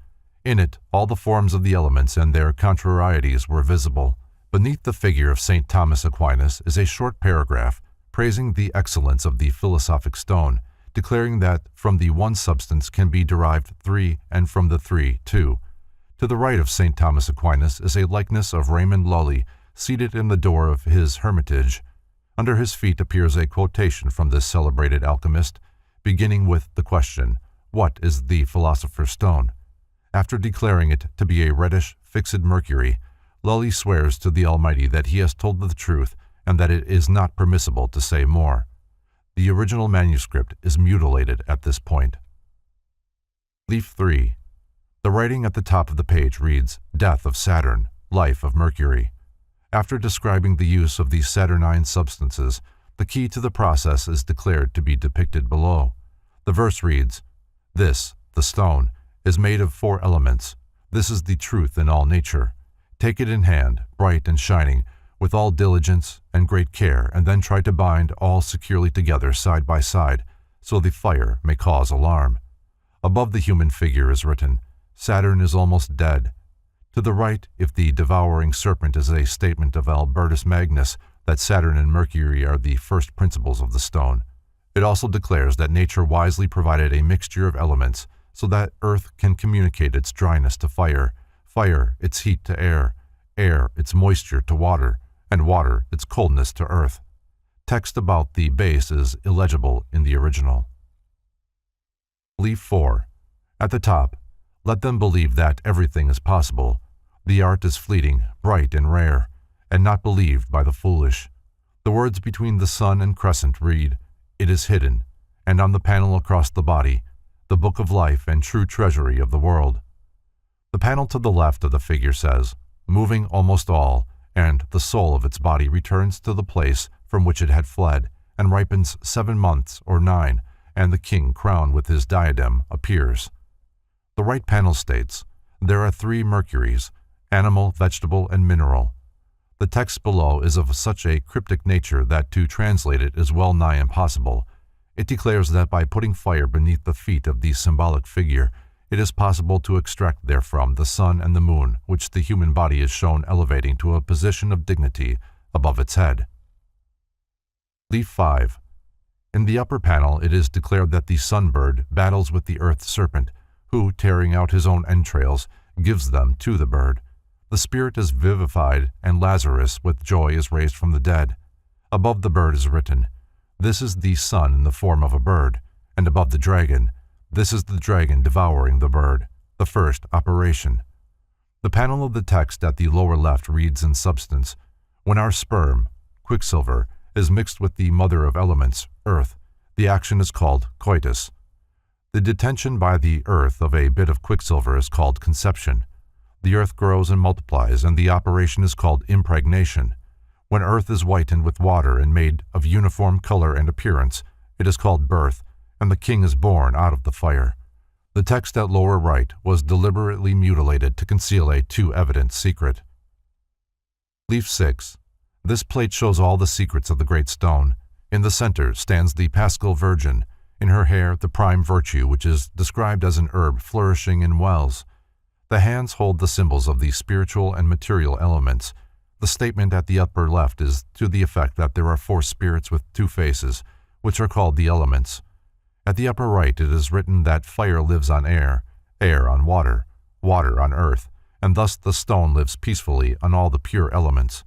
In it, all the forms of the elements and their contrarieties were visible. Beneath the figure of St. Thomas Aquinas is a short paragraph praising the excellence of the philosophic stone, declaring that from the one substance can be derived 3, and from the 3, 2. To the right of St. Thomas Aquinas is a likeness of Raymond Lully, seated in the door of his hermitage. Under his feet appears a quotation from this celebrated alchemist, beginning with the question, "What is the philosopher's stone?" After declaring it to be a reddish, fixed mercury, Lully swears to the Almighty that he has told the truth and that it is not permissible to say more. The original manuscript is mutilated at this point. Leaf 3. The writing at the top of the page reads, "Death of Saturn, life of Mercury." After describing the use of these saturnine substances, the key to the process is declared to be depicted below. The verse reads, "This, the stone, is made of 4 elements. This is the truth in all nature. Take it in hand, bright and shining, with all diligence and great care, and then try to bind all securely together side by side, so the fire may cause alarm." Above the human figure is written, "Saturn is almost dead." To the right, if the devouring serpent is a statement of Albertus Magnus that Saturn and Mercury are the first principles of the stone, it also declares that nature wisely provided a mixture of elements so that earth can communicate its dryness to fire, fire its heat to air, air its moisture to water, and water its coldness to earth. Text about the base is illegible in the original. Leaf 4. At the top, let them believe that everything is possible. The art is fleeting, bright and rare, and not believed by the foolish. The words between the sun and crescent read, "It is hidden," and on the panel across the body, "The book of life and true treasury of the world." The panel to the left of the figure says, "Moving almost all," and the soul of its body returns to the place from which it had fled, and ripens 7 months or 9, and the king crowned with his diadem appears. The right panel states, "There are 3 Mercuries, animal, vegetable, and mineral." The text below is of such a cryptic nature that to translate it is well nigh impossible. It declares that by putting fire beneath the feet of the symbolic figure, it is possible to extract therefrom the sun and the moon, which the human body is shown elevating to a position of dignity above its head. Leaf 5. In the upper panel it is declared that the sunbird battles with the earth serpent, who, tearing out his own entrails, gives them to the bird. The spirit is vivified, and Lazarus with joy is raised from the dead. Above the bird is written, "This is the sun in the form of a bird," and above the dragon, "This is the dragon devouring the bird," the first operation. The panel of the text at the lower left reads in substance, "When our sperm, quicksilver, is mixed with the mother of elements, earth, the action is called coitus." The detention by the earth of a bit of quicksilver is called conception. The earth grows and multiplies, and the operation is called impregnation. When earth is whitened with water and made of uniform color and appearance, it is called birth, and the king is born out of the fire. The text at lower right was deliberately mutilated to conceal a too evident secret. Leaf 6. This plate shows all the secrets of the great stone. In the center stands the Paschal Virgin, in her hair the prime virtue, which is described as an herb flourishing in wells. The hands hold the symbols of the spiritual and material elements. The statement at the upper left is to the effect that there are 4 spirits with 2 faces, which are called the elements. At the upper right it is written that fire lives on air, air on water, water on earth, and thus the stone lives peacefully on all the pure elements.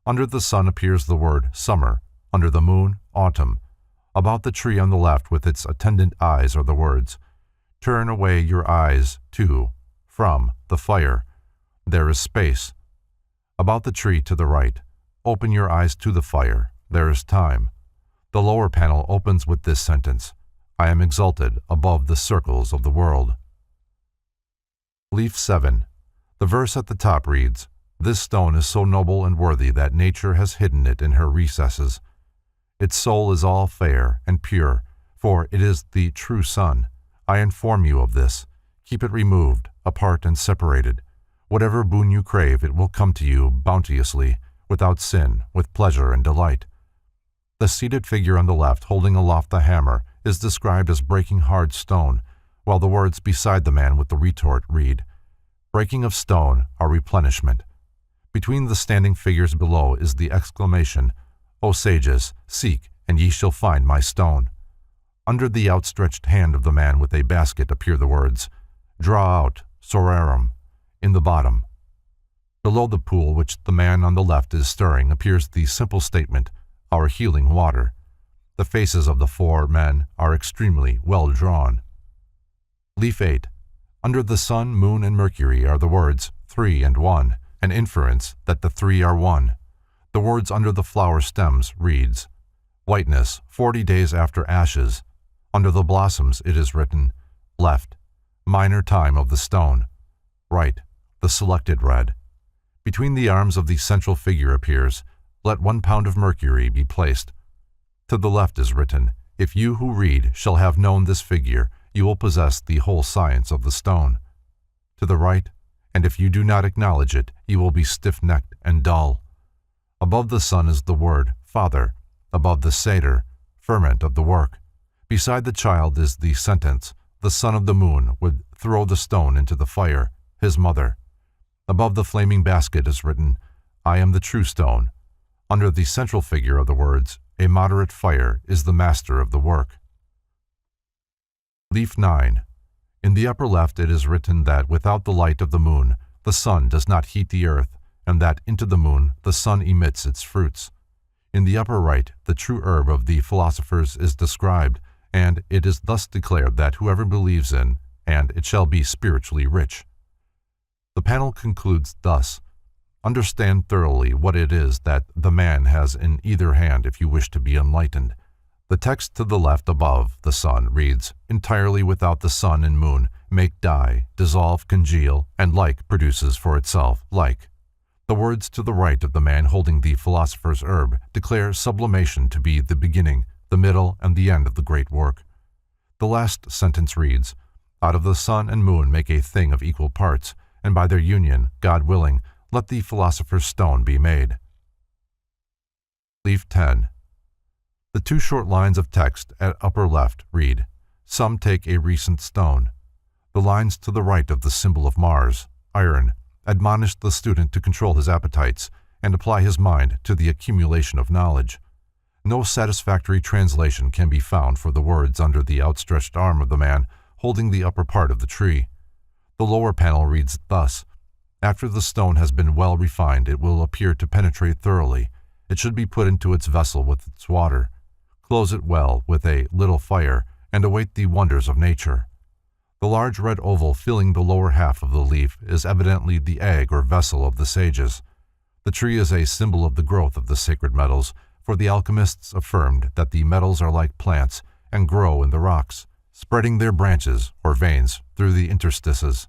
Under the sun appears the word summer, under the moon, autumn. About the tree on the left with its attendant eyes are the words, "Turn away your eyes to, from, the fire. There is space." About the tree to the right, "Open your eyes to the fire. There is time." The lower panel opens with this sentence, "I am exalted above the circles of the world." Leaf 7. The verse at the top reads, "This stone is so noble and worthy that nature has hidden it in her recesses. Its soul is all fair and pure, for it is the true sun. I inform you of this. Keep it removed, apart and separated. Whatever boon you crave, it will come to you bounteously, without sin, with pleasure and delight." The seated figure on the left, holding aloft the hammer, is described as breaking hard stone, while the words beside the man with the retort read, "Breaking of stone, our replenishment." Between the standing figures below is the exclamation, "O sages, seek, and ye shall find my stone." Under the outstretched hand of the man with a basket appear the words, "Draw out, sorarum," in the bottom. Below the pool which the man on the left is stirring appears the simple statement, "Our healing water." The faces of the 4 men are extremely well drawn. Leaf 8. Under the sun, moon, and Mercury are the words 3 and 1, an inference that the 3 are one. The words under the flower stems reads, "Whiteness, 40 days after ashes." Under the blossoms it is written, "Left, minor time of the stone." Right, the selected red. Between the arms of the central figure appears, "Let 1 pound of mercury be placed." To the left is written, "If you who read shall have known this figure, you will possess the whole science of the stone." To the right, "And if you do not acknowledge it, you will be stiff-necked and dull." Above the sun is the word, "Father." Above the Seder, ferment of the work. Beside the child is the sentence, "The son of the moon would throw the stone into the fire, his mother." Above the flaming basket is written, "I am the true stone." Under the central figure of the words, "A moderate fire is the master of the work." Leaf 9. In the upper left it is written that without the light of the moon, the sun does not heat the earth, and that into the moon the sun emits its fruits. In the upper right, the true herb of the philosophers is described, and it is thus declared that whoever believes in, and it shall be spiritually rich. The panel concludes thus: understand thoroughly what it is that the man has in either hand if you wish to be enlightened. The text to the left above the sun reads, entirely without the sun and moon, make die, dissolve, congeal, and like produces for itself like. The words to the right of the man holding the philosopher's herb declare sublimation to be the beginning, the middle, and the end of the great work. The last sentence reads, out of the sun and moon make a thing of equal parts, and by their union, God willing, let the philosopher's stone be made. Leaf 10. The two short lines of text at upper left read, some take a recent stone. The lines to the right of the symbol of Mars, iron, admonish the student to control his appetites and apply his mind to the accumulation of knowledge. No satisfactory translation can be found for the words under the outstretched arm of the man holding the upper part of the tree. The lower panel reads thus: after the stone has been well refined, it will appear to penetrate thoroughly. It should be put into its vessel with its water. Close it well with a little fire, and await the wonders of nature. The large red oval filling the lower half of the leaf is evidently the egg or vessel of the sages. The tree is a symbol of the growth of the sacred metals, for the alchemists affirmed that the metals are like plants and grow in the rocks, spreading their branches, or veins, through the interstices.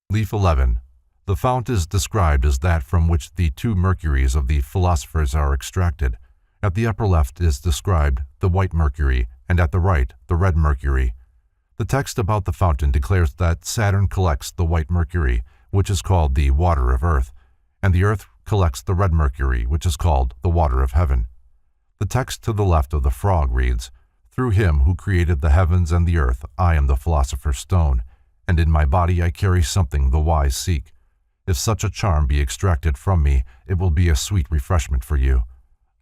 Leaf 11. The fount is described as that from which the two mercuries of the philosophers are extracted. At the upper left is described the white mercury, and at the right the red mercury. The text about the fountain declares that Saturn collects the white mercury, which is called the water of earth, and the earth collects the red mercury, which is called the water of heaven. The text to the left of the frog reads, through him who created the heavens and the earth, I am the philosopher's stone, and in my body I carry something the wise seek. If such a charm be extracted from me, it will be a sweet refreshment for you.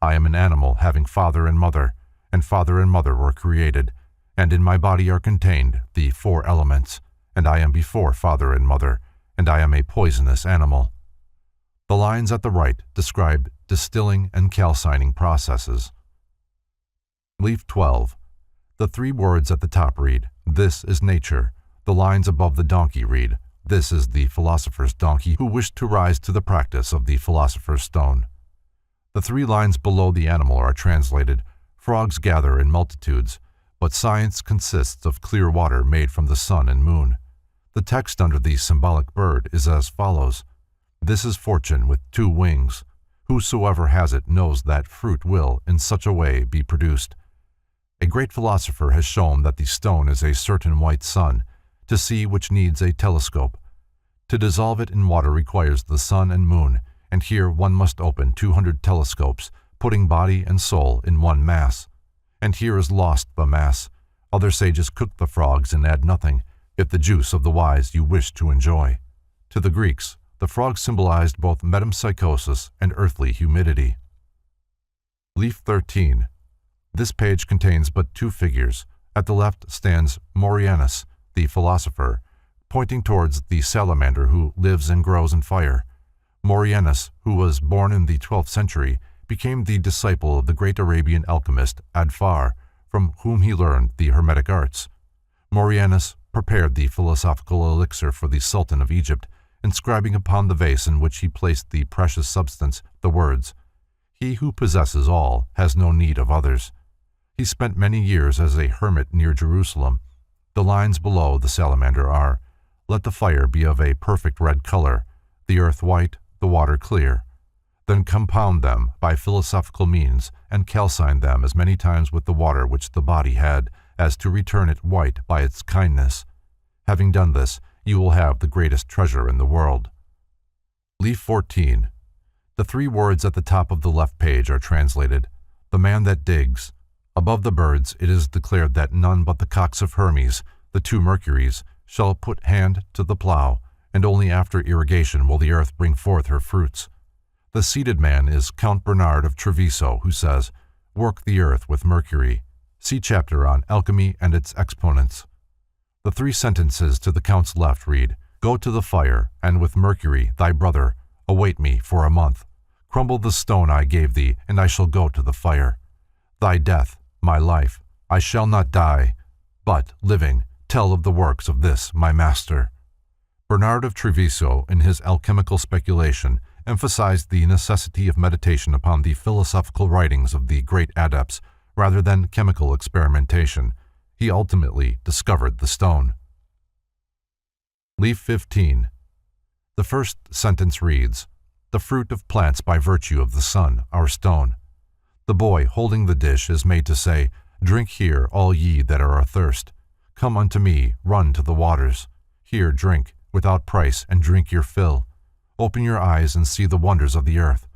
I am an animal having father and mother were created, and in my body are contained the 4 elements, and I am before father and mother, and I am a poisonous animal. The lines at the right describe distilling and calcining processes. Leaf 12. The 3 words at the top read, this is nature. The lines above the donkey read, this is the philosopher's donkey who wished to rise to the practice of the philosopher's stone. The 3 lines below the animal are translated, frogs gather in multitudes, but science consists of clear water made from the sun and moon. The text under the symbolic bird is as follows: this is fortune with 2 wings. Whosoever has it knows that fruit will, in such a way, be produced. A great philosopher has shown that the stone is a certain white sun, to see which needs a telescope. To dissolve it in water requires the sun and moon, and here one must open 200 telescopes, putting body and soul in one mass. And here is lost the mass. Other sages cook the frogs and add nothing, if the juice of the wise you wish to enjoy. To the Greeks, the frog symbolized both metempsychosis and earthly humidity. Leaf 13. This page contains but 2 figures. At the left stands Morianus, the philosopher, pointing towards the salamander who lives and grows in fire. Morianus, who was born in the 12th century, became the disciple of the great Arabian alchemist Adfar, from whom he learned the hermetic arts. Morianus prepared the philosophical elixir for the Sultan of Egypt, inscribing upon the vase in which he placed the precious substance the words, "He who possesses all has no need of others." He spent many years as a hermit near Jerusalem. The lines below the salamander are, "Let the fire be of a perfect red color, the earth white, the water clear. Then compound them by philosophical means, and calcine them as many times with the water which the body had, as to return it white by its kindness. Having done this, you will have the greatest treasure in the world." Leaf 14. The 3 words at the top of the left page are translated, "The man that digs." Above the birds it is declared that none but the cocks of Hermes, the 2 Mercuries, shall put hand to the plough, and only after irrigation will the earth bring forth her fruits. The seated man is Count Bernard of Treviso, who says, "Work the earth with mercury." See chapter on alchemy and its exponents. The 3 sentences to the Count's left read, "Go to the fire, and with mercury, thy brother, await me for a month. Crumble the stone I gave thee, and I shall go to the fire. Thy death, my life, I shall not die, but, living, tell of the works of this my master. Bernard of Treviso, in his alchemical speculation, emphasized the necessity of meditation upon the philosophical writings of the great adepts rather than chemical experimentation. He ultimately discovered the stone. Leaf 15. The first sentence reads, "The fruit of plants by virtue of the sun, our stone." The boy holding the dish is made to say, "Drink here, all ye that are athirst. Come unto me, run to the waters. Here drink, without price, and drink your fill. Open your eyes and see the wonders of the earth.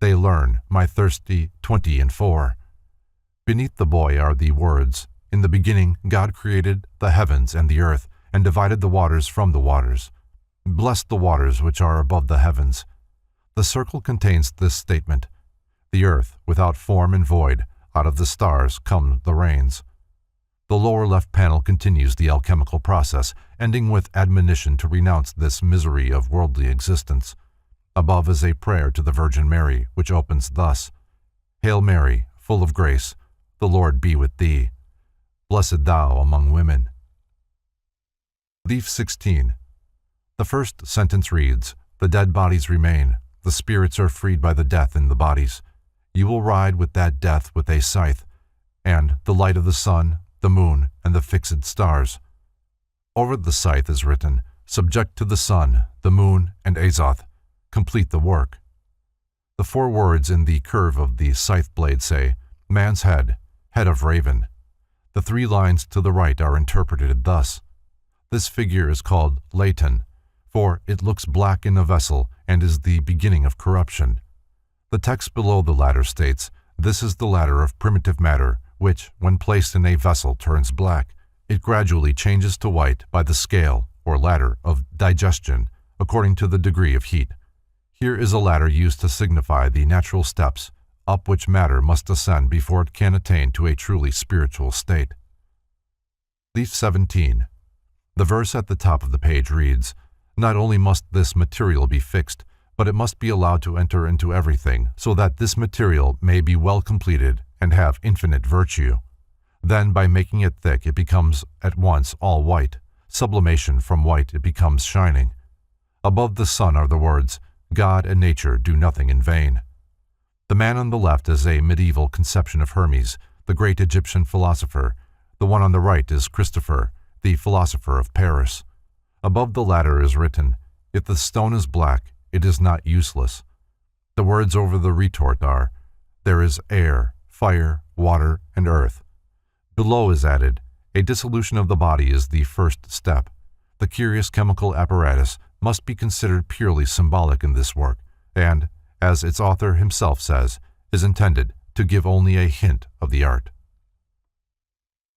They learn, my thirsty 20:4. Beneath the boy are the words, "In the beginning God created the heavens and the earth, and divided the waters from the waters. Bless the waters which are above the heavens." The circle contains this statement, "The earth, without form and void, out of the stars come the rains." The lower left panel continues the alchemical process, ending with admonition to renounce this misery of worldly existence. Above is a prayer to the Virgin Mary, which opens thus, "Hail Mary, full of grace, the Lord be with thee. Blessed thou among women." Leaf 16. The first sentence reads, "The dead bodies remain. The spirits are freed by the death in the bodies. You will ride with that death with a scythe, and the light of the sun, the moon, and the fixed stars." Over the scythe is written, "Subject to the sun, the moon, and Azoth. Complete the work." The 4 words in the curve of the scythe blade say, "Man's head, head of raven." The 3 lines to the right are interpreted thus. This figure is called Leighton, for it looks black in a vessel and is the beginning of corruption. The text below the ladder states, "This is the ladder of primitive matter, which, when placed in a vessel, turns black. It gradually changes to white by the scale, or ladder, of digestion, according to the degree of heat. Here is a ladder used to signify the natural steps up which matter must ascend before it can attain to a truly spiritual state." Leaf 17. The verse at the top of the page reads, "Not only must this material be fixed, but it must be allowed to enter into everything, so that this material may be well completed and have infinite virtue. Then, by making it thick, it becomes at once all white. Sublimation from white, it becomes shining." Above the sun are the words, "God and nature do nothing in vain." The man on the left is a medieval conception of Hermes, the great Egyptian philosopher. The one on the right is Christopher, the philosopher of Paris. Above the latter is written, "If the stone is black, it is not useless." The words over the retort are, "There is air, fire, water, and earth." Below is added, "A dissolution of the body is the first step." The curious chemical apparatus must be considered purely symbolic in this work, and, as its author himself says, is intended to give only a hint of the art.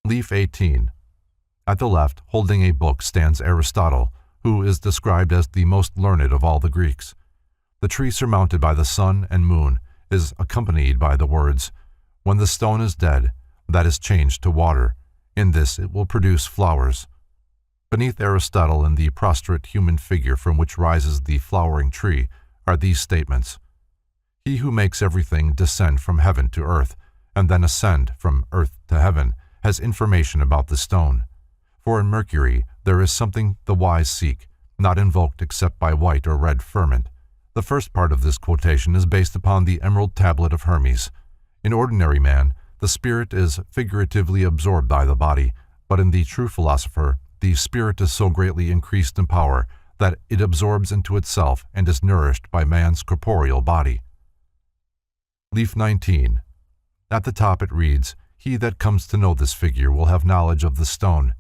Leaf 18. At the left, holding a book, stands Aristotle, who is described as the most learned of all the Greeks. The tree surmounted by the sun and moon is accompanied by the words, "When the stone is dead, that is changed to water. In this it will produce flowers." Beneath Aristotle and the prostrate human figure from which rises the flowering tree are these statements. "He who makes everything descend from heaven to earth, and then ascend from earth to heaven, has information about the stone. For in Mercury there is something the wise seek, not invoked except by white or red ferment." The first part of this quotation is based upon the emerald tablet of Hermes. In ordinary man, the spirit is figuratively absorbed by the body, but in the true philosopher, the spirit is so greatly increased in power that it absorbs into itself and is nourished by man's corporeal body. Leaf 19. At the top it reads, "He that comes to know this figure will have knowledge of the stone."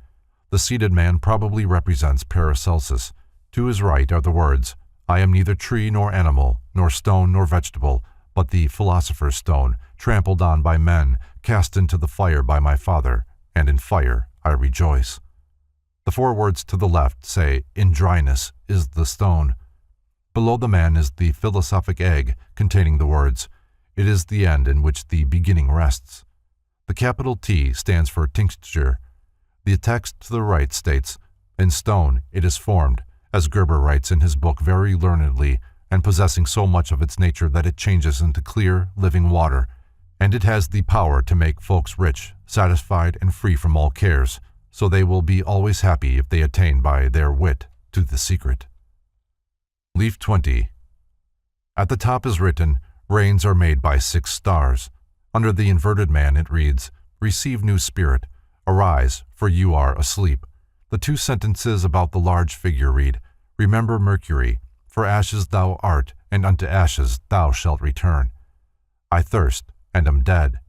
The seated man probably represents Paracelsus. To his right are the words, "I am neither tree nor animal, nor stone nor vegetable, but the philosopher's stone, trampled on by men, cast into the fire by my Father, and in fire I rejoice." The 4 words to the left say, "In dryness is the stone." Below the man is the philosophic egg containing the words, "It is the end in which the beginning rests." The capital T stands for tincture. The text to the right states, "In stone it is formed," as Gerber writes in his book very learnedly, and possessing so much of its nature that it changes into clear, living water, and it has the power to make folks rich, satisfied, and free from all cares, so they will be always happy if they attain by their wit to the secret. Leaf 20. At the top is written, "Rains are made by 6 stars." Under the inverted man it reads, "Receive new spirit. Arise, for you are asleep." The 2 sentences about the large figure read, "Remember Mercury, for ashes thou art, and unto ashes thou shalt return. I thirst, and am dead."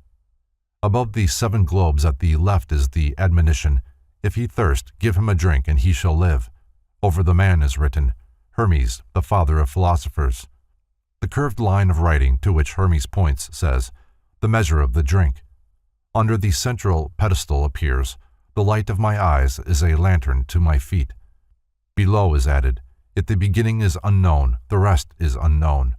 Above the 7 globes at the left is the admonition, "If he thirst, give him a drink, and he shall live." Over the man is written, "Hermes, the father of philosophers." The curved line of writing to which Hermes points says, "The measure of the drink." Under the central pedestal appears, "The light of my eyes is a lantern to my feet." Below is added, "If the beginning is unknown, the rest is unknown."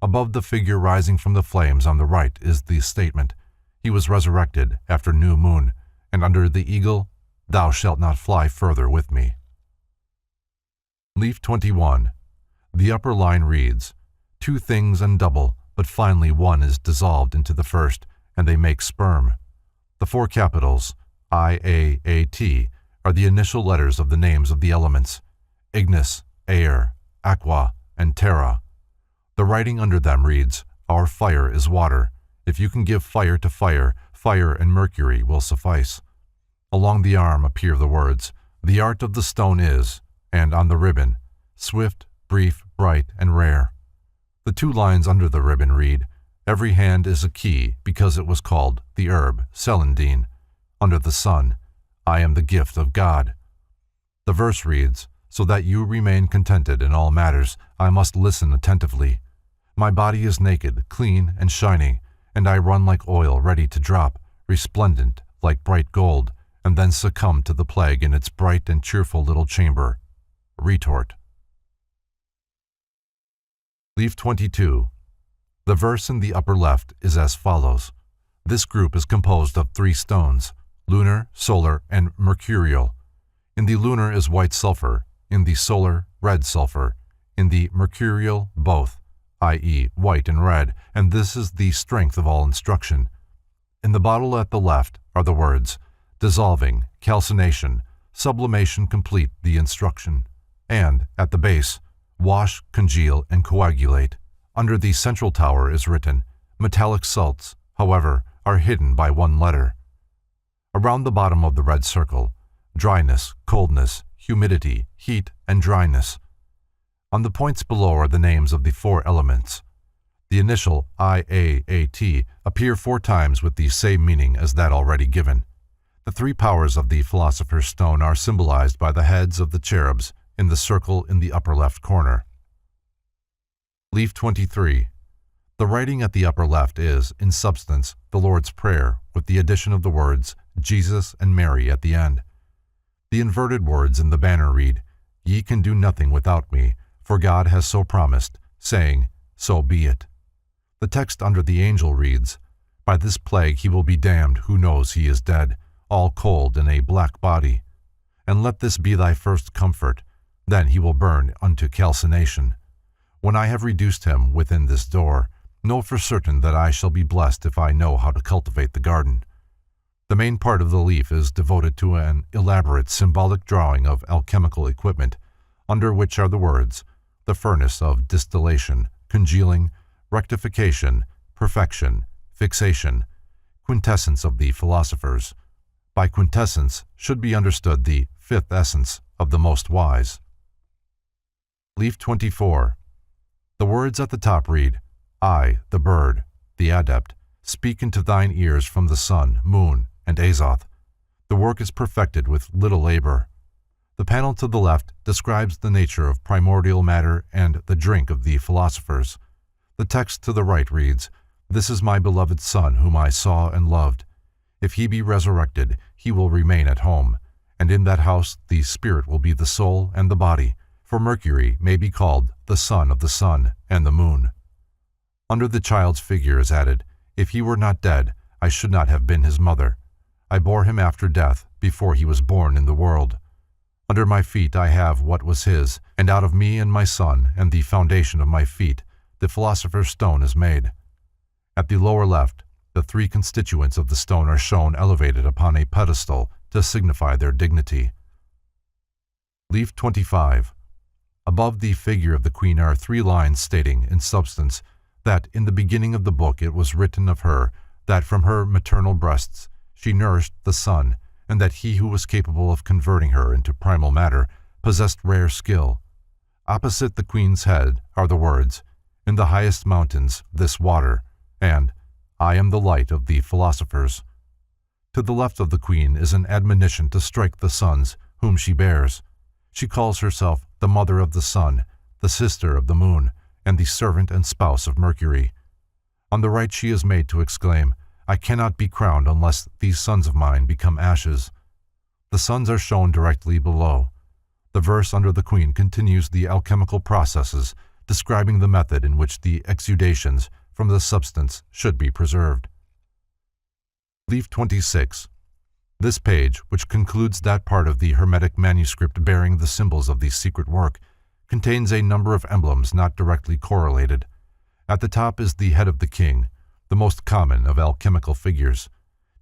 Above the figure rising from the flames on the right is the statement, "He was resurrected after new moon," and under the eagle, "Thou shalt not fly further with me." Leaf 21. The upper line reads, "Two things and double, but finally one is dissolved into the first, and they make sperm." The 4 capitals, I-A-A-T, are the initial letters of the names of the elements, ignis, air, aqua, and terra. The writing under them reads, "Our fire is water. If you can give fire to fire, fire and mercury will suffice." Along the arm appear the words, "The art of the stone is," and on the ribbon, "Swift, brief, bright, and rare." The 2 lines under the ribbon read, "Every hand is a key, because it was called the herb, celandine." Under the sun, "I am the gift of God." The verse reads, "So that you remain contented in all matters, I must listen attentively. My body is naked, clean, and shining, and I run like oil ready to drop, resplendent like bright gold, and then succumb to the plague in its bright and cheerful little chamber." Retort. Leaf 22. The verse in the upper left is as follows. This group is composed of 3 stones, lunar, solar, and mercurial. In the lunar is white sulfur, in the solar, red sulfur, in the mercurial, both, i.e. white and red, and this is the strength of all instruction. In the bottle at the left are the words, "Dissolving, calcination, sublimation complete the instruction," and, at the base, "Wash, congeal, and coagulate." Under the central tower is written, "Metallic salts, however, are hidden by 1 letter." Around the bottom of the red circle, dryness, coldness, humidity, heat, and dryness. On the points below are the names of the 4 elements. The initial I-A-A-T appear 4 times with the same meaning as that already given. The 3 powers of the Philosopher's Stone are symbolized by the heads of the cherubs in the circle in the upper left corner. Leaf 23. The writing at the upper left is, in substance, the Lord's Prayer, with the addition of the words Jesus and Mary at the end. The inverted words in the banner read, "Ye can do nothing without me, for God has so promised, saying, so be it." The text under the angel reads, "By this plague he will be damned who knows he is dead, all cold in a black body. And let this be thy first comfort, then he will burn unto calcination. When I have reduced him within this door, know for certain that I shall be blessed if I know how to cultivate the garden." The main part of the leaf is devoted to an elaborate symbolic drawing of alchemical equipment, under which are the words, "The furnace of distillation, congealing, rectification, perfection, fixation, quintessence of the philosophers." By quintessence should be understood the 5th essence of the most wise. Leaf 24. The words at the top read, "I, the bird, the adept, speak into thine ears from the sun, moon, and Azoth. The work is perfected with little labor." The panel to the left describes the nature of primordial matter and the drink of the philosophers. The text to the right reads, "This is my beloved Son whom I saw and loved. If he be resurrected, he will remain at home, and in that house the spirit will be the soul and the body, for Mercury may be called the son of the sun and the moon." Under the child's figure is added, "If he were not dead, I should not have been his mother. I bore him after death, before he was born in the world." Under my feet I have what was his, and out of me and my son, and the foundation of my feet, the philosopher's stone is made. At the lower left, the three constituents of the stone are shown elevated upon a pedestal to signify their dignity. Leaf 25. Above the figure of the queen are 3 lines stating, in substance, that in the beginning of the book it was written of her that from her maternal breasts she nourished the sun, and that he who was capable of converting her into primal matter possessed rare skill. Opposite the queen's head are the words, "In the highest mountains, this water," and "I am the light of the philosophers." To the left of the queen is an admonition to strike the sons, whom she bears. She calls herself the mother of the sun, the sister of the moon, and the servant and spouse of Mercury. On the right she is made to exclaim, "I cannot be crowned unless these sons of mine become ashes." The sons are shown directly below. The verse under the queen continues the alchemical processes, describing the method in which the exudations from the substance should be preserved. Leaf 26. This page, which concludes that part of the Hermetic manuscript bearing the symbols of the secret work, contains a number of emblems not directly correlated. At the top is the head of the king, the most common of alchemical figures.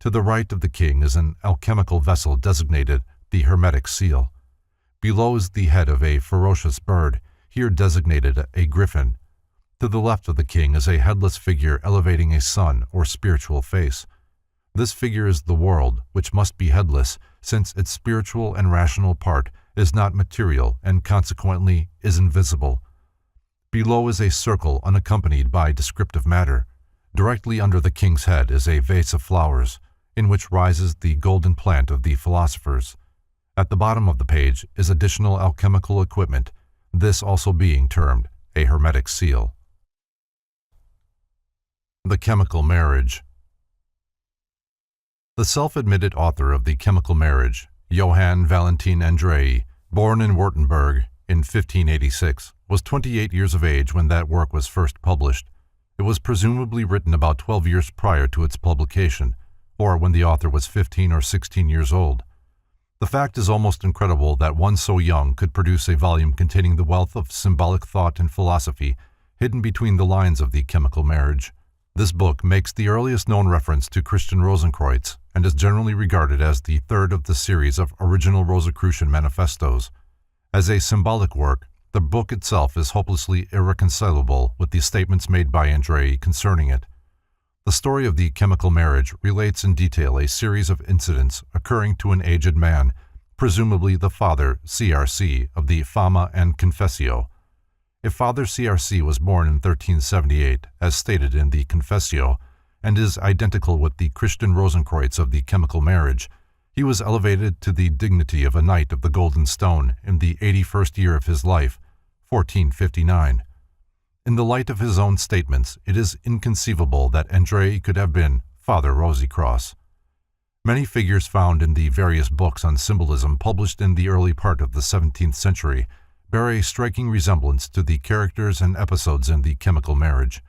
To the right of the king is an alchemical vessel designated the Hermetic seal. Below is the head of a ferocious bird, here designated a griffin. To the left of the king is a headless figure elevating a sun or spiritual face. This figure is the world, which must be headless, since its spiritual and rational part is not material and consequently is invisible. Below is a circle unaccompanied by descriptive matter. Directly under the king's head is a vase of flowers, in which rises the golden plant of the philosophers. At the bottom of the page is additional alchemical equipment, this also being termed a Hermetic seal. The Chemical Marriage. The self-admitted author of The Chemical Marriage, Johann Valentin Andrei, born in Württemberg in 1586, was 28 years of age when that work was first published. It was presumably written about 12 years prior to its publication, or when the author was 15 or 16 years old. The fact is almost incredible that one so young could produce a volume containing the wealth of symbolic thought and philosophy hidden between the lines of The Chemical Marriage. This book makes the earliest known reference to Christian Rosenkreuz and is generally regarded as the third of the series of original Rosicrucian manifestos. As a symbolic work, the book itself is hopelessly irreconcilable with the statements made by Andrei concerning it. The story of The Chemical Marriage relates in detail a series of incidents occurring to an aged man, presumably the Father CRC of the Fama and Confessio. If Father CRC was born in 1378, as stated in the Confessio, and is identical with the Christian Rosenkreuz of The Chemical Marriage, he was elevated to the dignity of a Knight of the Golden Stone in the 81st year of his life, 1459. In the light of his own statements, it is inconceivable that Andrei could have been Father Rosicross. Many figures found in the various books on symbolism published in the early part of the 17th century bear a striking resemblance to the characters and episodes in The Chemical Marriage.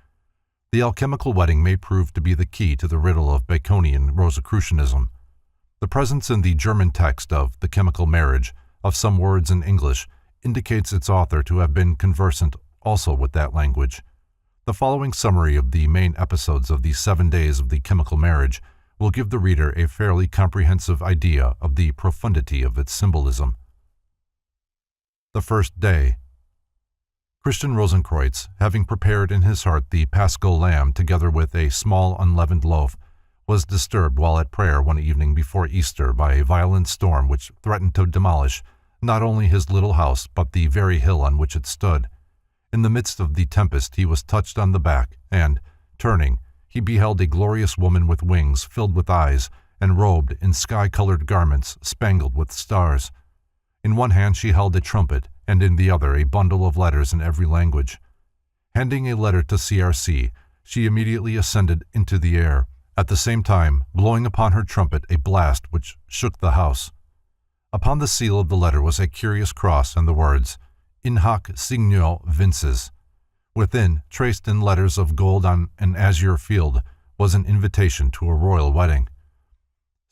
The alchemical wedding may prove to be the key to the riddle of Baconian Rosicrucianism. The presence in the German text of The Chemical Marriage of some words in English indicates its author to have been conversant also with that language. The following summary of the main episodes of the 7 days of The Chemical Marriage will give the reader a fairly comprehensive idea of the profundity of its symbolism. The first day. Christian Rosenkreuz, having prepared in his heart the Paschal lamb together with a small unleavened loaf, was disturbed while at prayer one evening before Easter by a violent storm which threatened to demolish not only his little house but the very hill on which it stood. In the midst of the tempest he was touched on the back, and, turning, he beheld a glorious woman with wings filled with eyes and robed in sky-colored garments spangled with stars. In one hand she held a trumpet, and in the other a bundle of letters in every language. Handing a letter to CRC, she immediately ascended into the air, at the same time blowing upon her trumpet a blast which shook the house. Upon the seal of the letter was a curious cross and the words, "In hoc signo vinces." Within, traced in letters of gold on an azure field, was an invitation to a royal wedding.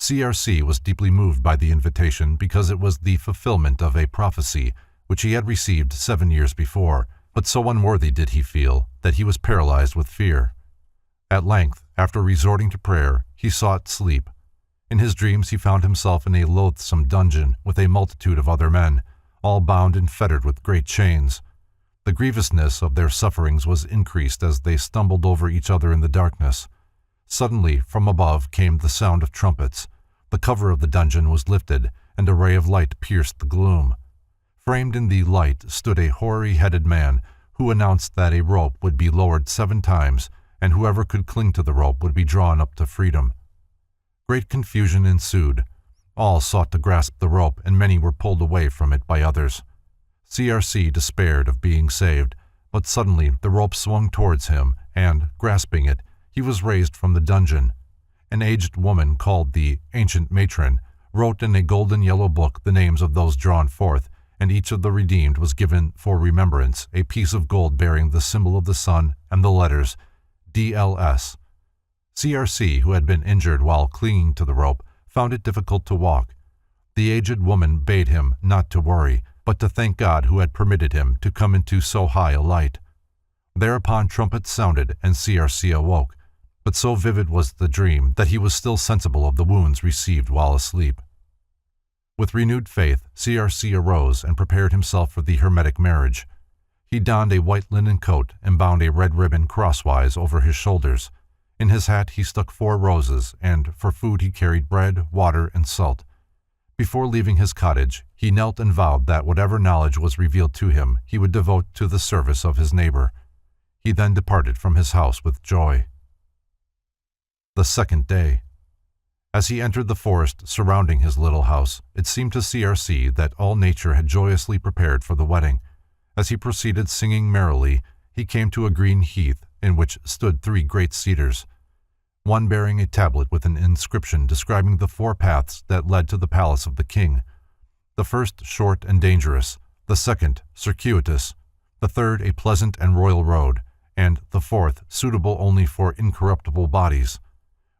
CRC was deeply moved by the invitation because it was the fulfillment of a prophecy which he had received 7 years before, but so unworthy did he feel that he was paralyzed with fear. At length, after resorting to prayer, he sought sleep. In his dreams he found himself in a loathsome dungeon with a multitude of other men, all bound and fettered with great chains. The grievousness of their sufferings was increased as they stumbled over each other in the darkness. Suddenly, from above came the sound of trumpets. The cover of the dungeon was lifted, and a ray of light pierced the gloom. Framed in the light stood a hoary-headed man, who announced that a rope would be lowered 7 times, and whoever could cling to the rope would be drawn up to freedom. Great confusion ensued. All sought to grasp the rope, and many were pulled away from it by others. CRC despaired of being saved, but suddenly the rope swung towards him, and, grasping it, he was raised from the dungeon. An aged woman called the Ancient Matron wrote in a golden yellow book the names of those drawn forth, and each of the redeemed was given for remembrance a piece of gold bearing the symbol of the sun and the letters DLS. CRC, who had been injured while clinging to the rope, found it difficult to walk. The aged woman bade him not to worry, but to thank God who had permitted him to come into so high a light. Thereupon trumpets sounded, and CRC awoke, but so vivid was the dream that he was still sensible of the wounds received while asleep. With renewed faith, CRC arose and prepared himself for the hermetic marriage. He donned a white linen coat and bound a red ribbon crosswise over his shoulders. In his hat he stuck 4 roses, and for food he carried bread, water, and salt. Before leaving his cottage, he knelt and vowed that whatever knowledge was revealed to him he would devote to the service of his neighbor. He then departed from his house with joy. The 2nd day. As he entered the forest surrounding his little house, it seemed to CRC that all nature had joyously prepared for the wedding. As he proceeded singing merrily, he came to a green heath in which stood 3 great cedars, one bearing a tablet with an inscription describing the 4 paths that led to the palace of the king. The first short and dangerous, the second circuitous, the third a pleasant and royal road, and the 4th suitable only for incorruptible bodies.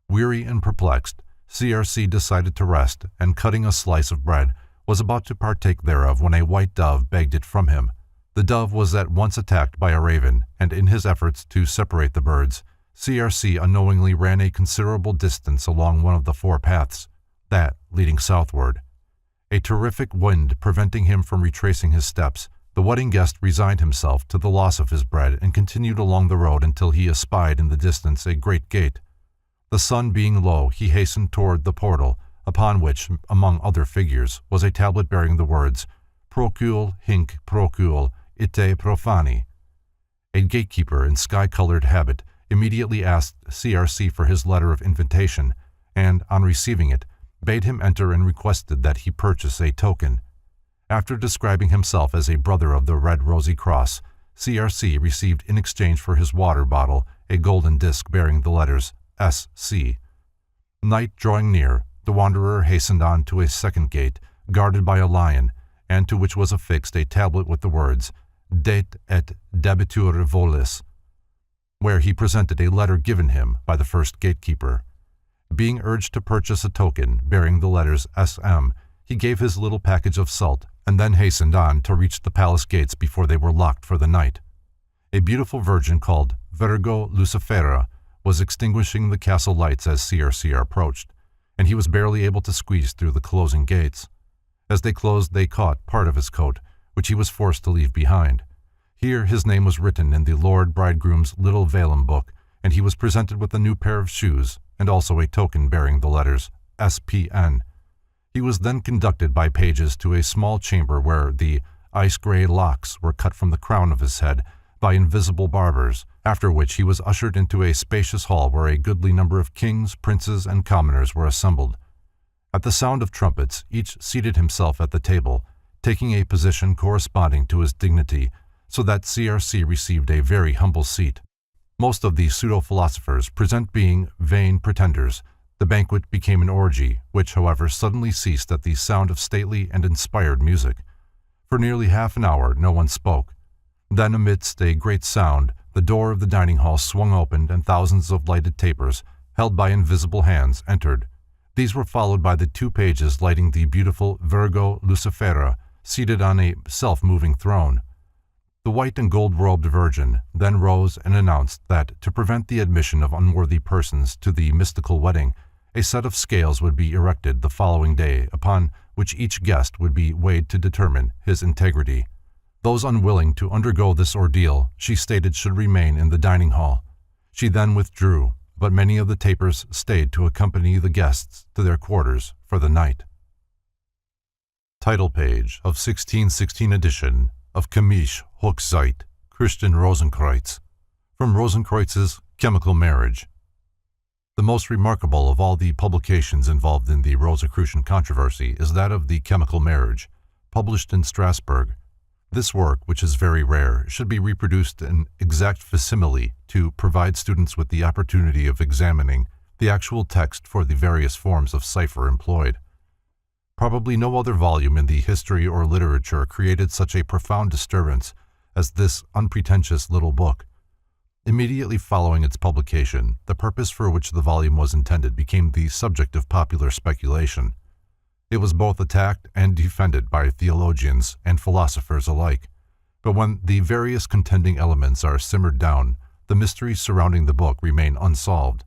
Weary and perplexed, CRC decided to rest, and cutting a slice of bread, was about to partake thereof when a white dove begged it from him. The dove was at once attacked by a raven, and in his efforts to separate the birds, CRC unknowingly ran a considerable distance along one of the 4 paths, that leading southward. A terrific wind preventing him from retracing his steps, the wedding guest resigned himself to the loss of his bread and continued along the road until he espied in the distance a great gate. The sun being low, he hastened toward the portal, upon which, among other figures, was a tablet bearing the words, Procul hinc procul ite profani. A gatekeeper in sky-colored habit immediately asked CRC for his letter of invitation, and, on receiving it, bade him enter and requested that he purchase a token. After describing himself as a brother of the Red Rosy Cross, CRC received in exchange for his water bottle a golden disc bearing the letters SC. Night drawing near, the wanderer hastened on to a 2nd gate, guarded by a lion, and to which was affixed a tablet with the words Det et debitur volis, where he presented a letter given him by the first gatekeeper. Being urged to purchase a token bearing the letters SM, he gave his little package of salt, and then hastened on to reach the palace gates before they were locked for the night. A beautiful virgin called Virgo Lucifera was extinguishing the castle lights as CRC approached, and he was barely able to squeeze through the closing gates. As they closed, they caught part of his coat, which he was forced to leave behind. Here his name was written in the Lord Bridegroom's little vellum book, and he was presented with a new pair of shoes, and also a token bearing the letters SPN. He was then conducted by pages to a small chamber where the ice-gray locks were cut from the crown of his head by invisible barbers, after which he was ushered into a spacious hall where a goodly number of kings, princes, and commoners were assembled. At the sound of trumpets, each seated himself at the table, taking a position corresponding to his dignity, so that CRC received a very humble seat. Most of the pseudo-philosophers present being vain pretenders, the banquet became an orgy, which, however, suddenly ceased at the sound of stately and inspired music. For nearly half an hour no one spoke. Then, amidst a great sound, the door of the dining hall swung open, and thousands of lighted tapers, held by invisible hands, entered. These were followed by the 2 pages lighting the beautiful Virgo Lucifera seated on a self-moving throne. The white and gold-robed Virgin then rose and announced that, to prevent the admission of unworthy persons to the mystical wedding, a set of scales would be erected the following day, upon which each guest would be weighed to determine his integrity. Those unwilling to undergo this ordeal, she stated, should remain in the dining hall. She then withdrew, but many of the tapers stayed to accompany the guests to their quarters for the night. Title page of 1616 edition of Chemische Hochzeit, Christian Rosenkreuz, from Rosenkreuz's Chemical Marriage. The most remarkable of all the publications involved in the Rosicrucian controversy is that of the Chemical Marriage, published in Strasbourg. This work, which is very rare, should be reproduced in exact facsimile to provide students with the opportunity of examining the actual text for the various forms of cipher employed. Probably no other volume in the history or literature created such a profound disturbance as this unpretentious little book. Immediately following its publication, the purpose for which the volume was intended became the subject of popular speculation. It was both attacked and defended by theologians and philosophers alike. But when the various contending elements are simmered down, the mysteries surrounding the book remain unsolved.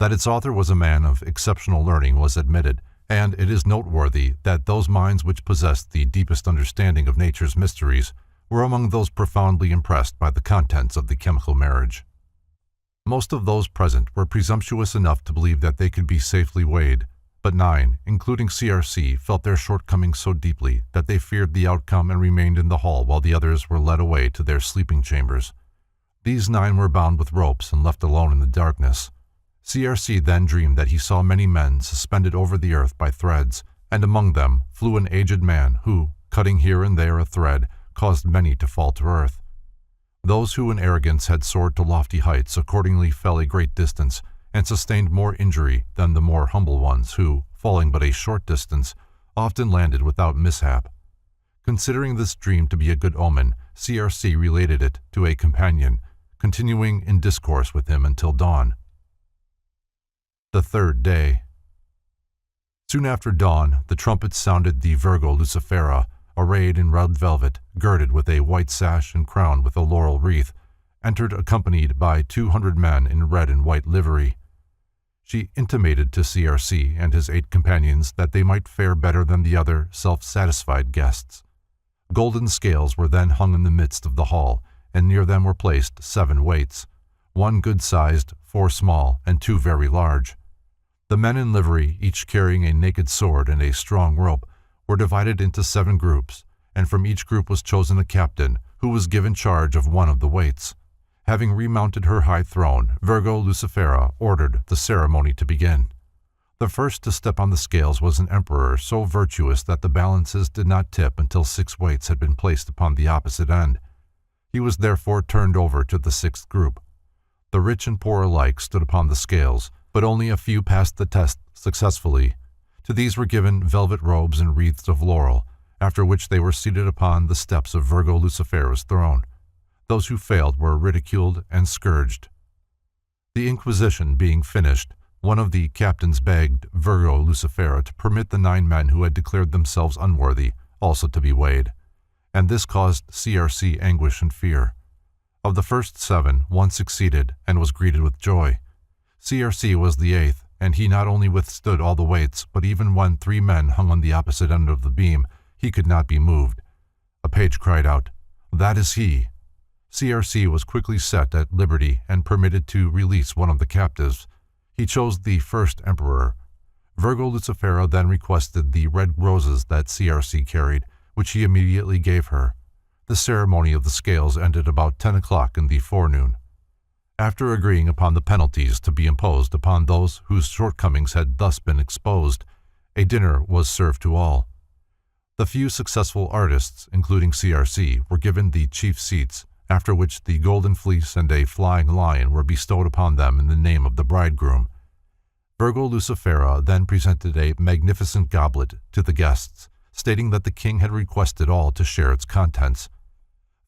That its author was a man of exceptional learning was admitted, and it is noteworthy that those minds which possessed the deepest understanding of nature's mysteries were among those profoundly impressed by the contents of the Chemical Marriage. Most of those present were presumptuous enough to believe that they could be safely weighed, but 9, including CRC, felt their shortcomings so deeply that they feared the outcome and remained in the hall while the others were led away to their sleeping chambers. These 9 were bound with ropes and left alone in the darkness. CRC then dreamed that he saw many men suspended over the earth by threads, and among them flew an aged man who, cutting here and there a thread, caused many to fall to earth. Those who in arrogance had soared to lofty heights accordingly fell a great distance, and sustained more injury than the more humble ones who, falling but a short distance, often landed without mishap. Considering this dream to be a good omen, CRC related it to a companion, continuing in discourse with him until dawn. The 3rd day. Soon after dawn, the trumpets sounded the Virgo Lucifera, arrayed in red velvet, girded with a white sash and crowned with a laurel wreath, entered accompanied by 200 men in red and white livery. She intimated to CRC and his 8 companions that they might fare better than the other self-satisfied guests. Golden scales were then hung in the midst of the hall, and near them were placed 7 weights, 1 good-sized, 4 small, and 2 very large. The men in livery, each carrying a naked sword and a strong rope, were divided into 7 groups, and from each group was chosen a captain, who was given charge of one of the weights. Having remounted her high throne, Virgo Lucifera ordered the ceremony to begin. The first to step on the scales was an emperor so virtuous that the balances did not tip until 6 weights had been placed upon the opposite end. He was therefore turned over to the 6th group. The rich and poor alike stood upon the scales, but only a few passed the test successfully. To these were given velvet robes and wreaths of laurel, after which they were seated upon the steps of Virgo Lucifera's throne. Those who failed were ridiculed and scourged. The inquisition being finished, one of the captains begged Virgo Lucifera to permit the 9 men who had declared themselves unworthy also to be weighed, and this caused CRC anguish and fear. Of the first 7, 1 succeeded and was greeted with joy. CRC was the 8th, and he not only withstood all the weights, but even when 3 men hung on the opposite end of the beam, he could not be moved. A page cried out, "That is he!" CRC was quickly set at liberty and permitted to release one of the captives. He chose the first emperor. Virgo Lucifera then requested the red roses that CRC carried, which he immediately gave her. The ceremony of the scales ended about 10 o'clock in the forenoon. After agreeing upon the penalties to be imposed upon those whose shortcomings had thus been exposed, a dinner was served to all. The few successful artists, including CRC, were given the chief seats, after which the golden fleece and a flying lion were bestowed upon them in the name of the bridegroom. Virgo Lucifera then presented a magnificent goblet to the guests, stating that the king had requested all to share its contents.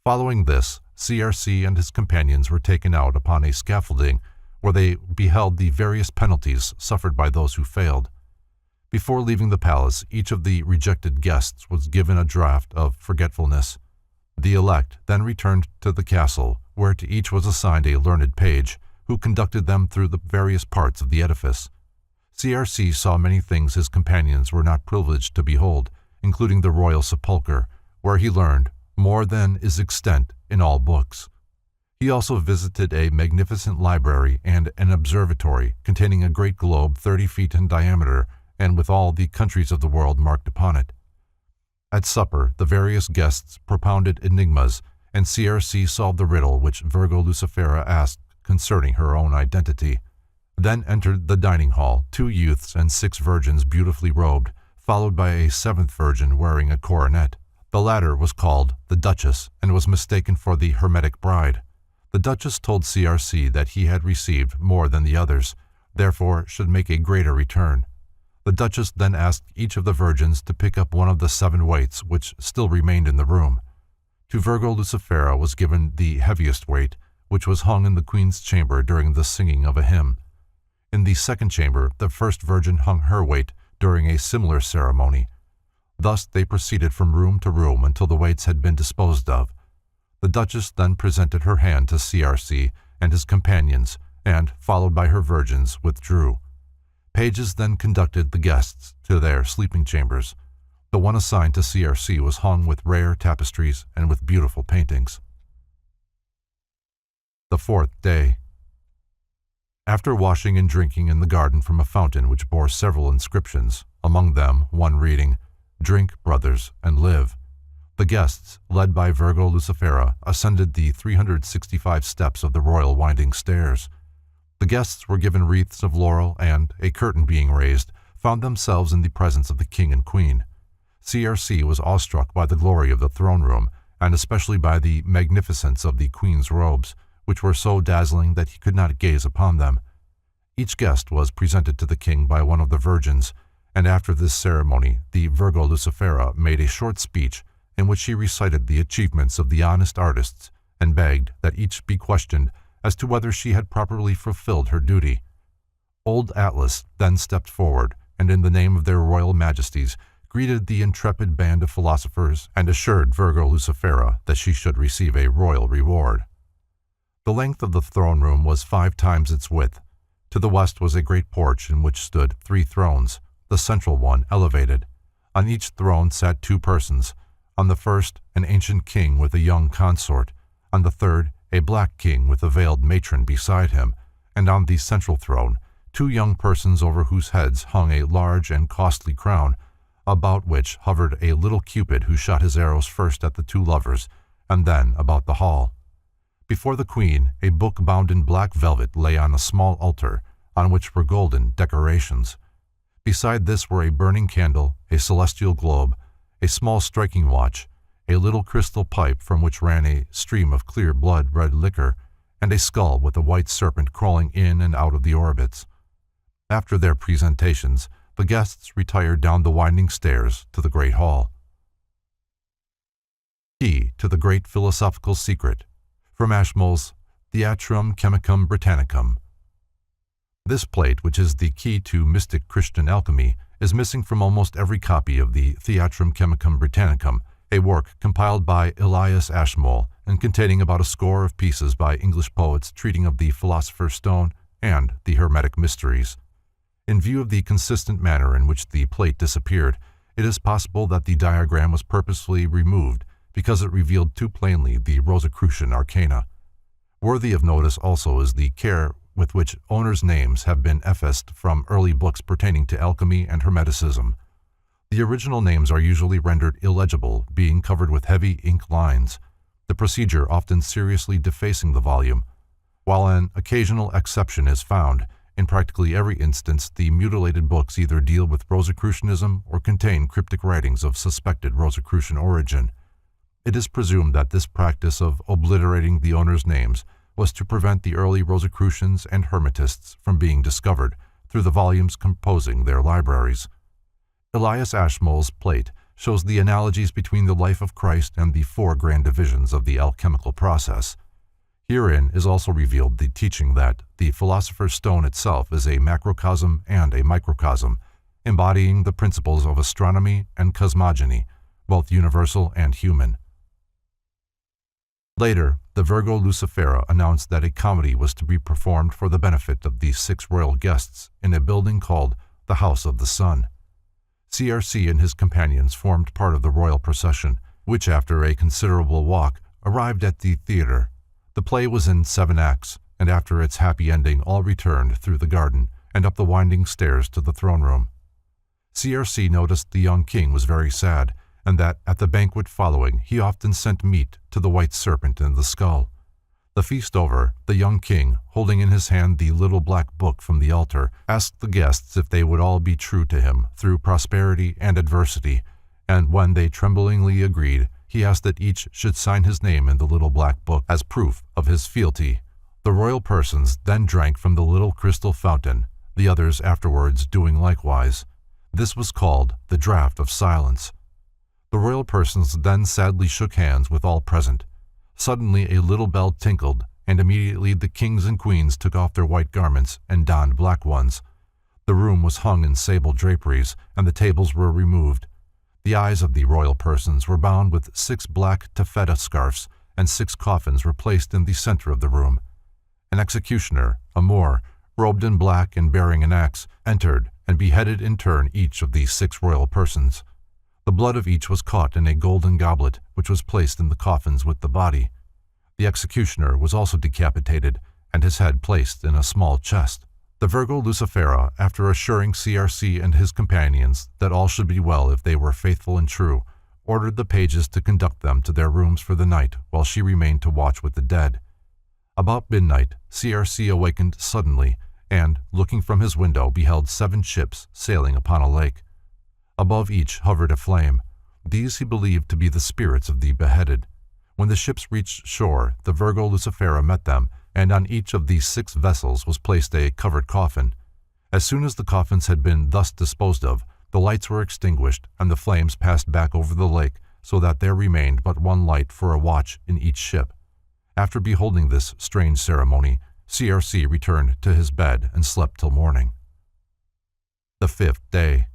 Following this, CRC and his companions were taken out upon a scaffolding where they beheld the various penalties suffered by those who failed. Before leaving the palace, each of the rejected guests was given a draught of forgetfulness. The elect then returned to the castle, where to each was assigned a learned page, who conducted them through the various parts of the edifice. CRC saw many things his companions were not privileged to behold, including the royal sepulchre, where he learned more than is extant in all books. He also visited a magnificent library and an observatory containing a great globe 30 feet in diameter and with all the countries of the world marked upon it. At supper, the various guests propounded enigmas, and CRC solved the riddle which Virgo Lucifera asked concerning her own identity. Then entered the dining hall 2 youths and 6 virgins beautifully robed, followed by a 7th virgin wearing a coronet. The latter was called the Duchess and was mistaken for the Hermetic Bride. The Duchess told CRC that he had received more than the others, therefore should make a greater return. The Duchess then asked each of the virgins to pick up one of the 7 weights which still remained in the room. To Virgo Lucifera was given the heaviest weight, which was hung in the Queen's chamber during the singing of a hymn. In the 2nd chamber, the 1st virgin hung her weight during a similar ceremony. Thus they proceeded from room to room until the weights had been disposed of. The Duchess then presented her hand to CRC and his companions, and, followed by her virgins, withdrew. Pages then conducted the guests to their sleeping chambers. The one assigned to CRC was hung with rare tapestries and with beautiful paintings. The 4th day. After washing and drinking in the garden from a fountain which bore several inscriptions, among them one reading, "Drink, brothers, and live," the guests, led by Virgo Lucifera, ascended the 365 steps of the royal winding stairs. The guests were given wreaths of laurel and, a curtain being raised, found themselves in the presence of the king and queen. CRC was awestruck by the glory of the throne room, and especially by the magnificence of the queen's robes, which were so dazzling that he could not gaze upon them. Each guest was presented to the king by one of the virgins, and after this ceremony the Virgo Lucifera made a short speech in which she recited the achievements of the honest artists and begged that each be questioned as to whether she had properly fulfilled her duty. Old Atlas then stepped forward, and in the name of their royal majesties greeted the intrepid band of philosophers and assured Virgo Lucifera that she should receive a royal reward. The length of the throne room was 5 times its width. To the west was a great porch in which stood 3 thrones, the central one elevated. On each throne sat 2 persons. On the first, an ancient king with a young consort. On the third, a black king with a veiled matron beside him. And on the central throne, 2 young persons over whose heads hung a large and costly crown, about which hovered a little Cupid who shot his arrows first at the 2 lovers, and then about the hall. Before the queen, a book bound in black velvet lay on a small altar, on which were golden decorations. Beside this were a burning candle, a celestial globe, a small striking watch, a little crystal pipe from which ran a stream of clear blood-red liquor, and a skull with a white serpent crawling in and out of the orbits. After their presentations, the guests retired down the winding stairs to the great hall. Key to the Great Philosophical Secret, from Ashmole's Theatrum Chemicum Britannicum. This plate, which is the key to mystic Christian alchemy, is missing from almost every copy of the Theatrum Chemicum Britannicum, a work compiled by Elias Ashmole and containing about a score of pieces by English poets treating of the Philosopher's Stone and the Hermetic Mysteries. In view of the consistent manner in which the plate disappeared, it is possible that the diagram was purposely removed because it revealed too plainly the Rosicrucian arcana. Worthy of notice also is the care with which owners' names have been effaced from early books pertaining to alchemy and Hermeticism. The original names are usually rendered illegible, being covered with heavy ink lines, the procedure often seriously defacing the volume. While an occasional exception is found, in practically every instance the mutilated books either deal with Rosicrucianism or contain cryptic writings of suspected Rosicrucian origin. It is presumed that this practice of obliterating the owners' names was to prevent the early Rosicrucians and Hermetists from being discovered through the volumes composing their libraries. Elias Ashmole's plate shows the analogies between the life of Christ and the 4 grand divisions of the alchemical process. Herein is also revealed the teaching that the Philosopher's Stone itself is a macrocosm and a microcosm, embodying the principles of astronomy and cosmogony, both universal and human. Later, the Virgo Lucifera announced that a comedy was to be performed for the benefit of the 6 royal guests in a building called the House of the Sun. CRC and his companions formed part of the royal procession, which after a considerable walk arrived at the theater. The play was in 7 acts, and after its happy ending all returned through the garden and up the winding stairs to the throne room. CRC noticed the young king was very sad, and that at the banquet following he often sent meat to the white serpent in the skull. The feast over, the young king, holding in his hand the little black book from the altar, asked the guests if they would all be true to him through prosperity and adversity, and when they tremblingly agreed, he asked that each should sign his name in the little black book as proof of his fealty. The royal persons then drank from the little crystal fountain, the others afterwards doing likewise. This was called the draught of silence. The royal persons then sadly shook hands with all present. Suddenly a little bell tinkled, and immediately the kings and queens took off their white garments and donned black ones. The room was hung in sable draperies, and the tables were removed. The eyes of the royal persons were bound with 6 black taffeta scarfs, and 6 coffins were placed in the center of the room. An executioner, a Moor, robed in black and bearing an axe, entered and beheaded in turn each of these 6 royal persons. The blood of each was caught in a golden goblet, which was placed in the coffins with the body. The executioner was also decapitated, and his head placed in a small chest. The Virgo Lucifera, after assuring CRC and his companions that all should be well if they were faithful and true, ordered the pages to conduct them to their rooms for the night while she remained to watch with the dead. About midnight, CRC awakened suddenly, and, looking from his window, beheld 7 ships sailing upon a lake. Above each hovered a flame. These he believed to be the spirits of the beheaded. When the ships reached shore, the Virgo Lucifera met them, and on each of these 6 vessels was placed a covered coffin. As soon as the coffins had been thus disposed of, the lights were extinguished, and the flames passed back over the lake, so that there remained but one light for a watch in each ship. After beholding this strange ceremony, CRC returned to his bed and slept till morning. The 5th day.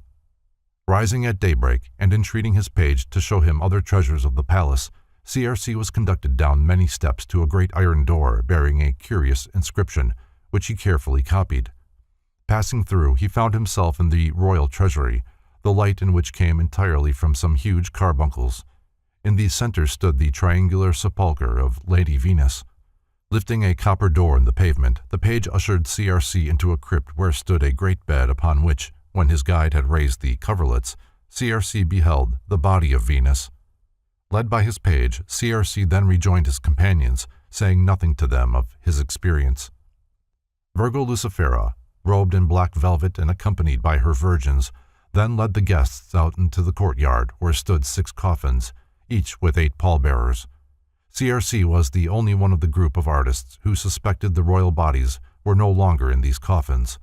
Rising at daybreak and entreating his page to show him other treasures of the palace, CRC was conducted down many steps to a great iron door bearing a curious inscription, which he carefully copied. Passing through, he found himself in the royal treasury, the light in which came entirely from some huge carbuncles. In the center stood the triangular sepulchre of Lady Venus. Lifting a copper door in the pavement, the page ushered CRC into a crypt where stood a great bed upon which, when his guide had raised the coverlets, CRC beheld the body of Venus. Led by his page, CRC then rejoined his companions, saying nothing to them of his experience. Virgo Lucifera, robed in black velvet and accompanied by her virgins, then led the guests out into the courtyard where stood 6 coffins, each with 8 pallbearers. CRC was the only one of the group of artists who suspected the royal bodies were no longer in these coffins.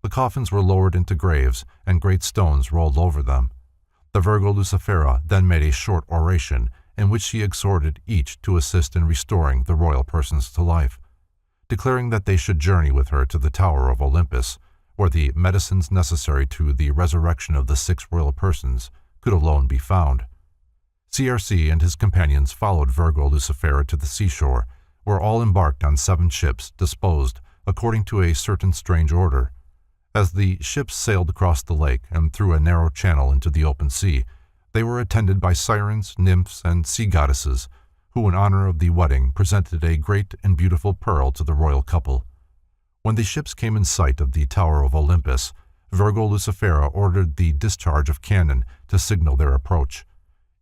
The coffins were lowered into graves, and great stones rolled over them. The Virgo Lucifera then made a short oration in which she exhorted each to assist in restoring the royal persons to life, declaring that they should journey with her to the Tower of Olympus, where the medicines necessary to the resurrection of the 6 royal persons could alone be found. CRC and his companions followed Virgo Lucifera to the seashore, where all embarked on 7 ships disposed according to a certain strange order. As the ships sailed across the lake and through a narrow channel into the open sea, they were attended by sirens, nymphs, and sea goddesses, who in honor of the wedding presented a great and beautiful pearl to the royal couple. When the ships came in sight of the Tower of Olympus, Virgo Lucifera ordered the discharge of cannon to signal their approach.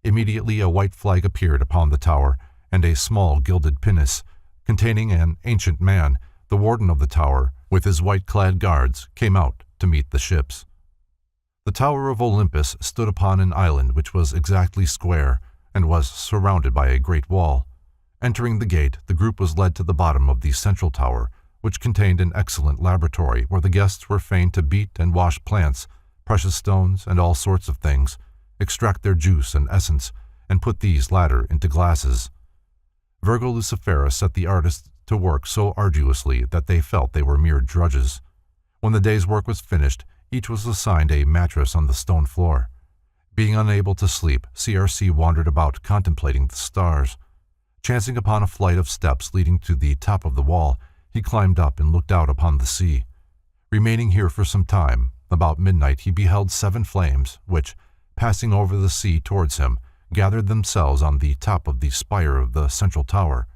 Immediately a white flag appeared upon the tower, and a small gilded pinnace, containing an ancient man, the warden of the tower, with his white-clad guards, came out to meet the ships. The Tower of Olympus stood upon an island which was exactly square, and was surrounded by a great wall. Entering the gate, the group was led to the bottom of the central tower, which contained an excellent laboratory where the guests were fain to beat and wash plants, precious stones, and all sorts of things, extract their juice and essence, and put these latter into glasses. Virgo Lucifera set the artists to work so arduously that they felt they were mere drudges. When the day's work was finished, Each was assigned a mattress on the stone floor. Being unable to sleep, CRC wandered about contemplating the stars. Chancing upon a flight of steps leading to the top of the wall, he climbed up and looked out upon the sea. Remaining here for some time, about midnight he beheld 7 flames, which, passing over the sea towards him, gathered themselves on the top of the spire of the central tower.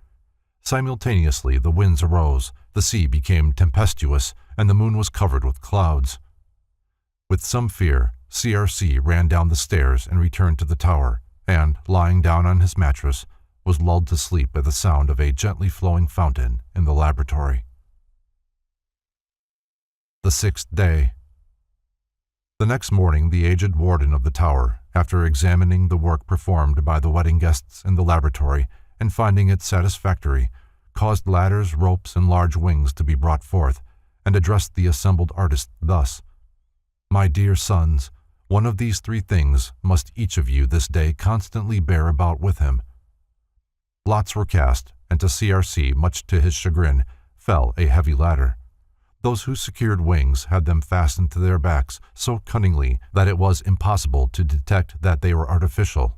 Simultaneously the winds arose, the sea became tempestuous, and the moon was covered with clouds. With some fear, CRC ran down the stairs and returned to the tower, and, lying down on his mattress, was lulled to sleep by the sound of a gently flowing fountain in the laboratory. The 6th day. The next morning the aged warden of the tower, after examining the work performed by the wedding guests in the laboratory and finding it satisfactory, caused ladders, ropes, and large wings to be brought forth, and addressed the assembled artists thus: "My dear sons, one of these 3 things must each of you this day constantly bear about with him." Lots were cast, and to CRC, much to his chagrin, fell a heavy ladder. Those who secured wings had them fastened to their backs so cunningly that it was impossible to detect that they were artificial.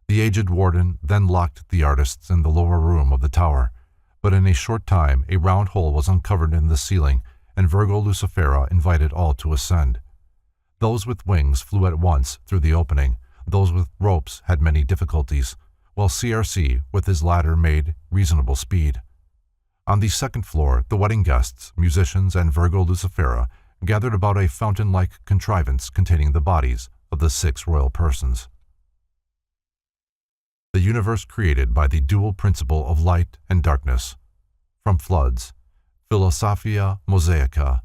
The aged warden then locked the artists in the lower room of the tower, but in a short time a round hole was uncovered in the ceiling, and Virgo Lucifera invited all to ascend. Those with wings flew at once through the opening, those with ropes had many difficulties, while CRC with his ladder made reasonable speed. On the 2nd floor, the wedding guests, musicians, and Virgo Lucifera gathered about a fountain-like contrivance containing the bodies of the 6 royal persons. The universe created by the dual principle of light and darkness. From Floods, Philosophia Mosaica.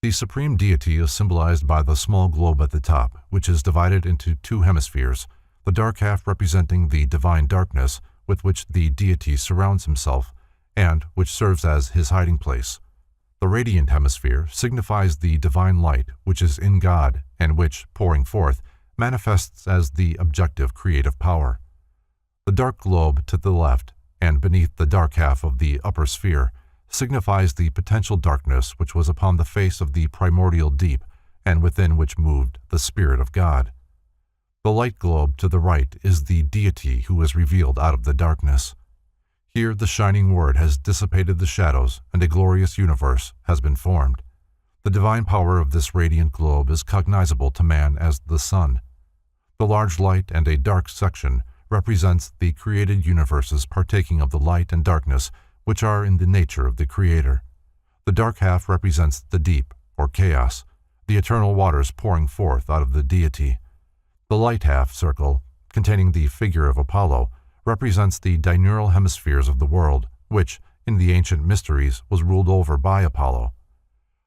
The supreme deity is symbolized by the small globe at the top, which is divided into 2 hemispheres, the dark half representing the divine darkness with which the deity surrounds himself, and which serves as his hiding place. The radiant hemisphere signifies the divine light which is in God and which, pouring forth, manifests as the objective creative power. The dark globe to the left, and beneath the dark half of the upper sphere, signifies the potential darkness which was upon the face of the primordial deep, and within which moved the Spirit of God. The light globe to the right is the deity who is revealed out of the darkness. Here the shining word has dissipated the shadows, and a glorious universe has been formed. The divine power of this radiant globe is cognizable to man as the sun. The large light and a dark section represents the created universes partaking of the light and darkness which are in the nature of the Creator. The dark half represents the deep, or chaos, the eternal waters pouring forth out of the deity. The light half circle, containing the figure of Apollo, represents the diurnal hemispheres of the world, which, in the ancient mysteries, was ruled over by Apollo.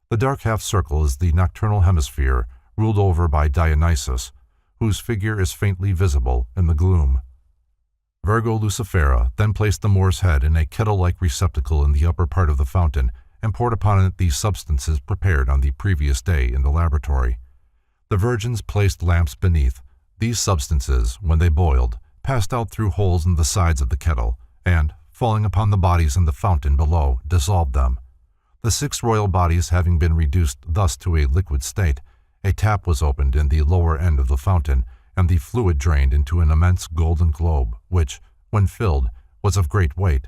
The dark half circle is the nocturnal hemisphere, ruled over by Dionysus, whose figure is faintly visible in the gloom. Virgo Lucifera then placed the Moor's head in a kettle-like receptacle in the upper part of the fountain and poured upon it the substances prepared on the previous day in the laboratory. The virgins placed lamps beneath. These substances, when they boiled, passed out through holes in the sides of the kettle, and, falling upon the bodies in the fountain below, dissolved them. The 6 royal bodies having been reduced thus to a liquid state, a tap was opened in the lower end of the fountain, and the fluid drained into an immense golden globe, which, when filled, was of great weight.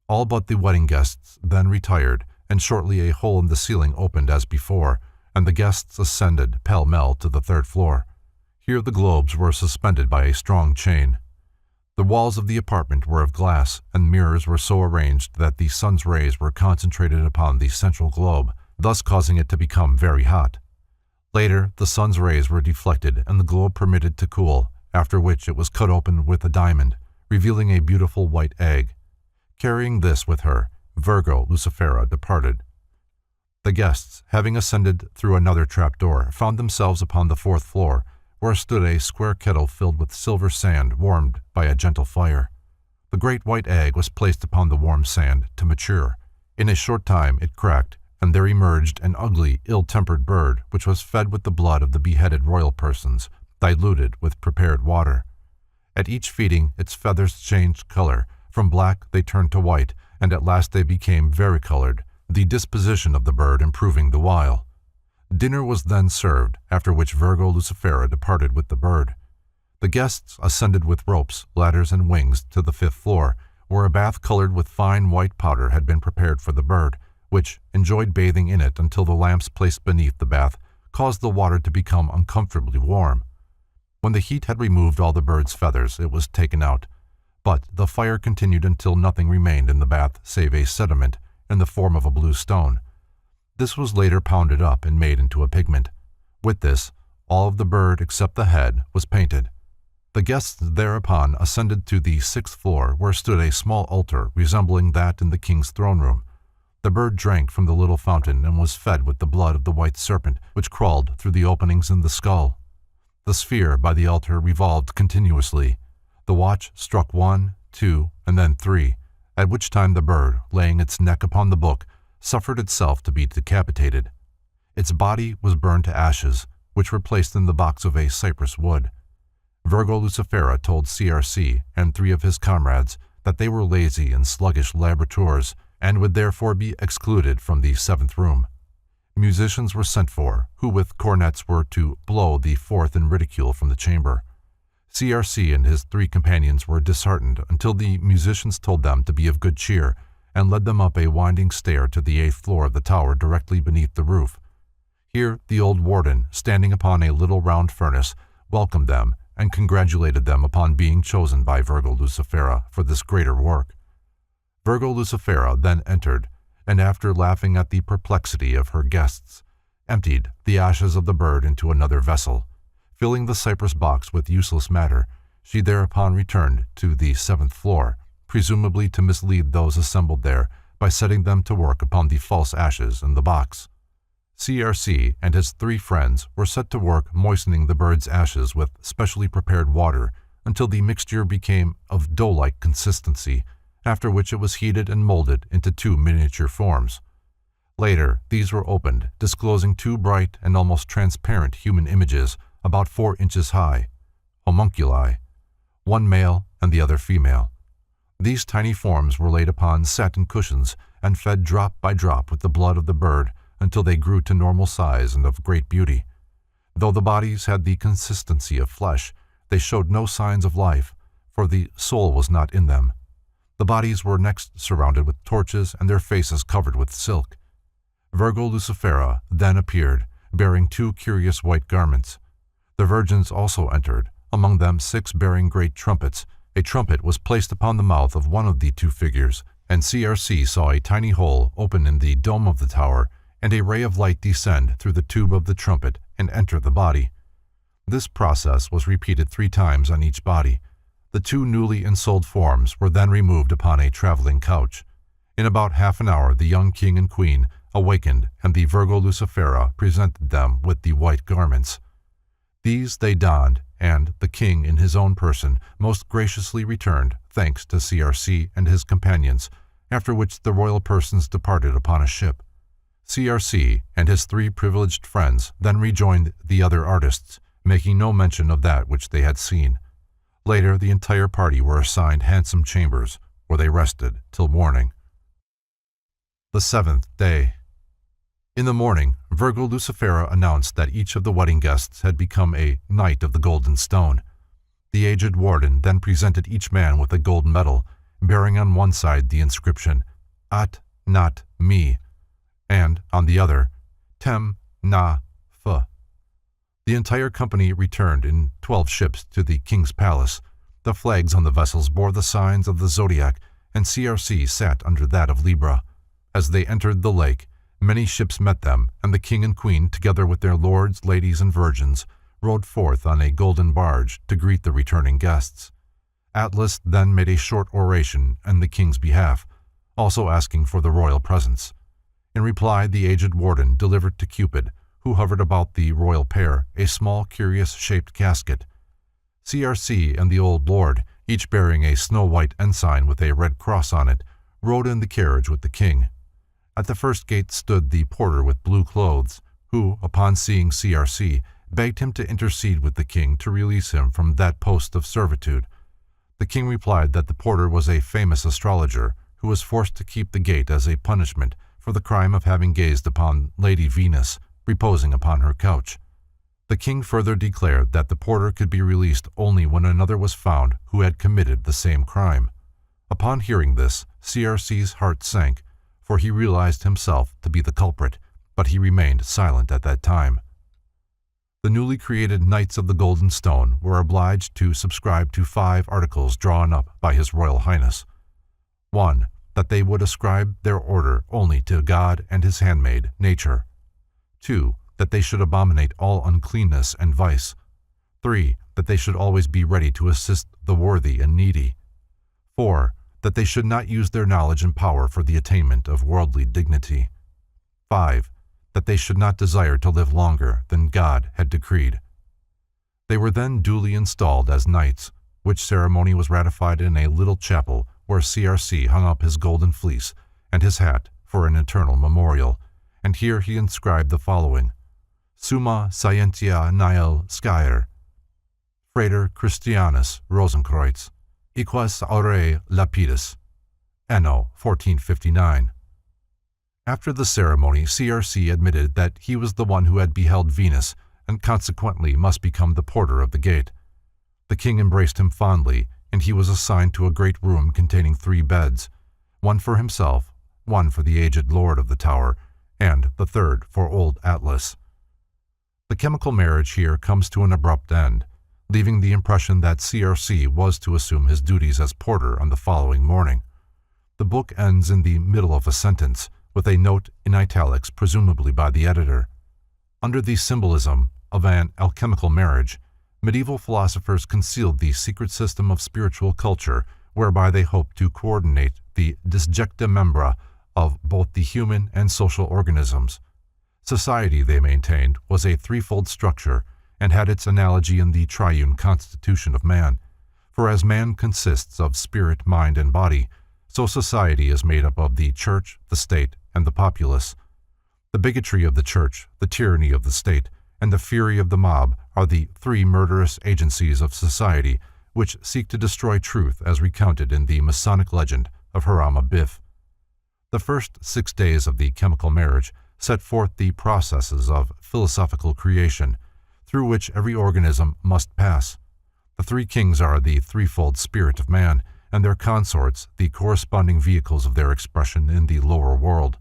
All but the wedding guests then retired, and shortly a hole in the ceiling opened as before, and the guests ascended pell-mell to the 3rd floor. Here the globes were suspended by a strong chain. The walls of the apartment were of glass, and mirrors were so arranged that the sun's rays were concentrated upon the central globe, thus causing it to become very hot. Later, the sun's rays were deflected and the globe permitted to cool, after which it was cut open with a diamond, revealing a beautiful white egg. Carrying this with her, Virgo Lucifera departed. The guests, having ascended through another trapdoor, found themselves upon the 4th floor, where stood a square kettle filled with silver sand warmed by a gentle fire. The great white egg was placed upon the warm sand to mature. In a short time it cracked, and there emerged an ugly, ill-tempered bird which was fed with the blood of the beheaded royal persons, diluted with prepared water. At each feeding its feathers changed color. From black they turned to white, and at last they became varicolored, the disposition of the bird improving the while. Dinner was then served, after which Virgo Lucifera departed with the bird. The guests ascended with ropes, ladders, and wings to the 5th floor, where a bath colored with fine white powder had been prepared for the bird, which enjoyed bathing in it until the lamps placed beneath the bath caused the water to become uncomfortably warm. When the heat had removed all the bird's feathers, it was taken out, but the fire continued until nothing remained in the bath save a sediment in the form of a blue stone. This was later pounded up and made into a pigment. With this, all of the bird except the head was painted. The guests thereupon ascended to the 6th floor, where stood a small altar resembling that in the king's throne room. The bird drank from the little fountain and was fed with the blood of the white serpent, which crawled through the openings in the skull. The sphere by the altar revolved continuously. The watch struck 1, 2, and then 3, at which time the bird, laying its neck upon the book, suffered itself to be decapitated. Its body was burned to ashes, which were placed in the box of a cypress wood. Virgo Lucifera told CRC and 3 of his comrades that they were lazy and sluggish laborateurs and would therefore be excluded from the 7th room. Musicians were sent for, who with cornets were to blow the 4th in ridicule from the chamber. CRC and his 3 companions were disheartened until the musicians told them to be of good cheer and led them up a winding stair to the 8th floor of the tower directly beneath the roof. Here the old warden, standing upon a little round furnace, welcomed them and congratulated them upon being chosen by Virgo Lucifera for this greater work. Virgo Lucifera then entered, and after laughing at the perplexity of her guests, emptied the ashes of the bird into another vessel. Filling the cypress box with useless matter, she thereupon returned to the 7th floor, presumably to mislead those assembled there by setting them to work upon the false ashes in the box. CRC and his 3 friends were set to work moistening the bird's ashes with specially prepared water until the mixture became of dough-like consistency, after which it was heated and molded into 2 miniature forms. Later, these were opened, disclosing 2 bright and almost transparent human images about 4 inches high, homunculi, one male and the other female. These tiny forms were laid upon satin cushions and fed drop by drop with the blood of the bird until they grew to normal size and of great beauty. Though the bodies had the consistency of flesh, they showed no signs of life, for the soul was not in them. The bodies were next surrounded with torches and their faces covered with silk. Virgo Lucifera then appeared, bearing 2 curious white garments. The virgins also entered, among them 6 bearing great trumpets. A trumpet was placed upon the mouth of one of the 2 figures, and CRC saw a tiny hole open in the dome of the tower and a ray of light descend through the tube of the trumpet and enter the body. This process was repeated 3 times on each body. The 2 newly ensouled forms were then removed upon a traveling couch. In about half an hour the young king and queen awakened, and the Virgo Lucifera presented them with the white garments. These they donned, and the king in his own person most graciously returned thanks to CRC and his companions, after which the royal persons departed upon a ship. CRC and his 3 privileged friends then rejoined the other artists, making no mention of that which they had seen. Later the entire party were assigned handsome chambers, where they rested till morning. The 7th day. In the morning, Virgo Lucifera announced that each of the wedding guests had become a Knight of the Golden Stone. The aged warden then presented each man with a gold medal, bearing on one side the inscription, At Not Me, and on the other, Tem Na F. The entire company returned in 12 ships to the king's palace. The flags on the vessels bore the signs of the zodiac, and CRC sat under that of Libra. As they entered the lake, many ships met them, and the king and queen, together with their lords, ladies, and virgins, rode forth on a golden barge to greet the returning guests. Atlas then made a short oration in the king's behalf, also asking for the royal presence. In reply, the aged warden delivered to Cupid, who hovered about the royal pair, a small, curious-shaped casket. CRC and the old lord, each bearing a snow-white ensign with a red cross on it, rode in the carriage with the king. At the first gate stood the porter with blue clothes, who, upon seeing CRC, begged him to intercede with the king to release him from that post of servitude. The king replied that the porter was a famous astrologer who was forced to keep the gate as a punishment for the crime of having gazed upon Lady Venus, reposing upon her couch. The king further declared that the porter could be released only when another was found who had committed the same crime. Upon hearing this, CRC's heart sank, for he realized himself to be the culprit, but he remained silent at that time. The newly created Knights of the Golden Stone were obliged to subscribe to 5 articles drawn up by His Royal Highness. 1. That they would ascribe their order only to God and His handmaid, nature. 2. That they should abominate all uncleanness and vice. 3. That they should always be ready to assist the worthy and needy. 4. That they should not use their knowledge and power for the attainment of worldly dignity. 5. That they should not desire to live longer than God had decreed. They were then duly installed as knights, which ceremony was ratified in a little chapel where CRC hung up his golden fleece and his hat for an eternal memorial, and here he inscribed the following: Summa Scientia Nihil Scier, Frater Christianus Rosenkreuz, Equas Aure Lapidus, Anno 1459. After the ceremony, CRC admitted that he was the one who had beheld Venus and consequently must become the porter of the gate. The king embraced him fondly, and he was assigned to a great room containing 3 beds, one for himself, one for the aged lord of the tower, and the third for old Atlas. The chemical marriage here comes to an abrupt end, leaving the impression that CRC was to assume his duties as porter on the following morning. The book ends in the middle of a sentence, with a note in italics, presumably by the editor. Under the symbolism of an alchemical marriage, medieval philosophers concealed the secret system of spiritual culture whereby they hoped to coordinate the disjecta membra of both the human and social organisms. Society, they maintained, was a threefold structure and had its analogy in the triune constitution of man. For as man consists of spirit, mind, and body, so society is made up of the church, the state, and the populace. The bigotry of the church, the tyranny of the state, and the fury of the mob are the 3 murderous agencies of society which seek to destroy truth as recounted in the Masonic legend of Hiram Abiff. The first 6 days of the chemical marriage set forth the processes of philosophical creation, through which every organism must pass. The 3 kings are the threefold spirit of man, and their consorts the corresponding vehicles of their expression in the lower world.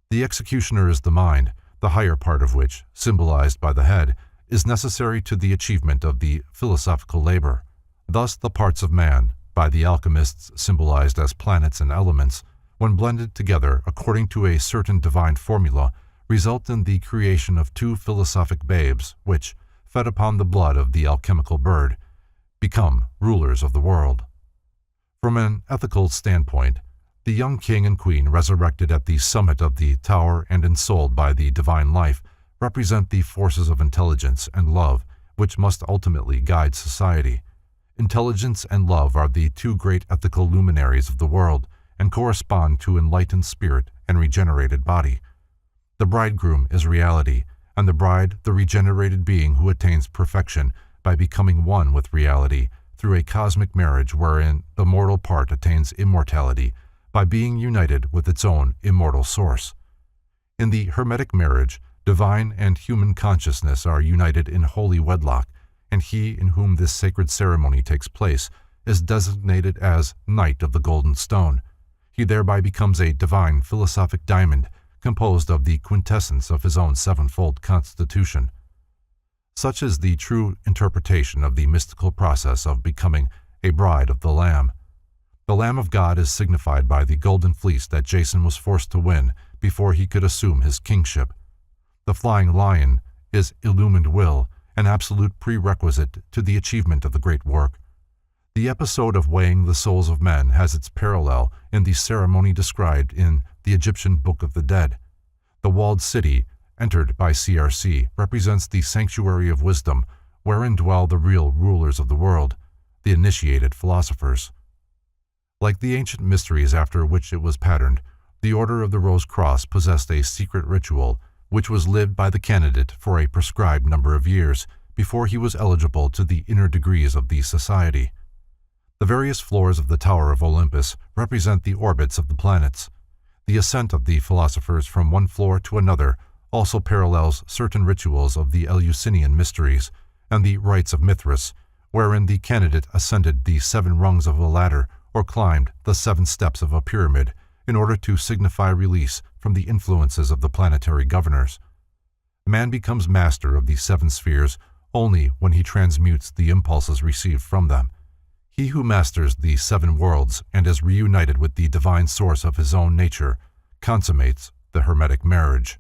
The executioner is the mind, the higher part of which, symbolized by the head, is necessary to the achievement of the philosophical labor. Thus the parts of man, by the alchemists symbolized as planets and elements, when blended together according to a certain divine formula, result in the creation of 2 philosophic babes which, fed upon the blood of the alchemical bird, become rulers of the world. From an ethical standpoint, the young king and queen resurrected at the summit of the tower and ensouled by the divine life represent the forces of intelligence and love which must ultimately guide society. Intelligence and love are the 2 great ethical luminaries of the world and correspond to enlightened spirit and regenerated body. The bridegroom is reality, and the bride the regenerated being who attains perfection by becoming one with reality through a cosmic marriage wherein the mortal part attains immortality by being united with its own immortal source. In the Hermetic marriage, divine and human consciousness are united in holy wedlock, and he in whom this sacred ceremony takes place is designated as Knight of the Golden Stone. He thereby becomes a divine philosophic diamond composed of the quintessence of his own 7-fold constitution. Such is the true interpretation of the mystical process of becoming a bride of the Lamb. The Lamb of God is signified by the golden fleece that Jason was forced to win before he could assume his kingship. The flying lion is illumined will, an absolute prerequisite to the achievement of the great work. The episode of weighing the souls of men has its parallel in the ceremony described in the Egyptian Book of the Dead. The walled city, entered by CRC, represents the sanctuary of wisdom, wherein dwell the real rulers of the world, the initiated philosophers. Like the ancient mysteries after which it was patterned, the Order of the Rose Cross possessed a secret ritual which was lived by the candidate for a prescribed number of years before he was eligible to the inner degrees of the society. The various floors of the Tower of Olympus represent the orbits of the planets. The ascent of the philosophers from one floor to another also parallels certain rituals of the Eleusinian mysteries and the rites of Mithras, wherein the candidate ascended the 7 rungs of a ladder or climbed the 7 steps of a pyramid in order to signify release from the influences of the planetary governors. Man becomes master of the 7 spheres only when he transmutes the impulses received from them. He who masters the 7 worlds and is reunited with the divine source of his own nature consummates the Hermetic marriage.